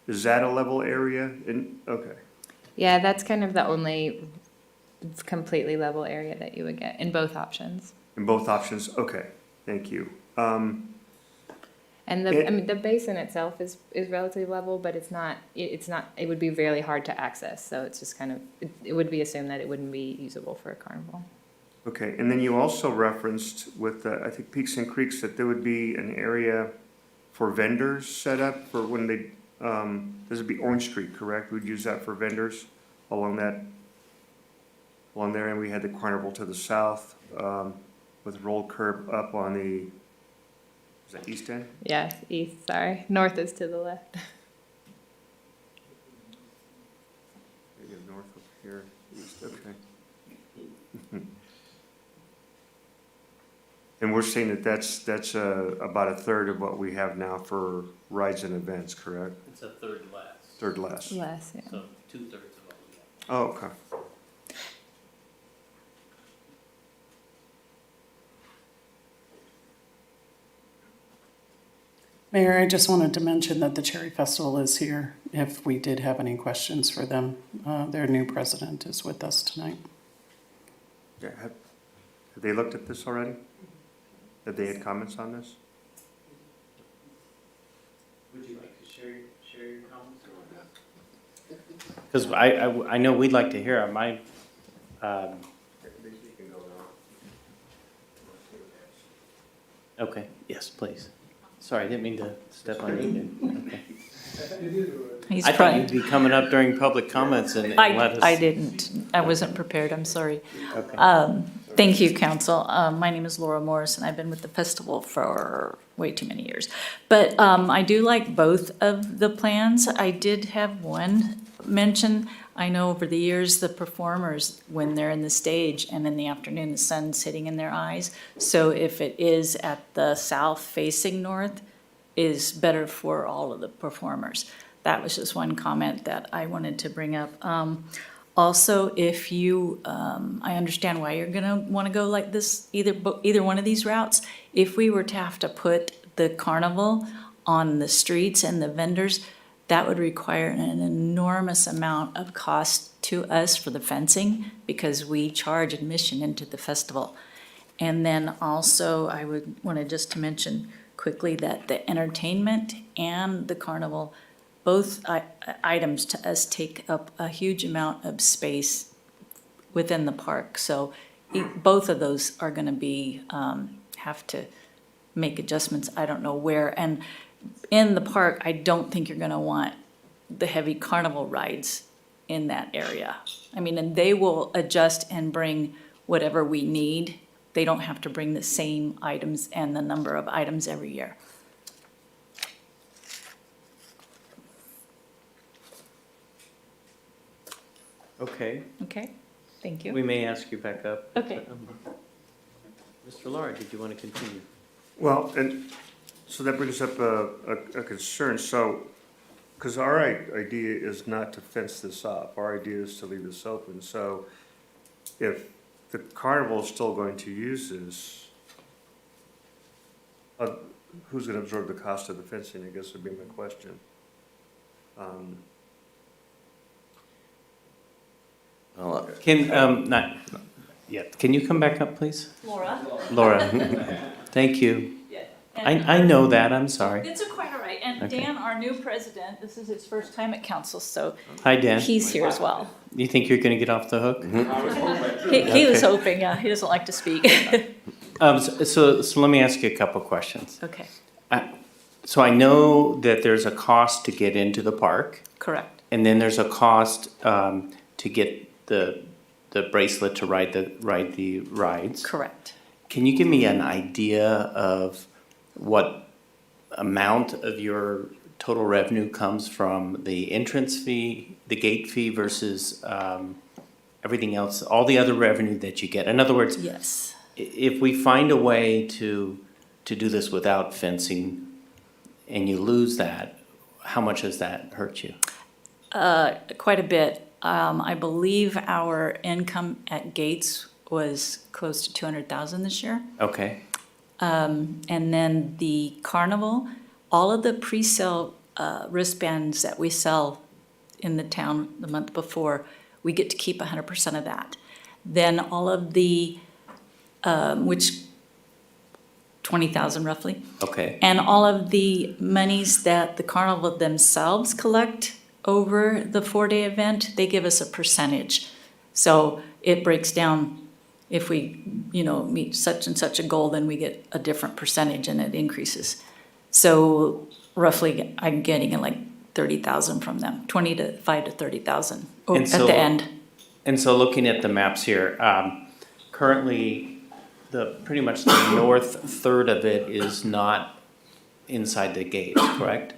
is that a level area? Okay. Yeah, that's kind of the only completely level area that you would get in both options. In both options, okay, thank you. And the basin itself is relatively level, but it would be really hard to access. So it's just kind of, it would be assumed that it wouldn't be usable for a carnival. Okay, and then you also referenced with, I think Peaks and Creeks, that there would be an area for vendors set up for when they, this would be Orange Street, correct? We'd use that for vendors along there, and we had the carnival to the south, with rolled curb up on the, is that east end? Yeah, east, sorry. North is to the left. Maybe north of here, east, okay. And we're saying that that's about a third of what we have now for rides and events, correct? It's a third less. Third less. Less, yeah. So 2/3 of what we have. Oh, okay. Mayor, I just wanted to mention that the Cherry Festival is here if we did have any questions for them. Their new president is with us tonight. Yeah, have they looked at this already? Have they had comments on this? Would you like to share your comments? Because I know we'd like to hear them. Okay, yes, please. Sorry, I didn't mean to step on you. Okay. He's I thought trying. you'd be coming up during public comments and let us. I didn't. I wasn't prepared. I'm sorry. Okay. Thank you, council. My name is Laura Morris, and I've been with the festival for way too many years. But I do like both of the plans. I did have one mention. I know over the years, the performers, when they're in the stage and in the afternoon, the sun's hitting in their eyes. So if it is at the south facing north, is better for all of the performers. That was just one comment that I wanted to bring up. Also, if you, I understand why you're gonna wanna go like this, either one of these routes. If we were to have to put the carnival on the streets and the vendors, that would require an enormous amount of cost to us for the fencing because we charge admission into the festival. And then also, I would want to just to mention quickly that the entertainment and the carnival, both items to us take up a huge amount of space within the park. So both of those are going to be, have to make adjustments. I don't know where. And in the park, I don't think you're going to want the heavy carnival rides in that area. I mean, and they will adjust and bring whatever we need. They don't have to bring the same items and the number of items every year. Okay, Okay, thank you. we may ask you back up. Okay. Mr. Laura, did you want to continue? Well, and so that brings up a concern. So, because our idea is not to fence this up, our idea is to leave this open. So if the carnival is still going to use this, who's going to absorb the cost of the fencing, I guess would be my question. Can, not yet, can you come back up, please? Laura? Laura, thank you. Yeah. I know that, I'm sorry. It's quite all right. And Okay. Dan, our new president, this is his first time at council, so Hi, Dan. he's here as well. You think you're going to get off the hook? He was Okay. hoping, yeah, he doesn't like to speak. So let me ask you a couple questions. Okay, So I know that there's a cost to get into the park, correct. and then there's a cost to get the bracelet to ride the rides. Correct. Can you give me an idea of what amount of your total revenue comes from the entrance fee, the gate fee versus everything else, all the other revenue that you get? In other words, Yes. if we find a way to do this without fencing and you lose that, how much does that hurt you? Quite a bit. I believe our income at Gates was close to 200,000 this year. Okay, And then the carnival, all of the pre-sale wristbands that we sell in the town the month before, we get to keep 100% of that. Then all of the, which 20,000 roughly. okay. And all of the monies that the carnival themselves collect over the 4-day event, they give us a percentage. So it breaks down, if we, meet such and such a goal, then we get a different percentage and it increases. So roughly, I'm getting like 30,000 from them, 25 to 30,000 And at so- the end. And so looking at the maps here, currently, pretty much the north third of it is not inside the gate, correct?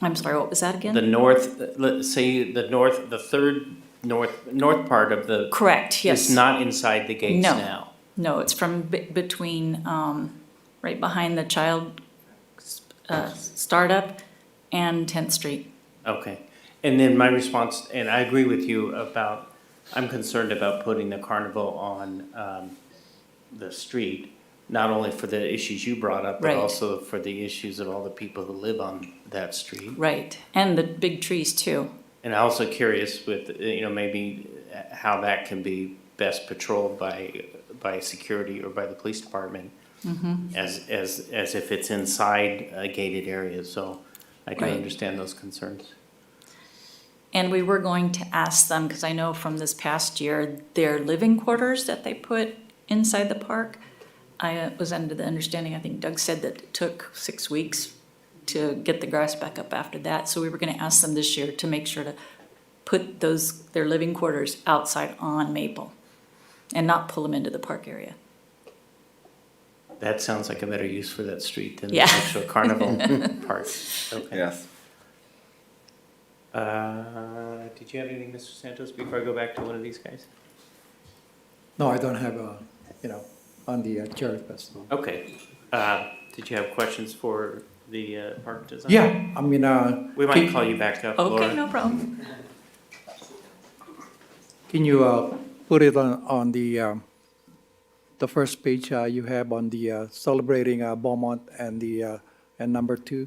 I'm sorry, what was that again? The north, let's say the third north part of the. Correct, yes. Is not inside the gates No. now. No, it's from between, right behind the child startup and 10th Street. Okay. And then my response, and I agree with you about, I'm concerned about putting the carnival on the street, not only for the issues you brought up, but Right. also for the issues of all the people who live on that street. Right, and the big trees too. And I'm also curious with, maybe how that can be best patrolled by security or by the police department as if it's inside a gated area. So I can Right. understand those concerns. And we were going to ask them, because I know from this past year, their living quarters that they put inside the park, I was under the understanding, I think Doug said that it took 6 weeks to get the grass back up after that. So we were gonna ask them this year to make sure to put their living quarters outside on Maple and not pull them into the park area. That sounds like a better use for that street than the Yeah. actual carnival part. Okay. Yes. Did you have anything, Mr. Santos, before I go back to one of these guys? No, I don't have, on the Cherry Festival. Okay. Did you have questions for the park design? Yeah, I mean, We might call you back up, Laura. Okay, no problem. can you put it on the first page you have on the celebrating Beaumont and the and number 2,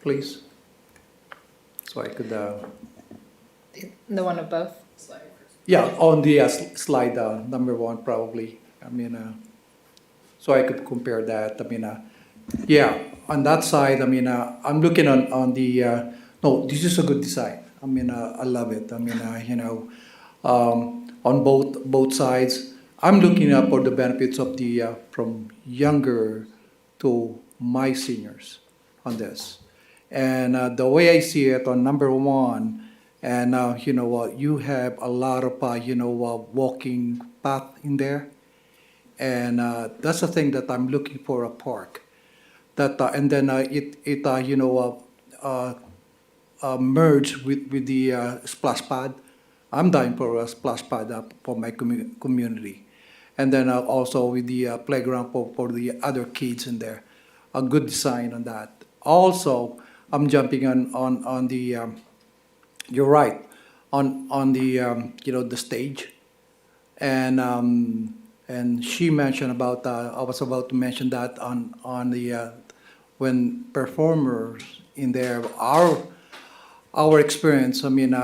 please? So I could, The one of both? yeah, on the slide number one probably. I mean, so I could compare that. I mean, yeah, on that side, I mean, I'm looking on the, no, this is a good design. I mean, I love it. I mean, on both sides, I'm looking up for the benefits of the, from younger to my seniors on this. And the way I see it on number one, and you have a lot of walking path in there, and that's the thing that I'm looking for a park. That and then it merged with the splash pad. I'm dying for a splash pad for my community, and then also with the playground for the other kids in there. A good design on that. Also, I'm jumping on the. You're right, on the the stage, and she mentioned about I was about to mention that on the when performers in there our experience. I mean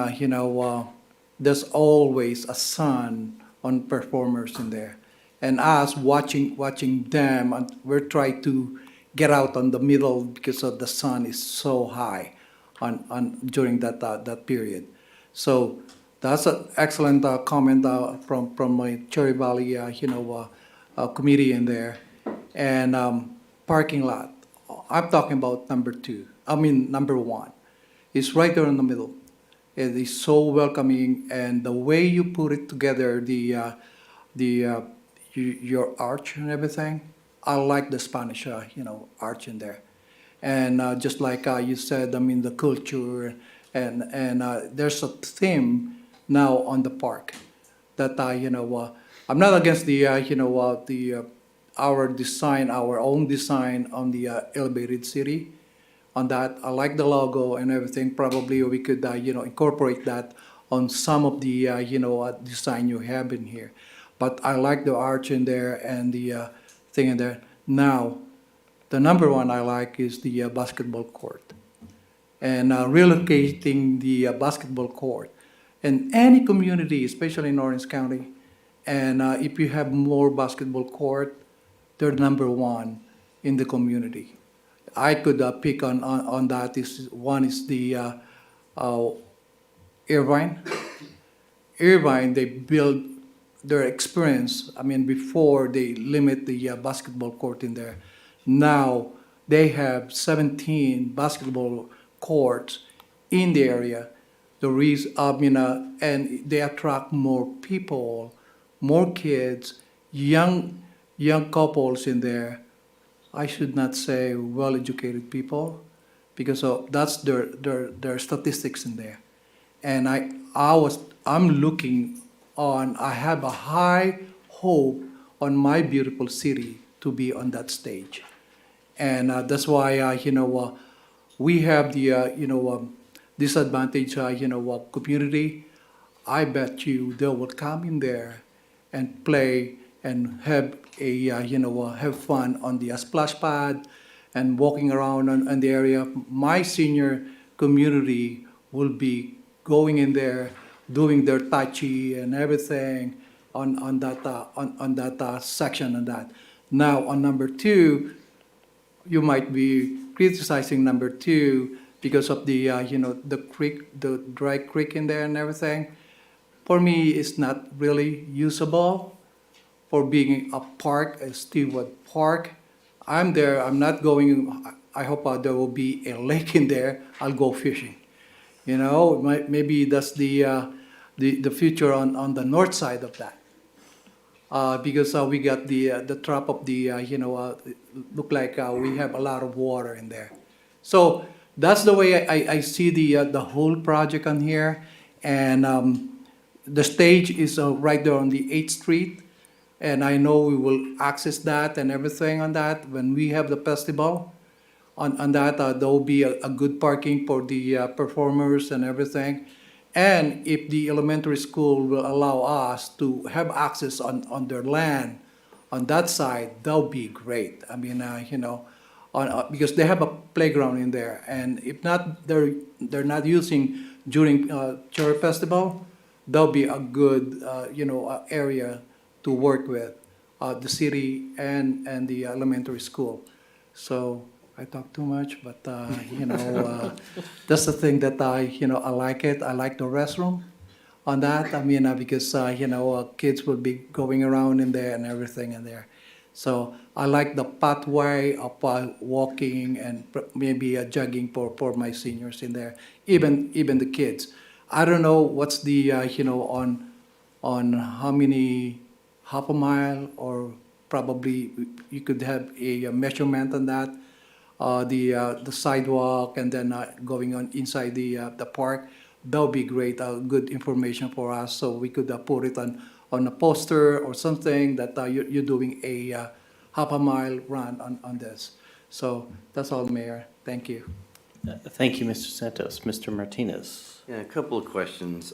there's always a sun on performers in there, and us watching them, and we're trying to get out on the middle because of the sun is so high on during that period. So that's an excellent comment from my Cherry Valley committee in there. And parking lot, I'm talking about number one. It's right there in the middle. It is so welcoming, and the way you put it together, your arch and everything, I like the Spanish arch in there. And just like you said, I mean the culture, and there's a theme now on the park that I'm not against the our design, our own design on the elevated city. On that, I like the logo and everything. Probably we could incorporate that on some of the design you have in here. But I like the arch in there and the thing in there. Now, the number one I like is the basketball court, and relocating the basketball court in any community, especially in Orange County. And if you have more basketball court, they're number one in the community. I could pick on that. One is the Irvine. Irvine, they build their experience. I mean, before they limit the basketball court in there. Now they have 17 basketball courts in the area. And they attract more people, more kids, young couples in there. I should not say well-educated people, because that's their statistics in there. And I'm looking on. I have a high hope on my beautiful city to be on that stage. And that's why we have the disadvantaged community. I bet you they will come in there and play and have have fun on the splash pad and walking around on the area. My senior community will be going in there, doing their tai chi and everything on that section on that. Now on number two, you might be criticizing number two because of the the creek, the dry creek in there and everything. For me, it's not really usable for being a park, a Steelwood Park. I'm there. I'm not going. I hope there will be a lake in there. I'll go fishing. Maybe that's the future on the north side of that. Because we got the trap of the look like we have a lot of water in there. So that's the way I see the whole project on here, and the stage is right there on the 8th Street, and I know we will access that and everything on that when we have the festival. On that, there will be a good parking for the performers and everything. And if the elementary school will allow us to have access on their land on that side, that would be great. I mean, because they have a playground in there. And if not, they're not using during Cherry Festival, that'll be a good, area to work with, the city and the elementary school. So I talk too much, but, that's the thing that I like it. I like the restroom on that. I mean, because, kids will be going around in there and everything in there. So I like the pathway of walking and maybe jogging for my seniors in there, even the kids. I don't know what's the, on how many, half a mile, or probably you could have a measurement on that. The sidewalk and then going on inside the park. That would be great, good information for us, so we could put it on a poster or something that you're doing a half a mile run on this. So that's all, Mayor. Thank you. Thank you, Mr. Santos. Mr. Martinez. Yeah, a couple of questions.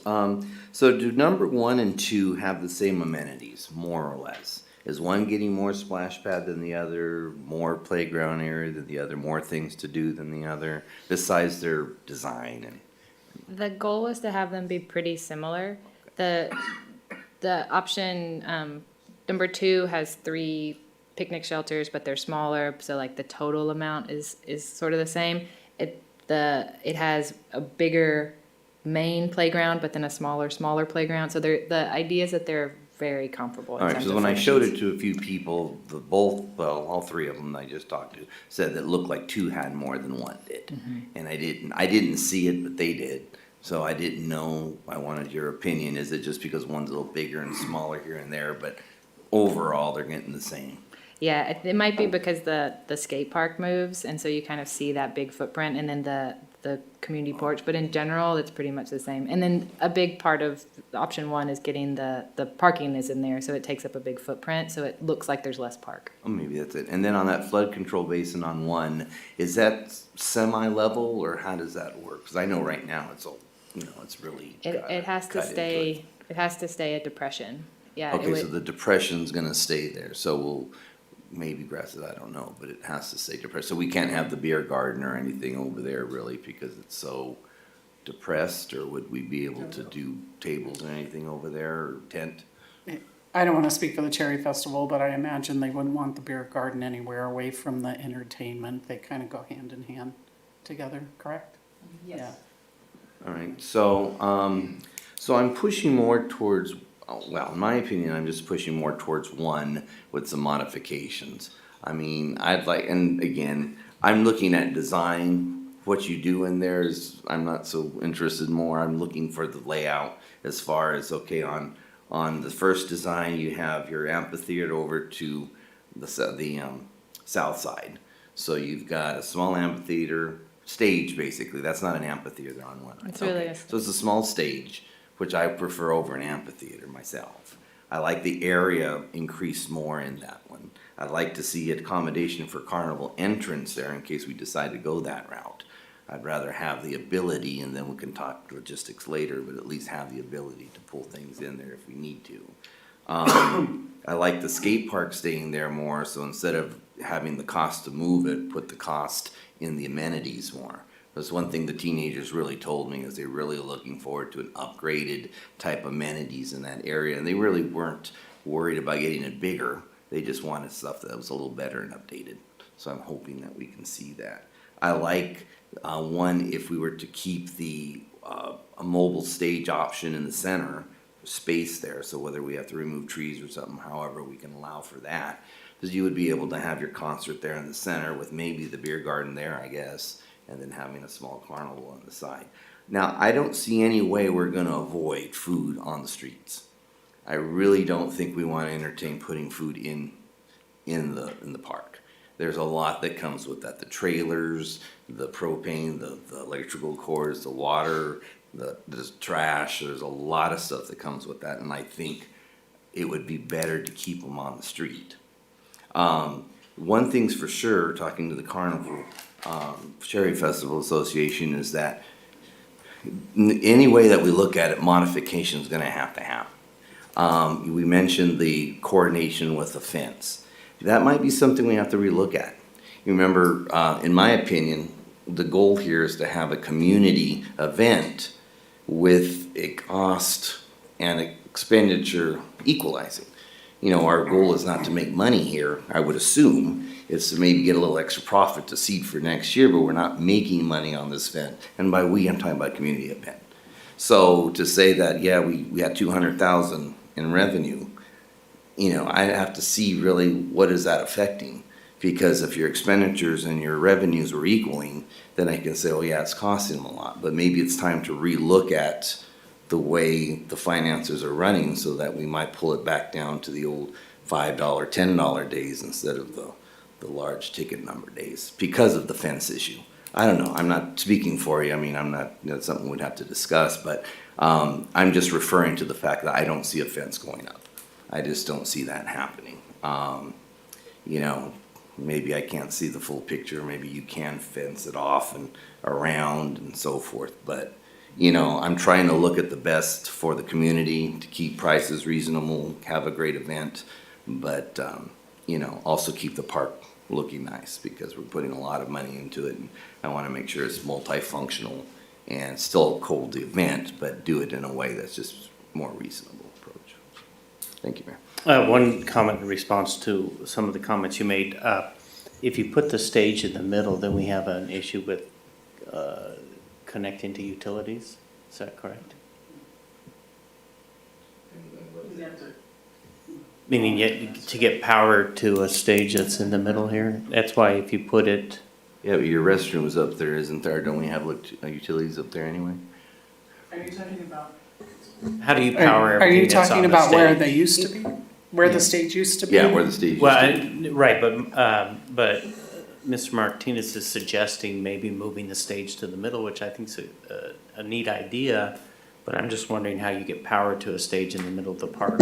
So do number 1 and 2 have the same amenities, more or less? Is one getting more splash pad than the other, more playground area than the other, more things to do than the other, besides their design? And The goal was to have them be pretty similar. The option, number 2 has 3 picnic shelters, but they're smaller, so like the total amount is sort of the same. It has a bigger main playground, but then a smaller playground. So the idea is that they're very comparable. all right, because when I showed it to a few people, all 3 of them I just talked to said that it looked like 2 had more than 1 did. Mm-hmm. And I didn't see it, but they did. So I didn't know, I wanted your opinion. Is it just because one's a little bigger and smaller here and there, but overall they're getting the same? Yeah, it might be because the skate park moves, and so you kind of see that big footprint, and then the community porch, but in general, it's pretty much the same. And then a big part of option 1 is getting the parking is in there, so it takes up a big footprint, so it looks like there's less park. Oh, maybe that's it. And then on that flood control basin on 1, is that semi-level, or how does that work? Because I know right now it's it's really It has to cut into stay, it has to stay a depression. Yeah. it Okay, so would- the depression's gonna stay there, so we'll, maybe grass it, I don't know, but it has to stay depressed. So we can't have the beer garden or anything over there really because it's so depressed, or would we be able to do tables or anything over there, or tent? I don't want to speak for the Cherry Festival, but I imagine they wouldn't want the beer garden anywhere away from the entertainment. They kind of go hand in hand together, correct? Yes. All right, so I'm pushing more towards, well, in my opinion, I'm just pushing more towards 1 with some modifications. I mean, I'd like, and again, I'm looking at design. What you do in there is, I'm not so interested more. I'm looking for the layout as far as, okay, on the first design, you have your amphitheater over to the south side. So you've got a small amphitheater, stage basically. That's not an amphitheater on 1. Right? It's really Okay. So it's a small stage, which I prefer over an amphitheater myself. I like the area increased more in that one. I'd like to see accommodation for carnival entrance there in case we decide to go that route. I'd rather have the ability, and then we can talk logistics later, but at least have the ability to pull things in there if we need to. I like the skate park staying there more, so instead of having the cost to move it, put the cost in the amenities more. That's one thing the teenagers really told me, is they're really looking forward to an upgraded type amenities in that area, and they really weren't worried about getting it bigger. They just wanted stuff that was a little better and updated. So I'm hoping that we can see that. I like 1, if we were to keep the a mobile stage option in the center, space there, so whether we have to remove trees or something, however we can allow for that, because you would be able to have your concert there in the center with maybe the beer garden there, I guess, and then having a small carnival on the side. Now, I don't see any way we're gonna avoid food on the streets. I really don't think we wanna entertain putting food in the park. There's a lot that comes with that, the trailers, the propane, the electrical cords, the water, the trash, there's a lot of stuff that comes with that, and I think it would be better to keep them on the street. One thing's for sure, talking to the Carnival Cherry Festival Association, is that any way that we look at it, modification is gonna have to happen. We mentioned the coordination with the fence. That might be something we have to relook at. You remember, in my opinion, the goal here is to have a community event with a cost and expenditure equalizing. You know, our goal is not to make money here, I would assume. It's to maybe get a little extra profit to seed for next year, but we're not making money on this event. And by we, I'm talking about community event. So to say that, yeah, we had 200,000 in revenue, you know, I have to see really what is that affecting? Because if your expenditures and your revenues are equaling, then I can say, oh yeah, it's costing them a lot. But maybe it's time to relook at the way the finances are running so that we might pull it back down to the old $5, $10 days instead of the large ticket number days because of the fence issue. I don't know, I'm not speaking for you, I mean, I'm not, that's something we'd have to discuss, but I'm just referring to the fact that I don't see a fence going up. I just don't see that happening. You know, maybe I can't see the full picture, maybe you can fence it off and around and so forth, but you know, I'm trying to look at the best for the community, to keep prices reasonable, have a great event, but you know, also keep the park looking nice because we're putting a lot of money into it, and I want to make sure it's multifunctional and still hold the event, but do it in a way that's just more reasonable approach. Thank you, Mayor. One comment in response to some of the comments you made. If you put the stage in the middle, then we have an issue with connecting to utilities. Is that correct? Meaning yet to get power to a stage that's in the middle here? That's why if you put it... Yeah, but your restroom is up there, isn't there? Don't we have utilities up there anyway? Are you talking about? How do you power Are everything you that's talking on the about where stage? they used to be? Where the stage used to be? Yeah, where the stage Well, used to be. right, but Mr. Martinez is suggesting maybe moving the stage to the middle, which I think is a neat idea, but I'm just wondering how you get power to a stage in the middle of the park.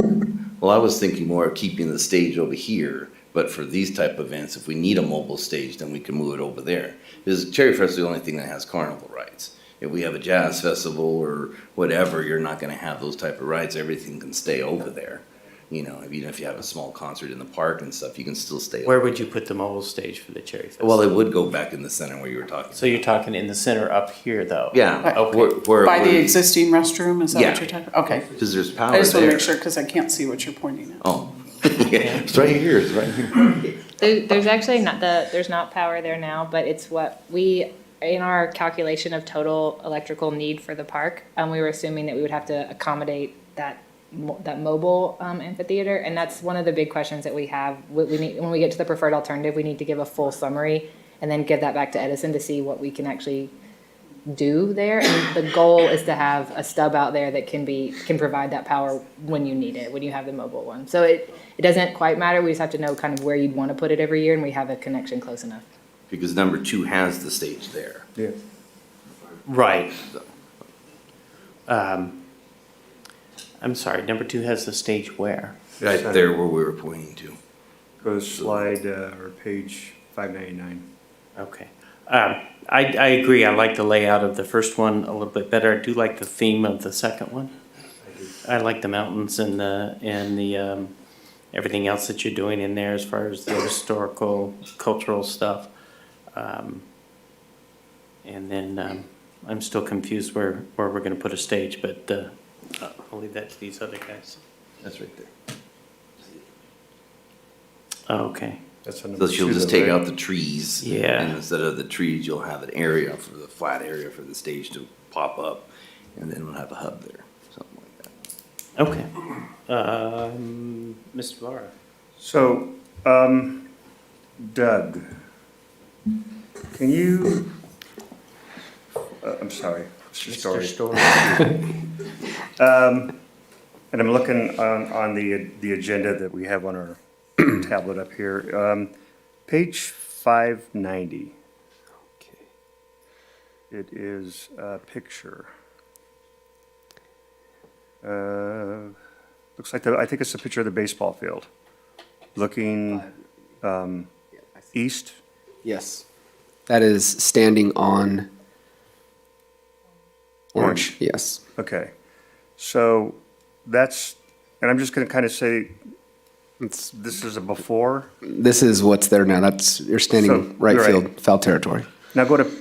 Well, I was thinking more of keeping the stage over here, but for these type of events, if we need a mobile stage, then we can move it over there. Because Cherry Fest is the only thing that has carnival rides. If we have a jazz festival or whatever, you're not gonna have those type of rides. Everything can stay over there. You know, even if you have a small concert in the park and stuff, you can still stay over. Where would you put the mobile stage for the Cherry Festival? Well, it would go back in the center where you were talking. So you're talking in the center up here, though? Yeah. Okay. By the existing restroom, is that Yeah. what you're talking? Okay. Because there's power I just want to there. make sure, because I can't see what you're pointing at. Oh, it's right here, it's right here. There's actually there's not power there now, but it's what we, in our calculation of total electrical need for the park, we were assuming that we would have to accommodate that mobile amphitheater, and that's one of the big questions that we have. We need, when we get to the preferred alternative, we need to give a full summary and then give that back to Edison to see what we can actually do there. And the goal is to have a stub out there that can provide that power when you need it, when you have the mobile one. So it doesn't quite matter. We just have to know kind of where you'd want to put it every year, and we have a connection close enough. Because number 2 has the stage there. Yeah. Right. I'm sorry, number 2 has the stage where? Right there where we were pointing to. Go to slide, or page 599. Okay. I agree. I like the layout of the first one a little bit better. I do like the theme of the second one. I like the mountains and the everything else that you're doing in there as far as the historical, cultural stuff. And then I'm still confused where we're going to put a stage, but I'll leave that to these other guys. That's right there. Oh, okay. So she'll just take out the trees. Yeah. And instead of the trees, you'll have an area for the flat area for the stage to pop up. And then we'll have a hub there, something like that. Okay. Mr. Vara. So, Doug, can you, I'm sorry, Mr. Story. And I'm looking on the agenda that we have on our tablet up here. Page 590. Okay. It is a picture. Looks like I think it's a picture of the baseball field. Looking east. Yes. That is standing on orange. Yes. Okay. So that's, and I'm just going to kind of say, This is a before. This is what's there now. You're standing So, right you're field, right. foul territory. Now go to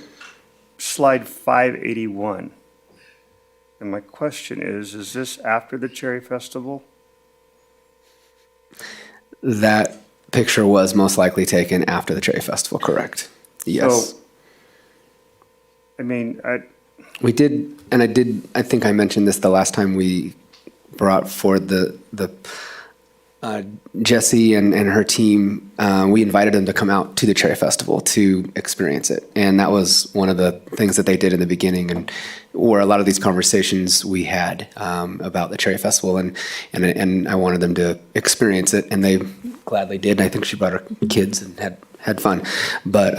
slide 581. And my question is this after the Cherry Festival? That picture was most likely taken after the Cherry Festival, correct? Yes. So, I mean, We did, and I think I mentioned this the last time we brought forward Jessie and her team, we invited them to come out to the Cherry Festival to experience it. And that was one of the things that they did in the beginning, and where a lot of these conversations we had about the Cherry Festival, and I wanted them to experience it, and they gladly did. And I think she brought her kids and had fun. But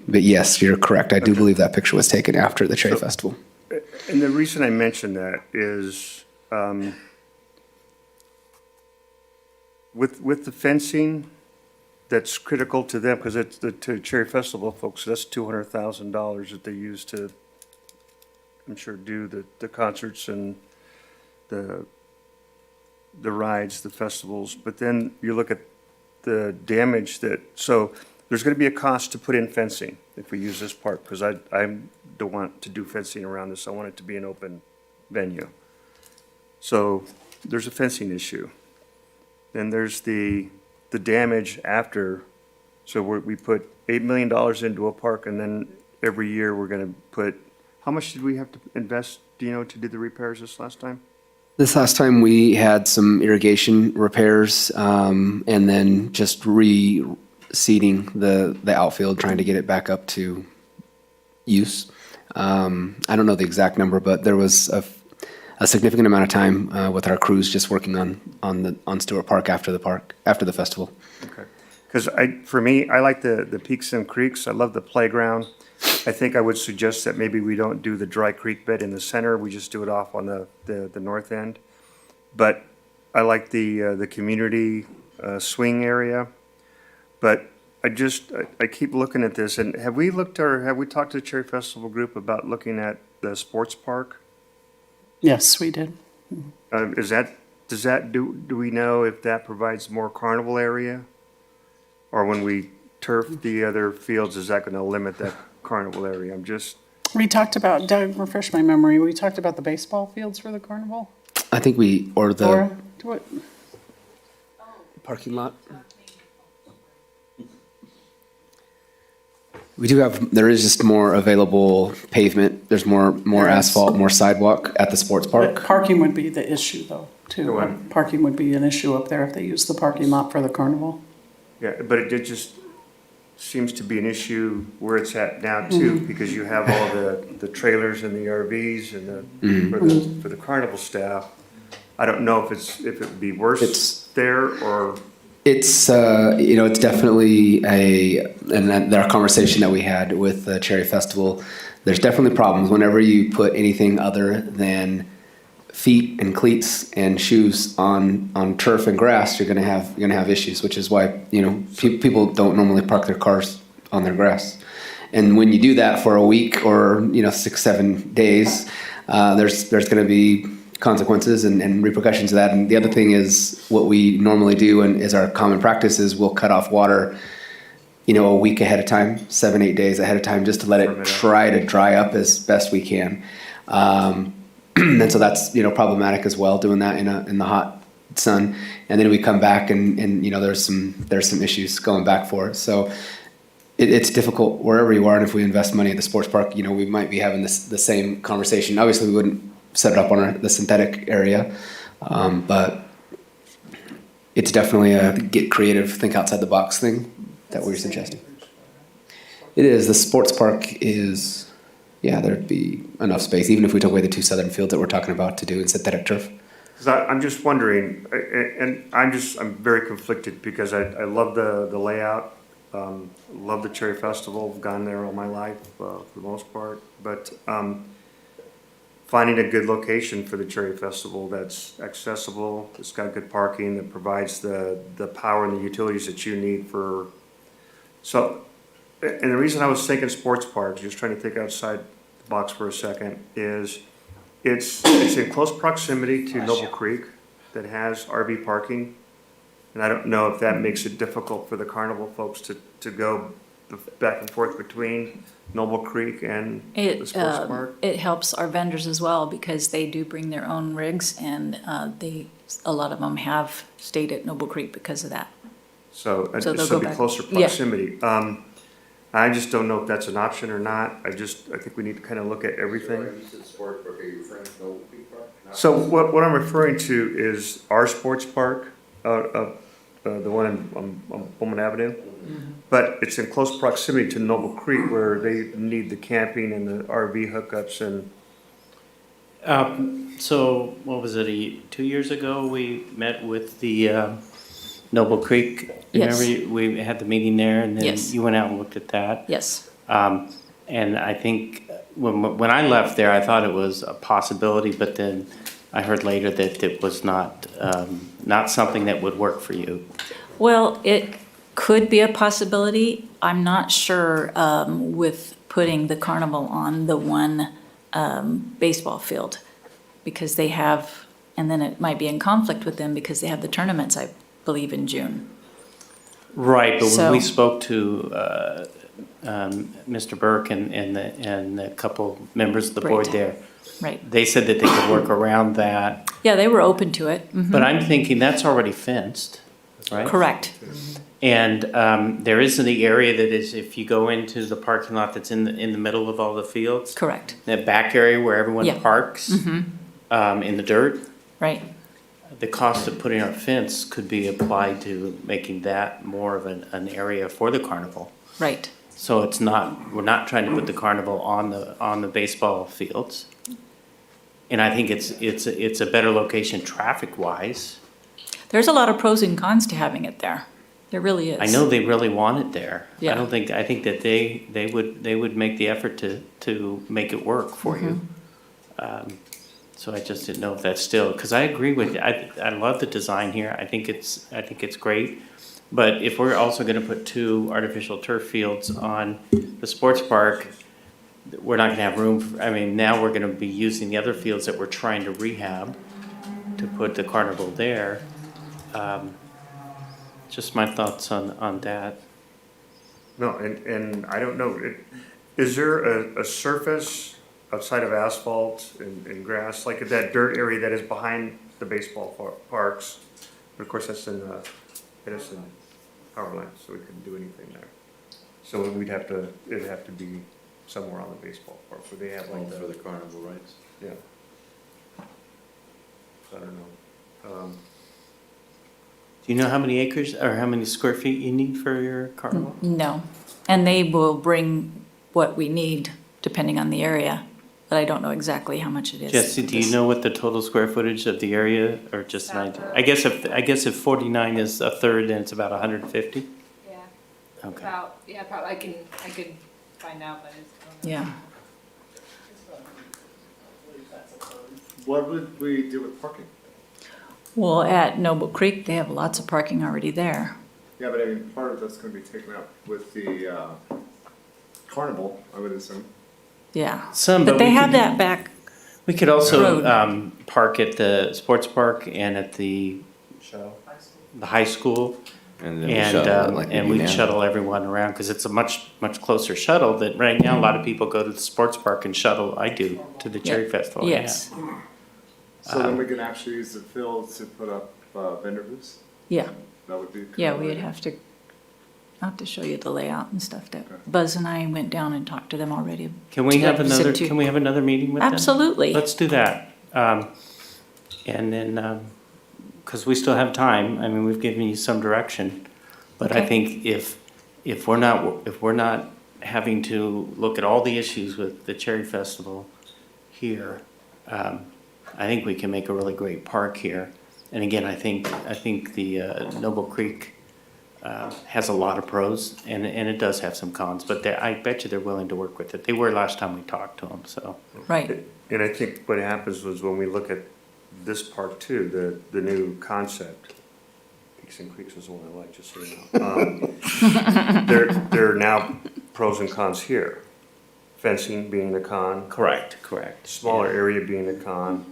yes, you're correct. I do believe that picture was taken after the Cherry Festival. and the reason I mention that is with the fencing, that's critical to them, because it's the to Cherry Festival folks, that's $200,000 that they use to, I'm sure, do the concerts and the rides, the festivals. But then you look at the damage so there's going to be a cost to put in fencing if we use this park, because I don't want to do fencing around this. I want it to be an open venue. So there's a fencing issue. Then there's the damage after. So we put $8 million into a park, and then every year we're going to put, how much did we have to invest, do you know, to do the repairs this last time? This last time we had some irrigation repairs, and then just reseeding the outfield, trying to get it back up to use. I don't know the exact number, but there was a significant amount of time with our crews just working on Stewart Park after the festival. Okay. Because for me, I like the peaks and creeks. I love the playground. I think I would suggest that maybe we don't do the dry creek bed in the center. We just do it off on the north end. But I like the community swing area. But I keep looking at this, and have we talked to the Cherry Festival group about looking at the sports park? Yes, we did. Do we know if that provides more carnival area? Or when we turf the other fields, is that going to limit that carnival area? We talked about, Doug, refresh my memory, we talked about the baseball fields for the carnival? I think the Laura, what? parking lot. There is just more available pavement. There's more asphalt, more sidewalk at the sports But park. parking would be the issue, though, too. What? Parking would be an issue up there if they use the parking lot for the carnival. Yeah, but it just seems to be an issue where it's at now too, because you have all the trailers and the RVs and for the carnival staff. I don't know if it would be worse there or. It's it's definitely and that conversation that we had with the Cherry Festival. There's definitely problems whenever you put anything other than feet and cleats and shoes on turf and grass. You're gonna have issues, which is why people don't normally park their cars on their grass. And when you do that for a week or 6-7 days, there's going to be consequences and repercussions of that. And the other thing is what we normally do and is our common practice is we'll cut off water, a week ahead of time, 7-8 days ahead of time, just to let it try to dry up as best we can. And so that's problematic as well, doing that in the hot sun. And then we come back and there's some issues going back for it. So it's difficult wherever you are. And if we invest money at the sports park, we might be having the same conversation. Obviously, we wouldn't set it up on the synthetic area, but it's definitely a get creative, think outside the box thing that we're suggesting. It is. The sports park is, there'd be enough space, even if we took away the 2 southern fields that we're talking about to do in synthetic turf. I'm just wondering, and I'm very conflicted because I love the layout, love the Cherry Festival, I've gone there all my life for the most part, but finding a good location for the Cherry Festival that's accessible, it's got good parking, that provides the power and the utilities that you need for. So, and the reason I was thinking sports parks, just trying to think outside the box for a second, is it's in close proximity to Noble Creek that has RV parking. And I don't know if that makes it difficult for the carnival folks to go back and forth between Noble Creek and the sports park. It helps our vendors as well because they do bring their own rigs and a lot of them have stayed at Noble Creek because of that. So So they'll this go will be back. closer Yeah. proximity. I just don't know if that's an option or not. I think we need to kind of look at everything. So what I'm referring to is our sports park, the one on Bowman Avenue. But it's in close proximity to Noble Creek where they need the camping and the RV hookups and. So, what was it, 2 years ago, we met with the Noble Creek? Yes. Remember, we had the meeting there, and then Yes. you went out and looked at that? Yes. And I think, when I left there, I thought it was a possibility, but then I heard later that it was not something that would work for you. Well, it could be a possibility. I'm not sure with putting the carnival on the one baseball field because they have, and then it might be in conflict with them because they have the tournaments, I believe, in June. Right, but when we So- spoke to Mr. Burke and a couple members of the board Right. there, Right. they said that they could work around that. Yeah, they were open to it. Mhm. But I'm thinking that's already fenced, right? Correct. And there isn't the area that is, if you go into the parking lot that's in the middle of all the fields. Correct. That back area where everyone Yeah. parks in the dirt. Right. The cost of putting our fence could be applied to making that more of an area for the carnival. Right. So it's not, we're not trying to put the carnival on the baseball fields. And I think it's a better location traffic-wise. There's a lot of pros and cons to having it there. There really is. I know they really want it there. Yeah. I think that they would make the effort to make it work for you. So I just didn't know if that's still, because I agree with you. I love the design here. I think it's great. But if we're also gonna put 2 artificial turf fields on the sports park, we're not gonna have room, now we're gonna be using the other fields that we're trying to rehab to put the carnival there. Just my thoughts on that. No, and I don't know, is there a surface outside of asphalt and grass, like that dirt area that is behind the baseball parks? But of course, that's in Edison power line, so we couldn't do anything there. So it'd have to be somewhere on the baseball park, where they have like For the carnival rights. yeah. So I don't know. Do you know how many acres or how many square feet you need for your carnival? No. And they will bring what we need depending on the area, but I don't know exactly how much it is. Jesse, do you know what the total square footage of the area, or just an idea? I guess if 49 is a third, then it's about 150? Yeah. Okay. Probably, I could find out, but it's. Yeah. What would we do with parking? Well, at Noble Creek, they have lots of parking already there. Yeah, but I mean, part of that's gonna be taken up with the carnival, I would assume. Yeah. Some, But but they we have could- that back. We could also Road. park at the sports park and at the high school. And then we shuttle it like we And do we'd now. shuttle everyone around, because it's a much closer shuttle that right now, a lot of people go to the sports park and shuttle, I do, to the Cherry Festival. yeah. Yes. So then we can actually use the field to put up vendor booths? Yeah. That would be. Yeah, we would have to, I'll have to show you the layout and stuff that Buzz and I went down and talked to them already. Can we have Said another, to- can we have another meeting with them? Absolutely. Let's do that. And then, because we still have time, we've given you some direction. But I Okay. think if we're not having to look at all the issues with the Cherry Festival here, I think we can make a really great park here. And again, I think the Noble Creek has a lot of pros, and it does have some cons, but I bet you they're willing to work with it. They were last time we talked to them, so. Right. And I think what happens was when we look at this park too, the new concept, Peaks and Creeks is the one I like, just so you know. There are now pros and cons here. Fencing being the con. Correct. Smaller area being the con.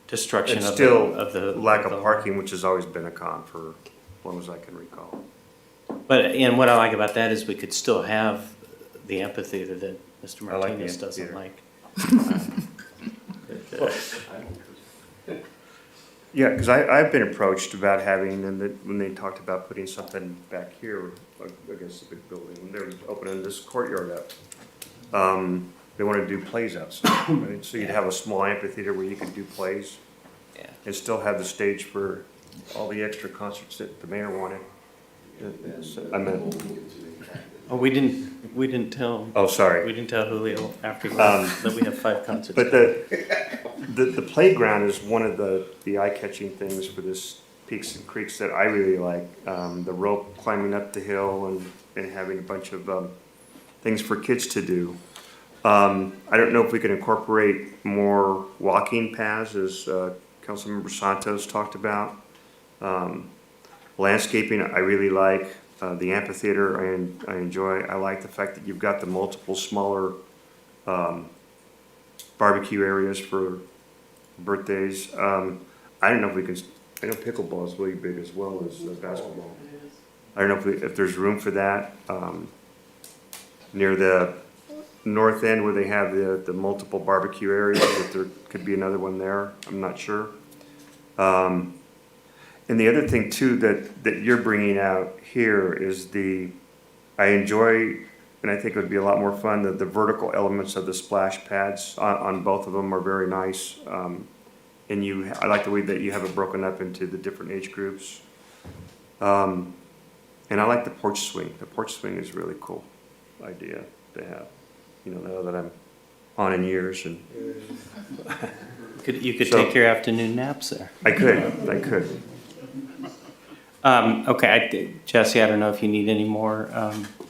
destruction And of still, the. lack of parking, which has always been a con for as long as I can recall. But, and what I like about that is we could still have the amphitheater that Mr. I like the Martinez doesn't amphitheater. like. Yeah, because I've been approached about having, and when they talked about putting something back here against the big building, when they're opening this courtyard up. They want to do plays outside, right? So you'd have a small amphitheater where you could do plays. Yeah. And still have the stage for all the extra concerts that the mayor wanted. I meant, Oh, we didn't tell. oh, sorry. We didn't tell Julio after he left that we have 5 concerts. But the playground is one of the eye-catching things for this Peaks and Creeks that I really like. The rope climbing up the hill and having a bunch of things for kids to do. I don't know if we can incorporate more walking paths, as Councilmember Santos talked about. Landscaping, I really like. The amphitheater, I enjoy. I like the fact that you've got the multiple smaller barbecue areas for birthdays. I don't know if we can, I know pickleball is really big as well as basketball. I don't know if there's room for that. Near the north end where they have the multiple barbecue areas, if there could be another one there, I'm not sure. And the other thing too that you're bringing out here is I enjoy, and I think it would be a lot more fun, the vertical elements of the splash pads on both of them are very nice. And I like the way that you have it broken up into the different age groups. And I like the porch swing. The porch swing is a really cool idea to have. Now that I'm on in years and. You could take your afternoon naps there. I could. Okay, Jesse, I don't know if you need any more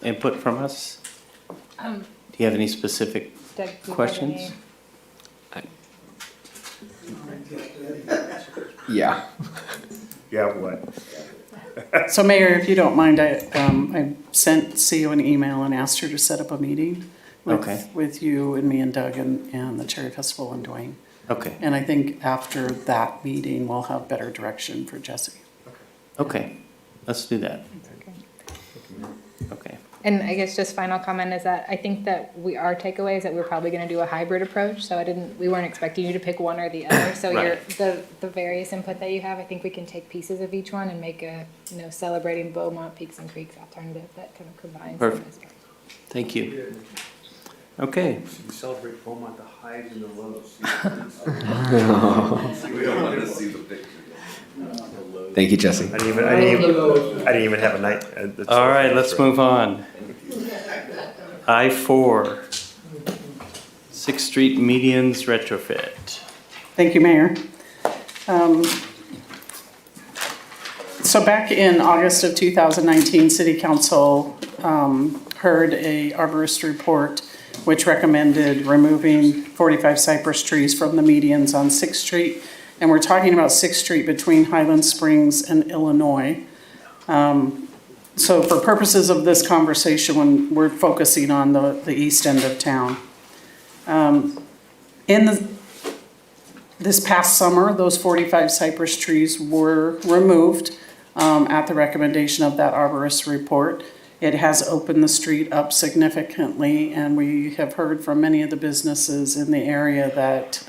input from us? Do you have any specific Doug, do you have questions? Yeah. Yeah, what? So Mayor, if you don't mind, I sent CEO an email and asked her to set up a meeting Okay. with you and me and Doug and the Cherry Festival and Dwayne. Okay, And I think after that meeting, we'll have better direction for Jesse. okay, let's do that. Okay, And I guess just final comment is that I think that our takeaway is that we're probably gonna do a hybrid approach, so we weren't expecting you to pick one or the other. So Right. the various input that you have, I think we can take pieces of each one and make a, celebrating Beaumont Peaks and Creeks alternative that kind of combines. them Perfect. as well. thank you. Okay, We celebrate Beaumont, the highs and the lows. We don't want to see the picture. Thank you, Jesse. I didn't even have a night. all right, let's move on. I-4, 6th Street medians retrofit. Thank you, Mayor. So back in August of 2019, City Council heard a arborist report which recommended removing 45 cypress trees from the medians on 6th Street. And we're talking about 6th Street between Highland Springs and Illinois. So for purposes of this conversation, we're focusing on the east end of town. This past summer, those 45 cypress trees were removed at the recommendation of that arborist report. It has opened the street up significantly, and we have heard from many of the businesses in the area that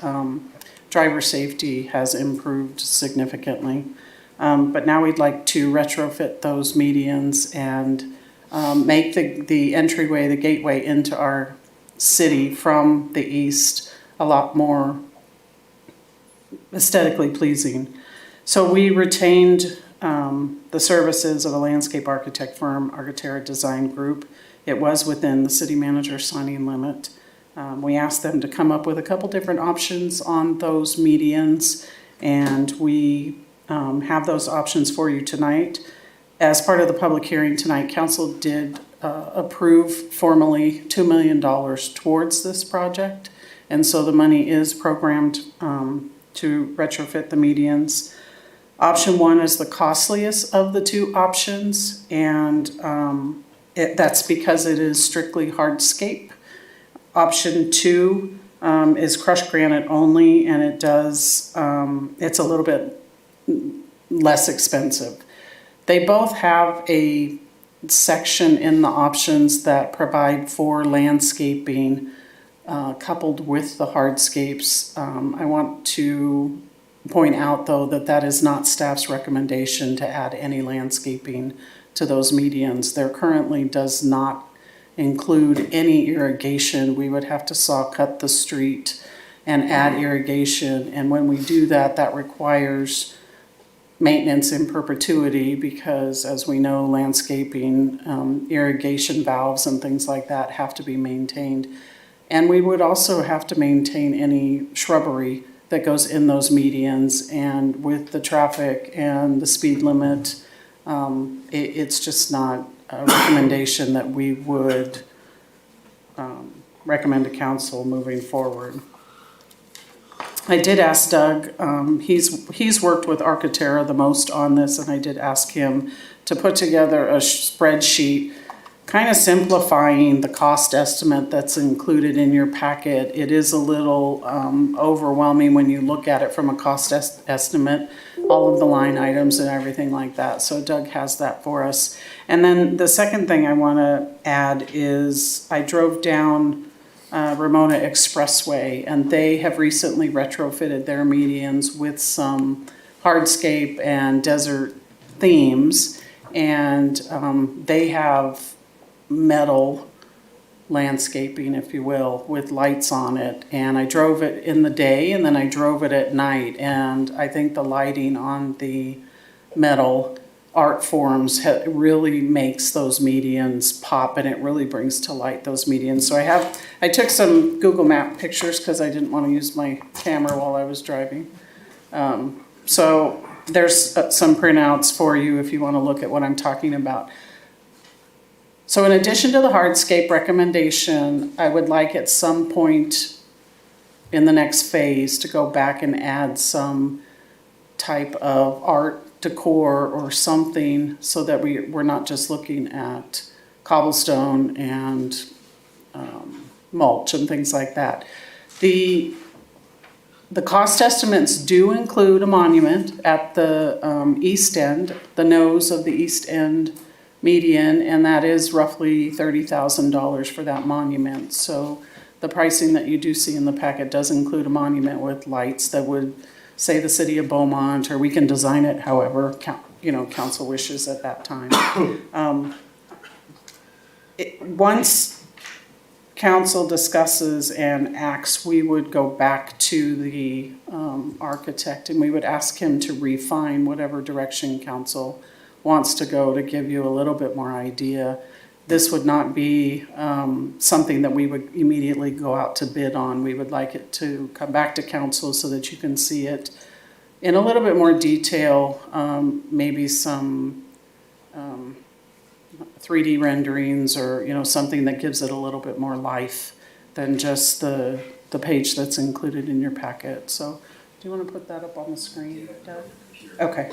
driver safety has improved significantly. But now we'd like to retrofit those medians and make the entryway, the gateway into our city from the east a lot more aesthetically pleasing. So we retained the services of a landscape architect firm, Architera Design Group. It was within the city manager's signing limit. We asked them to come up with a couple different options on those medians, and we have those options for you tonight. As part of the public hearing tonight, council did approve formally $2 million towards this project, and so the money is programmed to retrofit the medians. Option 1 is the costliest of the two options, and that's because it is strictly hardscape. Option 2 is crushed granite only, and it does, it's a little bit less expensive. They both have a section in the options that provide for landscaping coupled with the hardscapes. I want to point out, though, that that is not staff's recommendation to add any landscaping to those medians. There currently does not include any irrigation. We would have to saw cut the street and add irrigation. And when we do that, that requires maintenance in perpetuity because, as we know, landscaping, irrigation valves and things like that have to be maintained. And we would also have to maintain any shrubbery that goes in those medians. And with the traffic and the speed limit, it's just not a recommendation that we would recommend to council moving forward. I did ask Doug, he's worked with Architera the most on this, and I did ask him to put together a spreadsheet kind of simplifying the cost estimate that's included in your packet. It is a little overwhelming when you look at it from a cost estimate, all of the line items and everything like that. So Doug has that for us. And then the second thing I want to add is I drove down Ramona Expressway, and they have recently retrofitted their medians with some hardscape and desert themes. And they have metal landscaping, if you will, with lights on it. And I drove it in the day and then I drove it at night. And I think the lighting on the metal art forms really makes those medians pop, and it really brings to light those medians. So I took some Google Map pictures because I didn't want to use my camera while I was driving. So there's some printouts for you if you want to look at what I'm talking about. So in addition to the hardscape recommendation, I would like at some point in the next phase to go back and add some type of art decor or something so that we're not just looking at cobblestone and mulch and things like that. The cost estimates do include a monument at the east end, the nose of the east end median, and that is roughly $30,000 for that monument. So the pricing that you do see in the packet does include a monument with lights that would say the city of Beaumont, or we can design it however council wishes at that time. Once council discusses and acts, we would go back to the architect and we would ask him to refine whatever direction council wants to go to give you a little bit more idea. This would not be something that we would immediately go out to bid on. We would like it to come back to council so that you can see it in a little bit more detail, maybe some 3D renderings or something that gives it a little bit more life than just the page that's included in your packet. So do you want to put that up on the screen, Doug? Okay.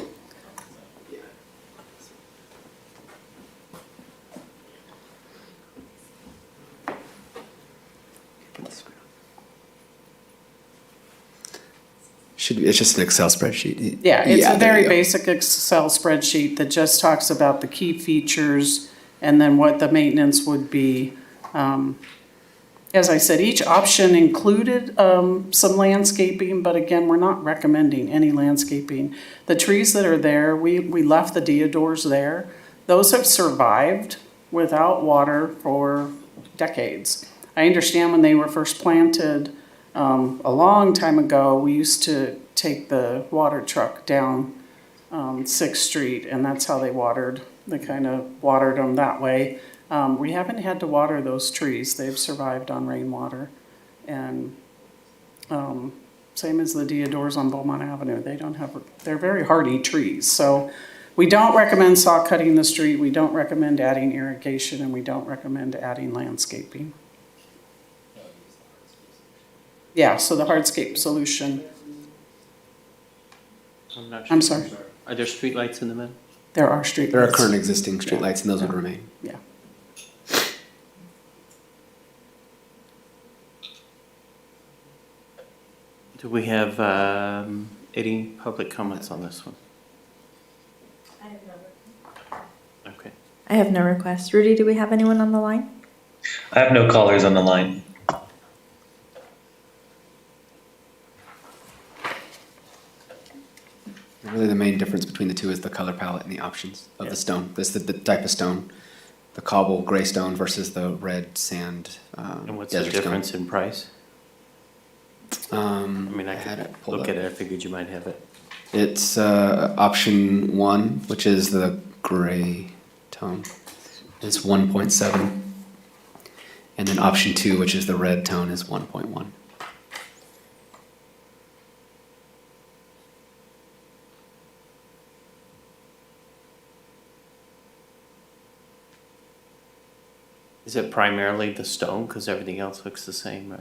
It's just an Excel spreadsheet. Yeah, it's a there very you go. basic Excel spreadsheet that just talks about the key features and then what the maintenance would be. As I said, each option included some landscaping, but again, we're not recommending any landscaping. The trees that are there, we left the deodars there. Those have survived without water for decades. I understand when they were first planted, a long time ago, we used to take the water truck down 6th Street, and that's how they watered. They kind of watered them that way. We haven't had to water those trees. They've survived on rainwater. And same as the deodars on Beaumont Avenue. They're very hardy trees. So we don't recommend saw cutting the street. We don't recommend adding irrigation, and we don't recommend adding landscaping. Yeah, so the hardscape solution. I'm sorry. Are there streetlights in the middle? There are streetlights. There are current existing streetlights, and those would remain. Yeah. Do we have any public comments on this one? Okay. I have no requests. Rudy, do we have anyone on the line? I have no callers on the line. Really, the main difference between the two is the color palette and the options of the stone. This is the type of stone, the cobble gray stone versus the red sand. And what's the desert stone. difference in price? I mean, I had could it pulled look up. at it, I figured you might have it. It's option 1, which is the gray tone. It's 1.7. And then option 2, which is the red tone, is 1.1. Is it primarily the stone? Because everything else looks the same, right?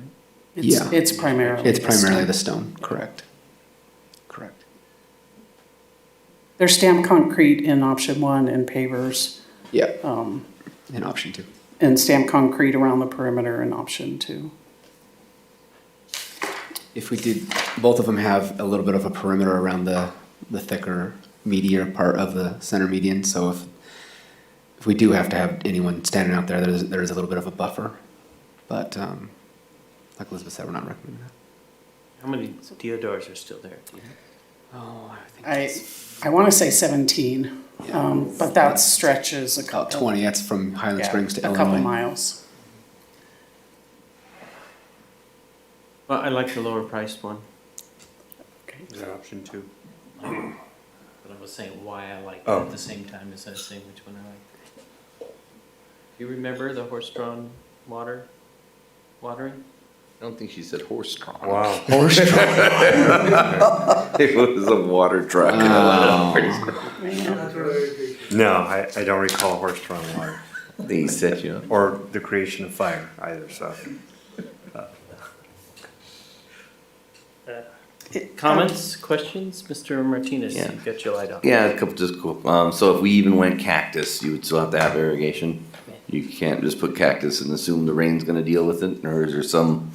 It's primarily. It's the primarily stone. the stone, correct. Correct. There's stamped concrete in option 1 and pavers. Yeah. Um, In option 2. and stamped concrete around the perimeter in option 2. If we did, both of them have a little bit of a perimeter around the thicker, meatier part of the center median. So if we do have to have anyone standing out there, there's a little bit of a buffer. But like Elizabeth said, we're not recommending that. How many deodars are still there? Do you know? Oh, I think I want to say 17, but that stretches a about couple. 20. That's from Highland Springs to a Illinois. couple miles. Well, I like the lower priced one. Is that option 2? But I was saying why I like it Oh. at the same time as I was saying which one I like. Do you remember the horse-drawn watering? I don't think she said horse-drawn. Wow. Horse-drawn. It was a water truck. No, I don't recall horse-drawn water. They set you up. Or the creation of fire either, so. Comments, questions? Mr. Martinez, Yeah. you've got your light on. Yeah, a couple, just cool. So if we even went cactus, you would still have to have irrigation? You can't just put cactus and assume the rain's gonna deal with it? Or is there some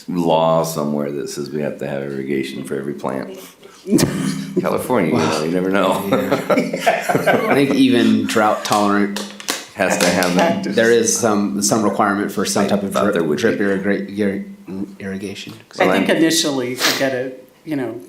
law somewhere that says we have to have irrigation for every plant? California, you never know. I think even drought tolerant has to have that. There is some requirement for some type of thought there would drip irrigation. I think initially to get it,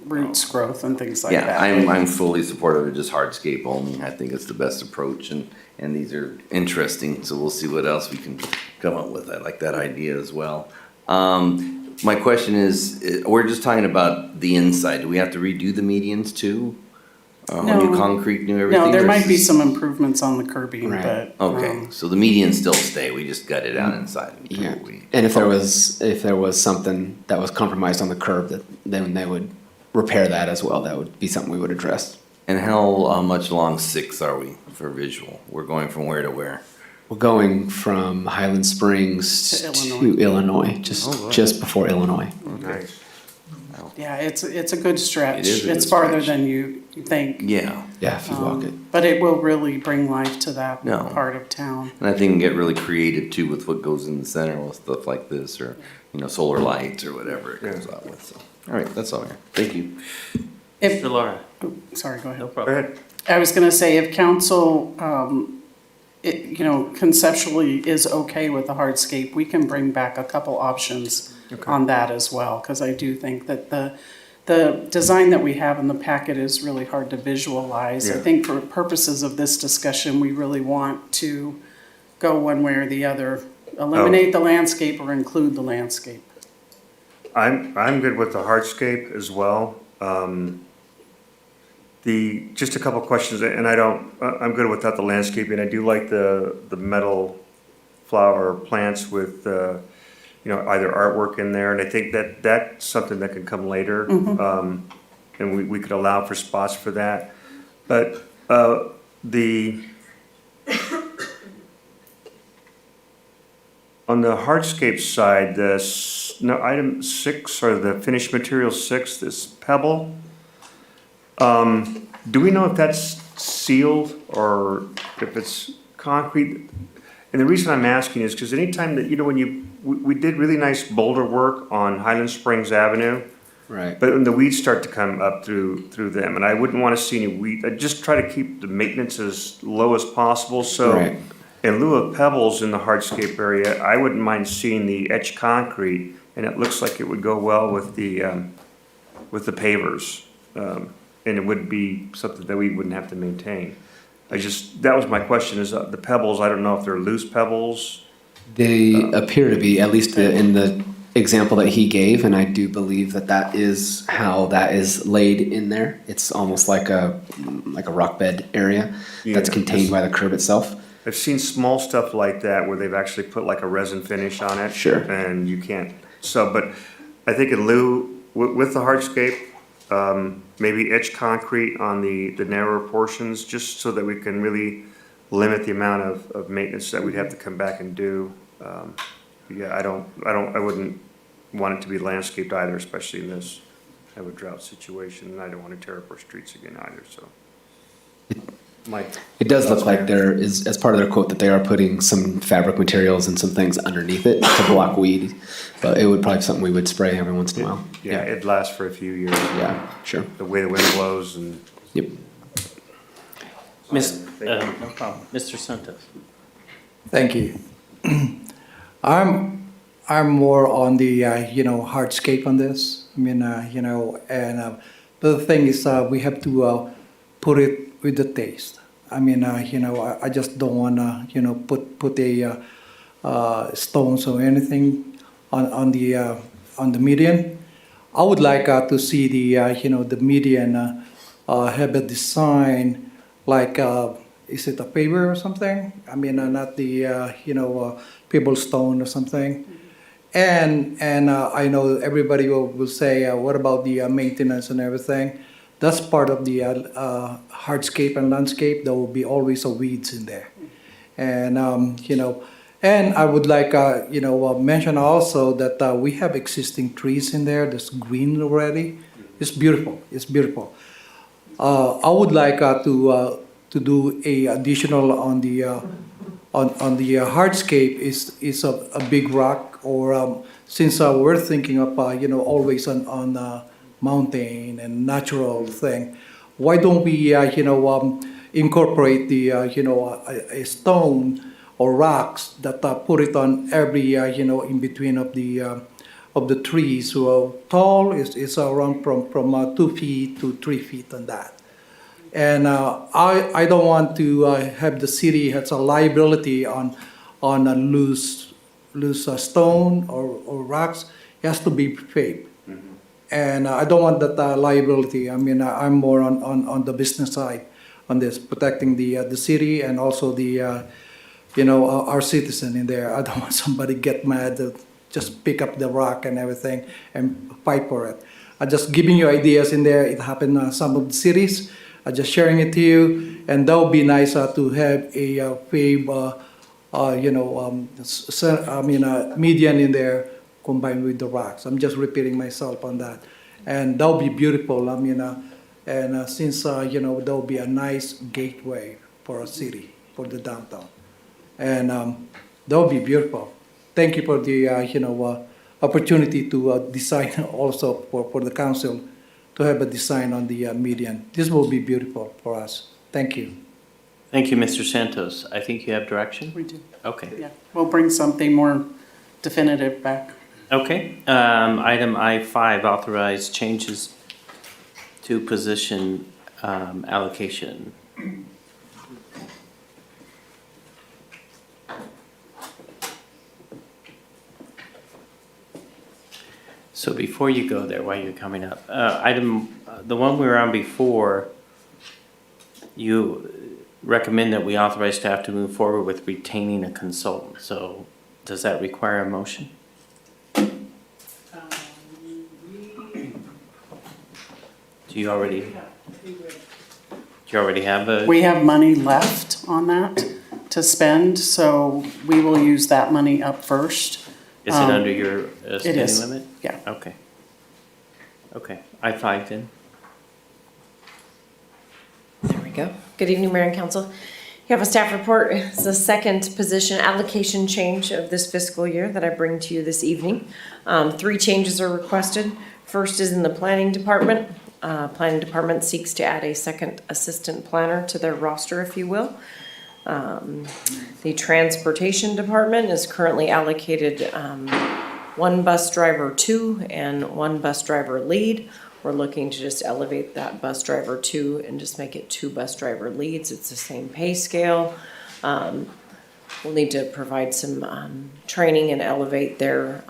roots growth and things like Yeah, that. I'm fully supportive of just hardscape only. I think it's the best approach and these are interesting, so we'll see what else we can come up with. I like that idea as well. My question is, we're just talking about the inside. Do we have to redo the medians too? New No. concrete, new everything? No, there might be versus- some improvements on the curbing, Right. but. Okay, so the medians still stay, we just gut it out inside. Yeah, and if there was something that was compromised on the curb, then they would repair that as well. That would be something we would address. And how much along 6 are we for visual? We're going from where to where? We're going from Highland Springs To to Illinois, just before Illinois. Nice. Yeah, it's a good stretch. It is a good It's farther stretch. than you think. Yeah. Yeah, if you walk it. But it will really bring life to that No. part of town. And I think we can get really creative too with what goes in the center with stuff like this or, solar lights or whatever it comes out with, so. All right, that's all here. Thank you. If, Mr. Laura? sorry, go ahead. No Go problem. ahead. I was gonna say, if council, conceptually is okay with the hardscape, we can bring back a couple options on that as well, because I do think that the design that we have in the packet is really hard to visualize. I Yeah. think for purposes of this discussion, we really want to go one way or the other, eliminate the landscape or include the landscape. I'm good with the hardscape as well. Just a couple questions, and I'm good without the landscaping. I do like the metal flower plants with, either artwork in there, and I think that's something that can come later. And we could allow for spots for that. But, on the hardscape side, item 6 or the finished material 6, this pebble, do we know if that's sealed or if it's concrete? And the reason I'm asking is because anytime that, when we did really nice boulder work on Highland Springs Avenue, Right. But when the weeds start to come up through them, and I wouldn't want to see any weed, I just try to keep the maintenance as low as possible, so. Right. In lieu of pebbles in the hardscape area, I wouldn't mind seeing the etched concrete, and it looks like it would go well with the pavers. And it would be something that we wouldn't have to maintain. That was my question, is the pebbles, I don't know if they're loose pebbles. They appear to be, at least in the example that he gave, and I do believe that that is how that is laid in there. It's almost like a rock bed area that's Yeah. contained by the curb itself. I've seen small stuff like that where they've actually put like a resin finish on it. Sure. And you can't, but I think in lieu, with the hardscape, maybe etch concrete on the narrower portions, just so that we can really limit the amount of maintenance that we'd have to come back and do. Yeah, I wouldn't want it to be landscaped either, especially in this type of drought situation, and I don't want to tear up our streets again either, so. It does look like there is, as part of their quote, that they are putting some fabric materials and some things underneath it to block weed, but it would probably be something we would spray every once in a while. Yeah, it'd last for a few years. Yeah, sure. The way the wind blows and. Yep. No problem. Mr. Santos. Thank you. I'm more on the, hardscape on this. I mean, but the thing is, we have to put it with the taste. I mean, I just don't want to, put a stones or anything on the median. I would like to see the median have a design like, is it a paver or something? I mean, not the, pebble stone or something. And I know everybody will say, what about the maintenance and everything? That's part of the hardscape and landscape. There will be always weeds in there. And, and I would like, mention also that we have existing trees in there that's green already. It's beautiful. It's beautiful. I would like to do a additional on the hardscape is a big rock, or since we're thinking of always on mountain and natural thing, why don't we incorporate the a stone or rocks that put it on every in between of the trees. So tall is around from 2 feet to 3 feet on that. And I don't want to have the city has a liability on a loose stone or rocks. It has to be paid. And I don't want that liability. I mean, I'm more on the business side on this, protecting the city and also the our citizen in there. I don't want somebody get mad to just pick up the rock and everything and fight for it. I'm just giving you ideas in there. It happened in some of the cities. I'm just sharing it to you, and that would be nice to have a median in there combined with the rocks. I'm just repeating myself on that, and that would be beautiful. I mean, since that would be a nice gateway for our city, for the downtown, and that would be beautiful. Thank you for the opportunity to design also for the council to have a design on the median. This will be beautiful for us. Thank you. Thank you, Mr. Santos. I think you have direction? We do. Okay. Yeah, we'll bring something more definitive back. Okay. Item I5, authorize changes to position allocation. So before you go there, while you're coming up, the one we were on before, you recommend that we authorize staff to move forward with retaining a consultant. So does that require a motion? Do you already have a? We have money left on that to spend, so we will use that money up first. Is it under your It spending is. limit? Yeah. Okay. Okay, I5 then. There we go. Good evening, Mayor and Council. You have a staff report. It's the second position allocation change of this fiscal year that I bring to you this evening. 3 changes are requested. First is in the planning department. Planning department seeks to add a second assistant planner to their roster, if you will. The transportation department is currently allocated one bus driver 2 and one bus driver lead. We're looking to just elevate that bus driver 2 and just make it 2 bus driver leads. It's the same pay scale. We'll need to provide some training and elevate their,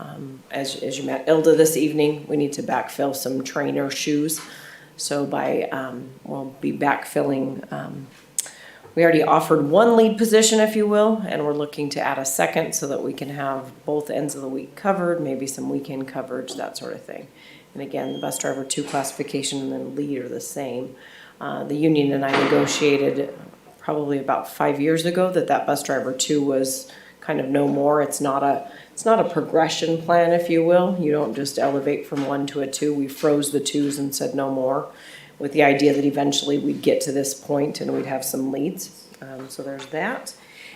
as you met Ilda this evening, we need to backfill some trainer shoes. So we'll be backfilling, we already offered one lead position, if you will, and we're looking to add a second so that we can have both ends of the week covered, maybe some weekend coverage, that sort of thing. And again, the bus driver 2 classification and then lead are the same. The union and I negotiated probably about 5 years ago that bus driver 2 was kind of no more. It's not a progression plan, if you will. You don't just elevate from 1 to a 2. We froze the 2s and said no more, with the idea that eventually we'd get to this point and we'd have some leads. So there's that.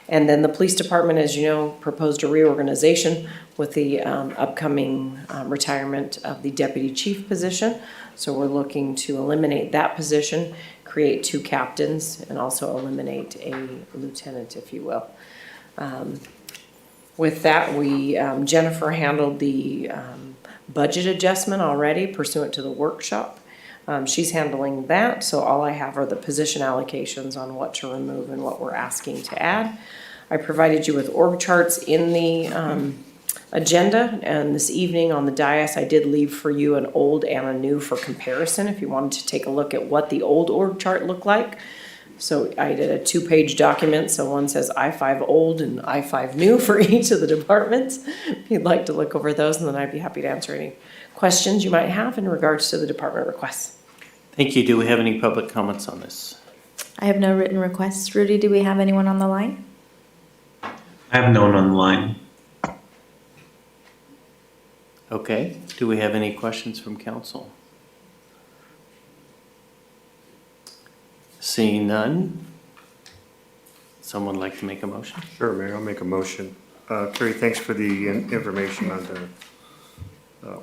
And then the police department, as you know, proposed a reorganization with the upcoming retirement of the deputy chief position. So we're looking to eliminate that position, create 2 captains, and also eliminate a lieutenant, if you will. With that, Jennifer handled the budget adjustment already pursuant to the workshop. She's handling that, so all I have are the position allocations on what to remove and what we're asking to add. I provided you with org charts in the agenda, and this evening on the dais, I did leave for you an old and a new for comparison if you wanted to take a look at what the old org chart looked like. So I did a 2-page document, so one says I-5 old and I-5 new for each of the departments. If you'd like to look over those, and then I'd be happy to answer any questions you might have in regards to the department requests. Thank you. Do we have any public comments on this? I have no written requests. Rudy, do we have anyone on the line? I have no one on the line. Okay. Do we have any questions from council? Seeing none, someone like to make a motion? Sure, Mayor, I'll make a motion. Carrie, thanks for the information on the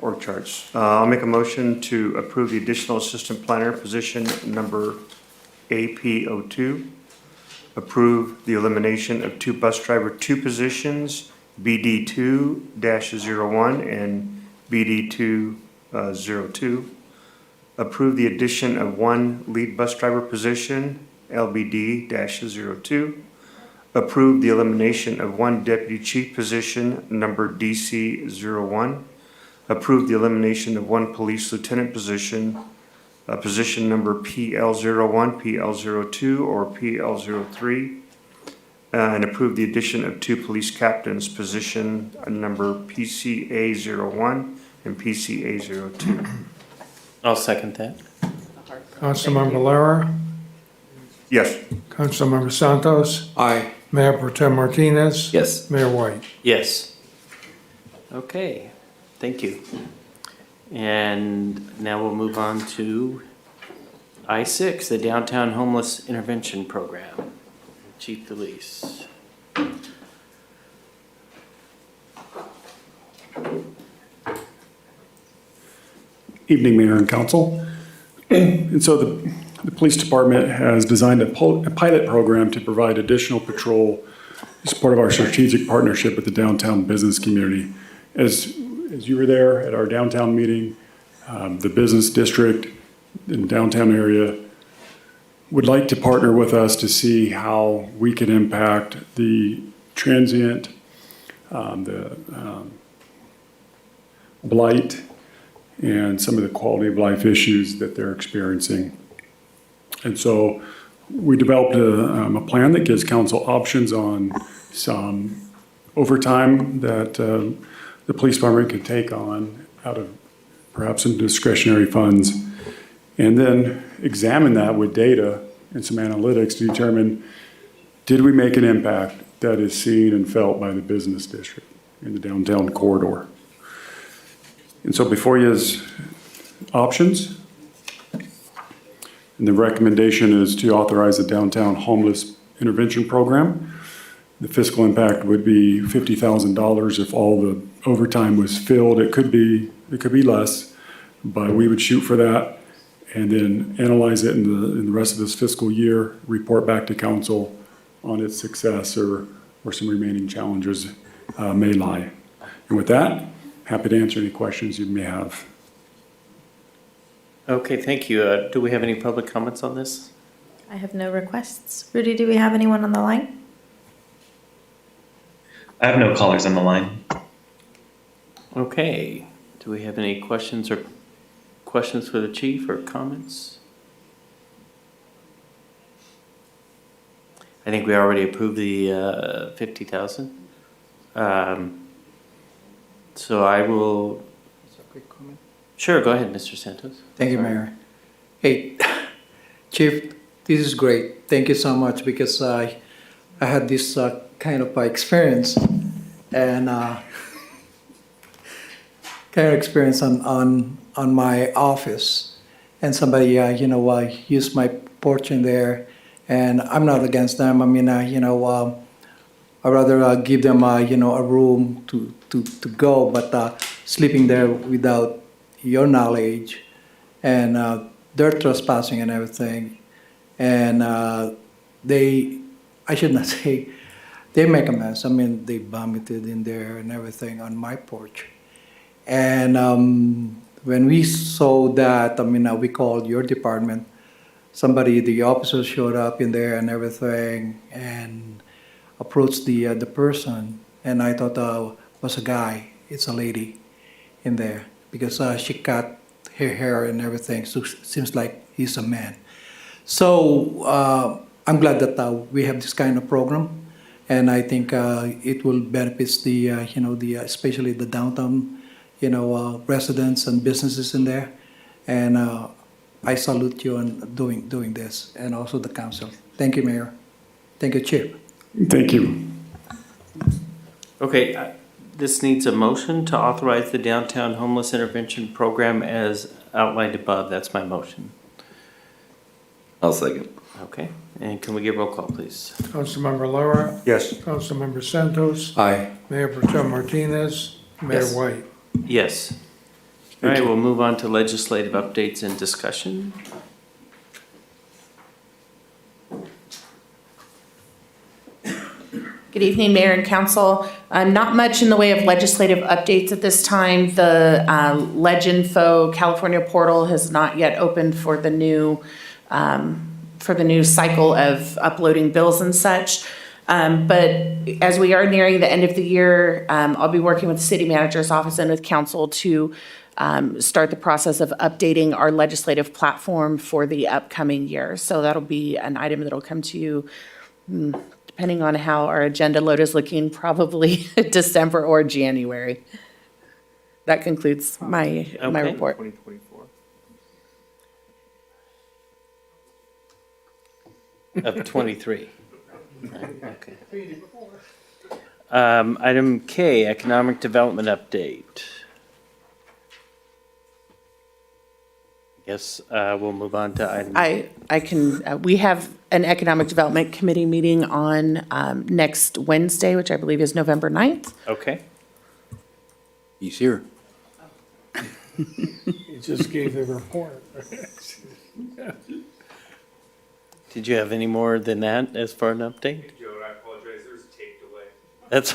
org charts. I'll make a motion to approve the additional assistant planner position number AP02. Approve the elimination of 2 bus driver 2 positions, BD2-01 and BD2-02. Approve the addition of 1 lead bus driver position, LBD-02. Approve the elimination of 1 deputy chief position, number DC-01. Approve the elimination of 1 police lieutenant position, position number PL-01, PL-02, or PL-03. And approve the addition of 2 police captains, position number PCA-01 and PCA-02. I'll second that. Councilmember Lara, Yes. Councilmember Santos, Aye. Mayor Pro Tem Martinez. Yes. Mayor White. Yes. Okay, thank you. And now we'll move on to I-6, the Downtown Homeless Intervention Program. Chief DeLeese. Evening, Mayor and Council. And so the police department has designed a pilot program to provide additional patrol as part of our strategic partnership with the downtown business community. As you were there at our downtown meeting, the business district in the downtown area would like to partner with us to see how we can impact the transient, blight, and some of the quality of life issues that they're experiencing. And so we developed a plan that gives council options on some overtime that the police department could take on out of perhaps some discretionary funds, and then examine that with data and some analytics to determine, did we make an impact that is seen and felt by the business district in the downtown corridor? And so before you is options. And the recommendation is to authorize the Downtown Homeless Intervention Program. The fiscal impact would be $50,000 if all the overtime was filled. It could be less, But we would shoot for that and then analyze it in the rest of this fiscal year, report back to council on its success or some remaining challenges may lie. And with that, happy to answer any questions you may have. Okay, thank you. Do we have any public comments on this? I have no requests. Rudy, do we have anyone on the line? I have no callers on the line. Okay, do we have any questions for the chief or comments? I think we already approved the 50,000. So I will. Sure, go ahead, Mr. Santos. Thank you, Mayor. Hey, Chief, this is great. Thank you so much because I had this kind of experience and on my office, and somebody used my porch in there, and I'm not against them. I mean, I'd rather give them a room to go, but sleeping there without your knowledge, and they're trespassing and everything, and I should not say, they make a mess. I mean, they vomited in there and everything on my porch. And when we saw that, we called your department. The officers showed up in there and everything and approached the person. And I thought it was a guy. It's a lady in there because she cut her hair and everything. So it seems like he's a man. So I'm glad that we have this kind of program. And I think it will benefit especially the downtown, residents and businesses in there. And I salute you on doing this, and also the council. Thank you, Mayor. Thank you, Chief. Thank you. Okay, this needs a motion to authorize the Downtown Homeless Intervention Program as outlined above. That's my motion. I'll second. Okay, and can we get roll call, please? Councilmember Lara. Yes. Councilmember Santos. Aye. Mayor Pro Tem Martinez. Mayor Yes. White. Yes. All right, we'll move on to legislative updates and discussion. Good evening, Mayor and Council. Not much in the way of legislative updates at this time. The Leginfo California portal has not yet opened for the new cycle of uploading bills and such. But as we are nearing the end of the year, I'll be working with the city manager's office and with council to start the process of updating our legislative platform for the upcoming year. So that'll be an item that'll come to you, depending on how our agenda load is looking, probably December or January. That concludes my report. 2024. Of 23. Okay. Item K, economic development update. Yes, we'll move on to item. I can, we have an Economic Development Committee meeting on next Wednesday, which I believe is November 9th. Okay. He's here. He just gave the report. Did you have any more than that as far an update? Joe, I apologize, there's a tape delay. That's.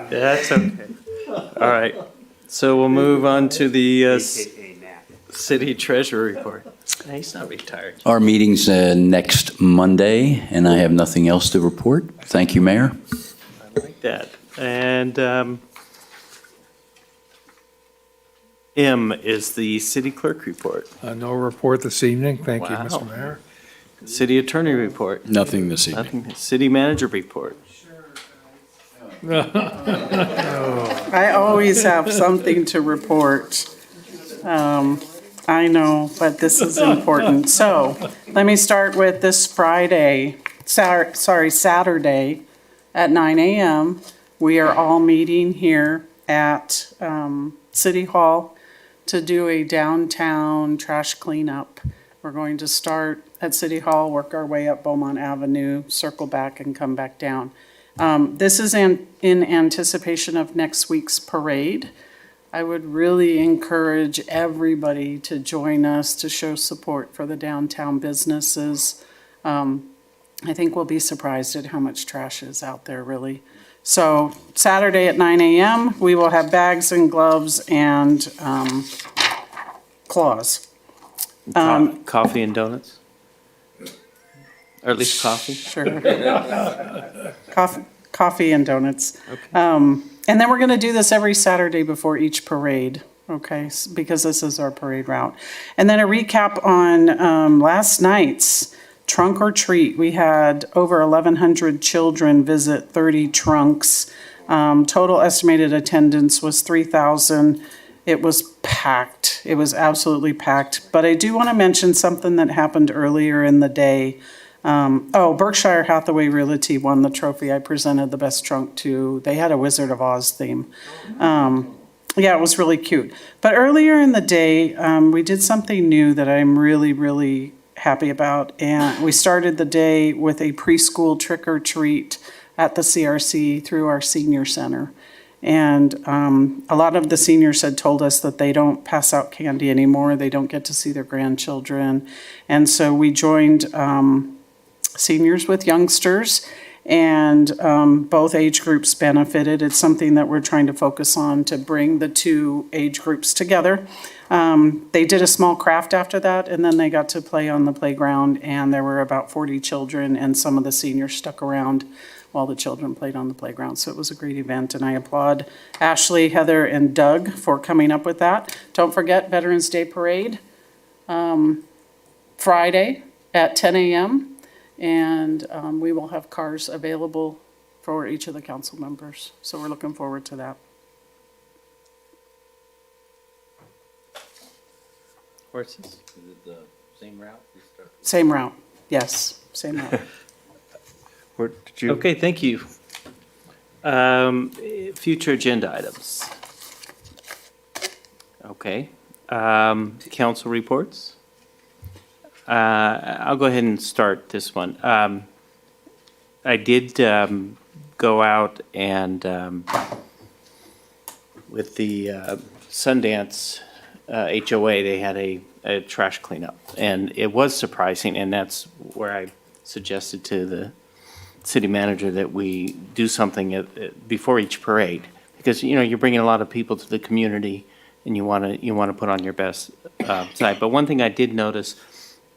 That's okay. All right. So we'll move on to the city treasurer report. He's not retired. Our meeting's next Monday, and I have nothing else to report. Thank you, Mayor. I like that. And M is the city clerk report. No report this evening. Thank you, Wow. Mr. Mayor. City attorney report. Nothing this evening. Nothing. City manager report. I always have something to report. I know, but this is important. So let me start with this Saturday at 9 a.m. We are all meeting here at City Hall to do a downtown trash cleanup. We're going to start at City Hall, work our way up Beaumont Avenue, circle back and come back down. This is in anticipation of next week's parade. I would really encourage everybody to join us to show support for the downtown businesses. I think we'll be surprised at how much trash is out there, really. So Saturday at 9 a.m., we will have bags and gloves and claws. Coffee and donuts? Or at least coffee? Sure. Coffee and donuts. And then we're going to do this every Saturday before each parade, okay? Because this is our parade route. And then a recap on last night's trunk or treat. We had over 1,100 children visit 30 trunks. Total estimated attendance was 3,000. It was packed. It was absolutely packed. But I do want to mention something that happened earlier in the day. Berkshire Hathaway Realty won the trophy. I presented the best trunk to. They had a Wizard of Oz theme. Yeah, it was really cute. But earlier in the day, we did something new that I'm really, really happy about. And we started the day with a preschool trick or treat at the CRC through our senior center. And a lot of the seniors had told us that they don't pass out candy anymore. They don't get to see their grandchildren. And so we joined seniors with youngsters, and both age groups benefited. It's something that we're trying to focus on to bring the two age groups together. They did a small craft after that, and then they got to play on the playground, and there were about 40 children, and some of the seniors stuck around while the children played on the playground. So it was a great event, and I applaud Ashley, Heather, and Doug for coming up with that. Don't forget Veterans Day Parade, Friday at 10 a.m., and we will have cars available for each of the council members. So we're looking forward to that. Horses? Is it the same route? Same route, yes, same route. Okay, thank you. Future agenda items. Okay. Council reports. I'll go ahead and start this one. I did go out and with the Sundance HOA, they had a trash cleanup. And it was surprising, and that's where I suggested to the city manager that we do something before each parade. Because, you know, you're bringing a lot of people to the community, and you want to put on your best side. But one thing I did notice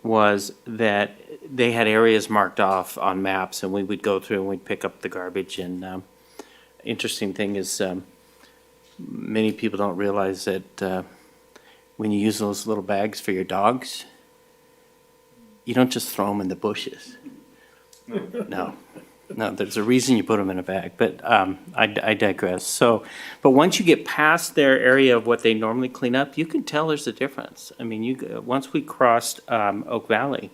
was that they had areas marked off on maps, and we would go through and we'd pick up the garbage. And interesting thing is, many people don't realize that when you use those little bags for your dogs, you don't just throw them in the bushes. No, there's a reason you put them in a bag, but I digress. But once you get past their area of what they normally clean up, you can tell there's a difference. I mean, once we crossed Oak Valley,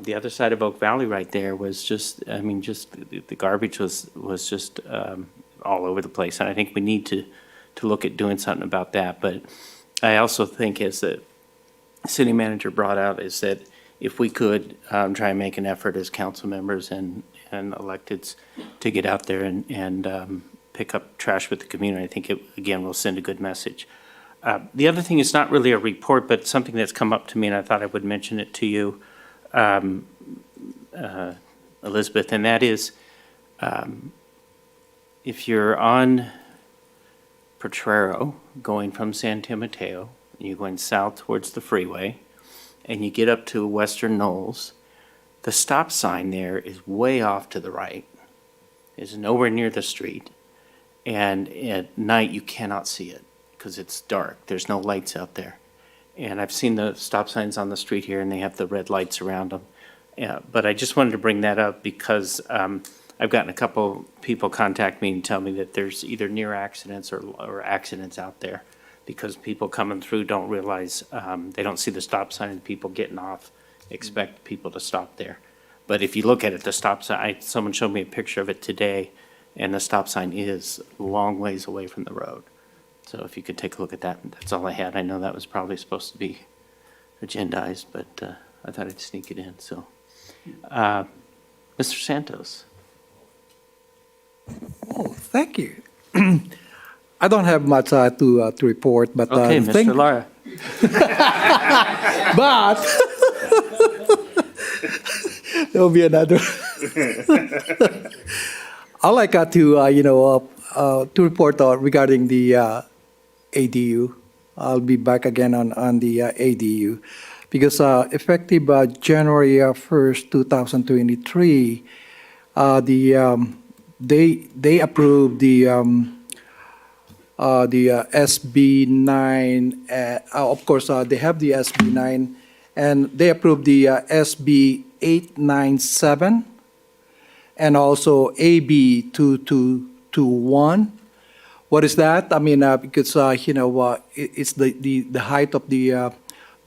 the other side of Oak Valley right there was just, I mean, just the garbage was just all over the place. And I think we need to look at doing something about that. But I also think, as the city manager brought out, is that if we could try and make an effort as council members and electeds to get out there and pick up trash with the community, I think it, again, will send a good message. The other thing is not really a report, but something that's come up to me, and I thought I would mention it to you, Elizabeth, and that is, if you're on Potrero going from San Mateo, and you're going south towards the freeway, and you get up to Western Knolls, the stop sign there is way off to the right. It's nowhere near the street. And at night, you cannot see it because it's dark. There's no lights out there. And I've seen the stop signs on the street here, and they have the red lights around them. But I just wanted to bring that up because I've gotten a couple people contact me and tell me that there's either near accidents or accidents out there, because people coming through don't realize, they don't see the stop sign, and people getting off expect people to stop there. But if you look at it, the stop sign, someone showed me a picture of it today, and the stop sign is a long ways away from the road. So if you could take a look at that, that's all I had. I know that was probably supposed to be agendized, but I thought I'd sneak it in. So, Mr. Santos. Oh, thank you. I don't have much to report, but Okay, the thing- Mr. Lara. but there will be another. I like to report regarding the ADU. I'll be back again on the ADU because effective January 1st, 2023, they approved the SB 9. Of course, they have the SB 9, and they approved the SB 897 and also AB 2221. What is that? I mean, because it's the height of the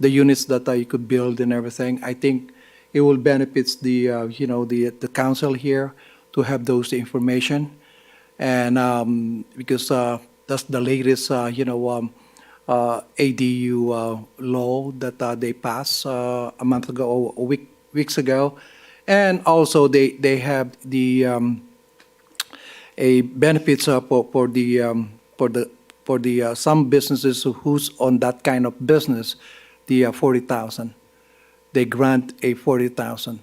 units that you could build and everything. I think it will benefit the council here to have those information, and because that's the latest ADU law that they passed a month ago or weeks ago, and also they have the a benefits for the some businesses who's on that kind of business, the 40,000. They grant a 40,000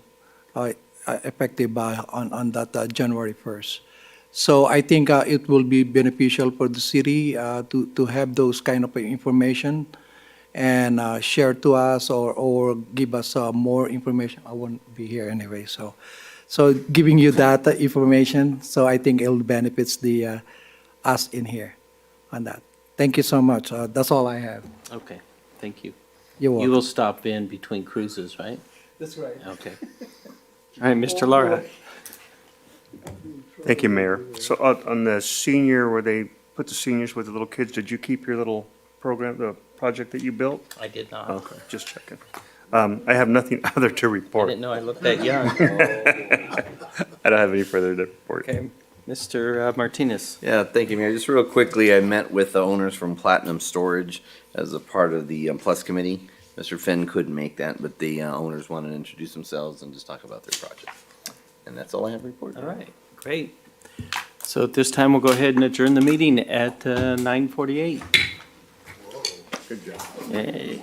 effective on that January 1st. So I think it will be beneficial for the city to have those kind of information and share to us or give us more information. I won't be here anyway, so giving you that information, so I think it'll benefits the us in here on that. Thank you so much. That's all I have. Okay, thank you. You're welcome. You will stop in between cruises, right? That's right. Okay. All right, Mr. Lara. Thank you, Mayor. So on the senior, where they put the seniors with the little kids, did you keep your little program, the project that you built? I did not. Okay, just checking. I have nothing other to I report. didn't know I looked that young. I don't have any further to report. Okay, Mr. Martinez. Yeah, thank you, Mayor. Just real quickly, I met with the owners from Platinum Storage as a part of the Plus Committee. Mr. Finn couldn't make that, but the owners wanted to introduce themselves and just talk about their project. And that's all I have to report. All right, great. So at this time, we'll go ahead and adjourn the meeting at 9:48. Good job. Yay.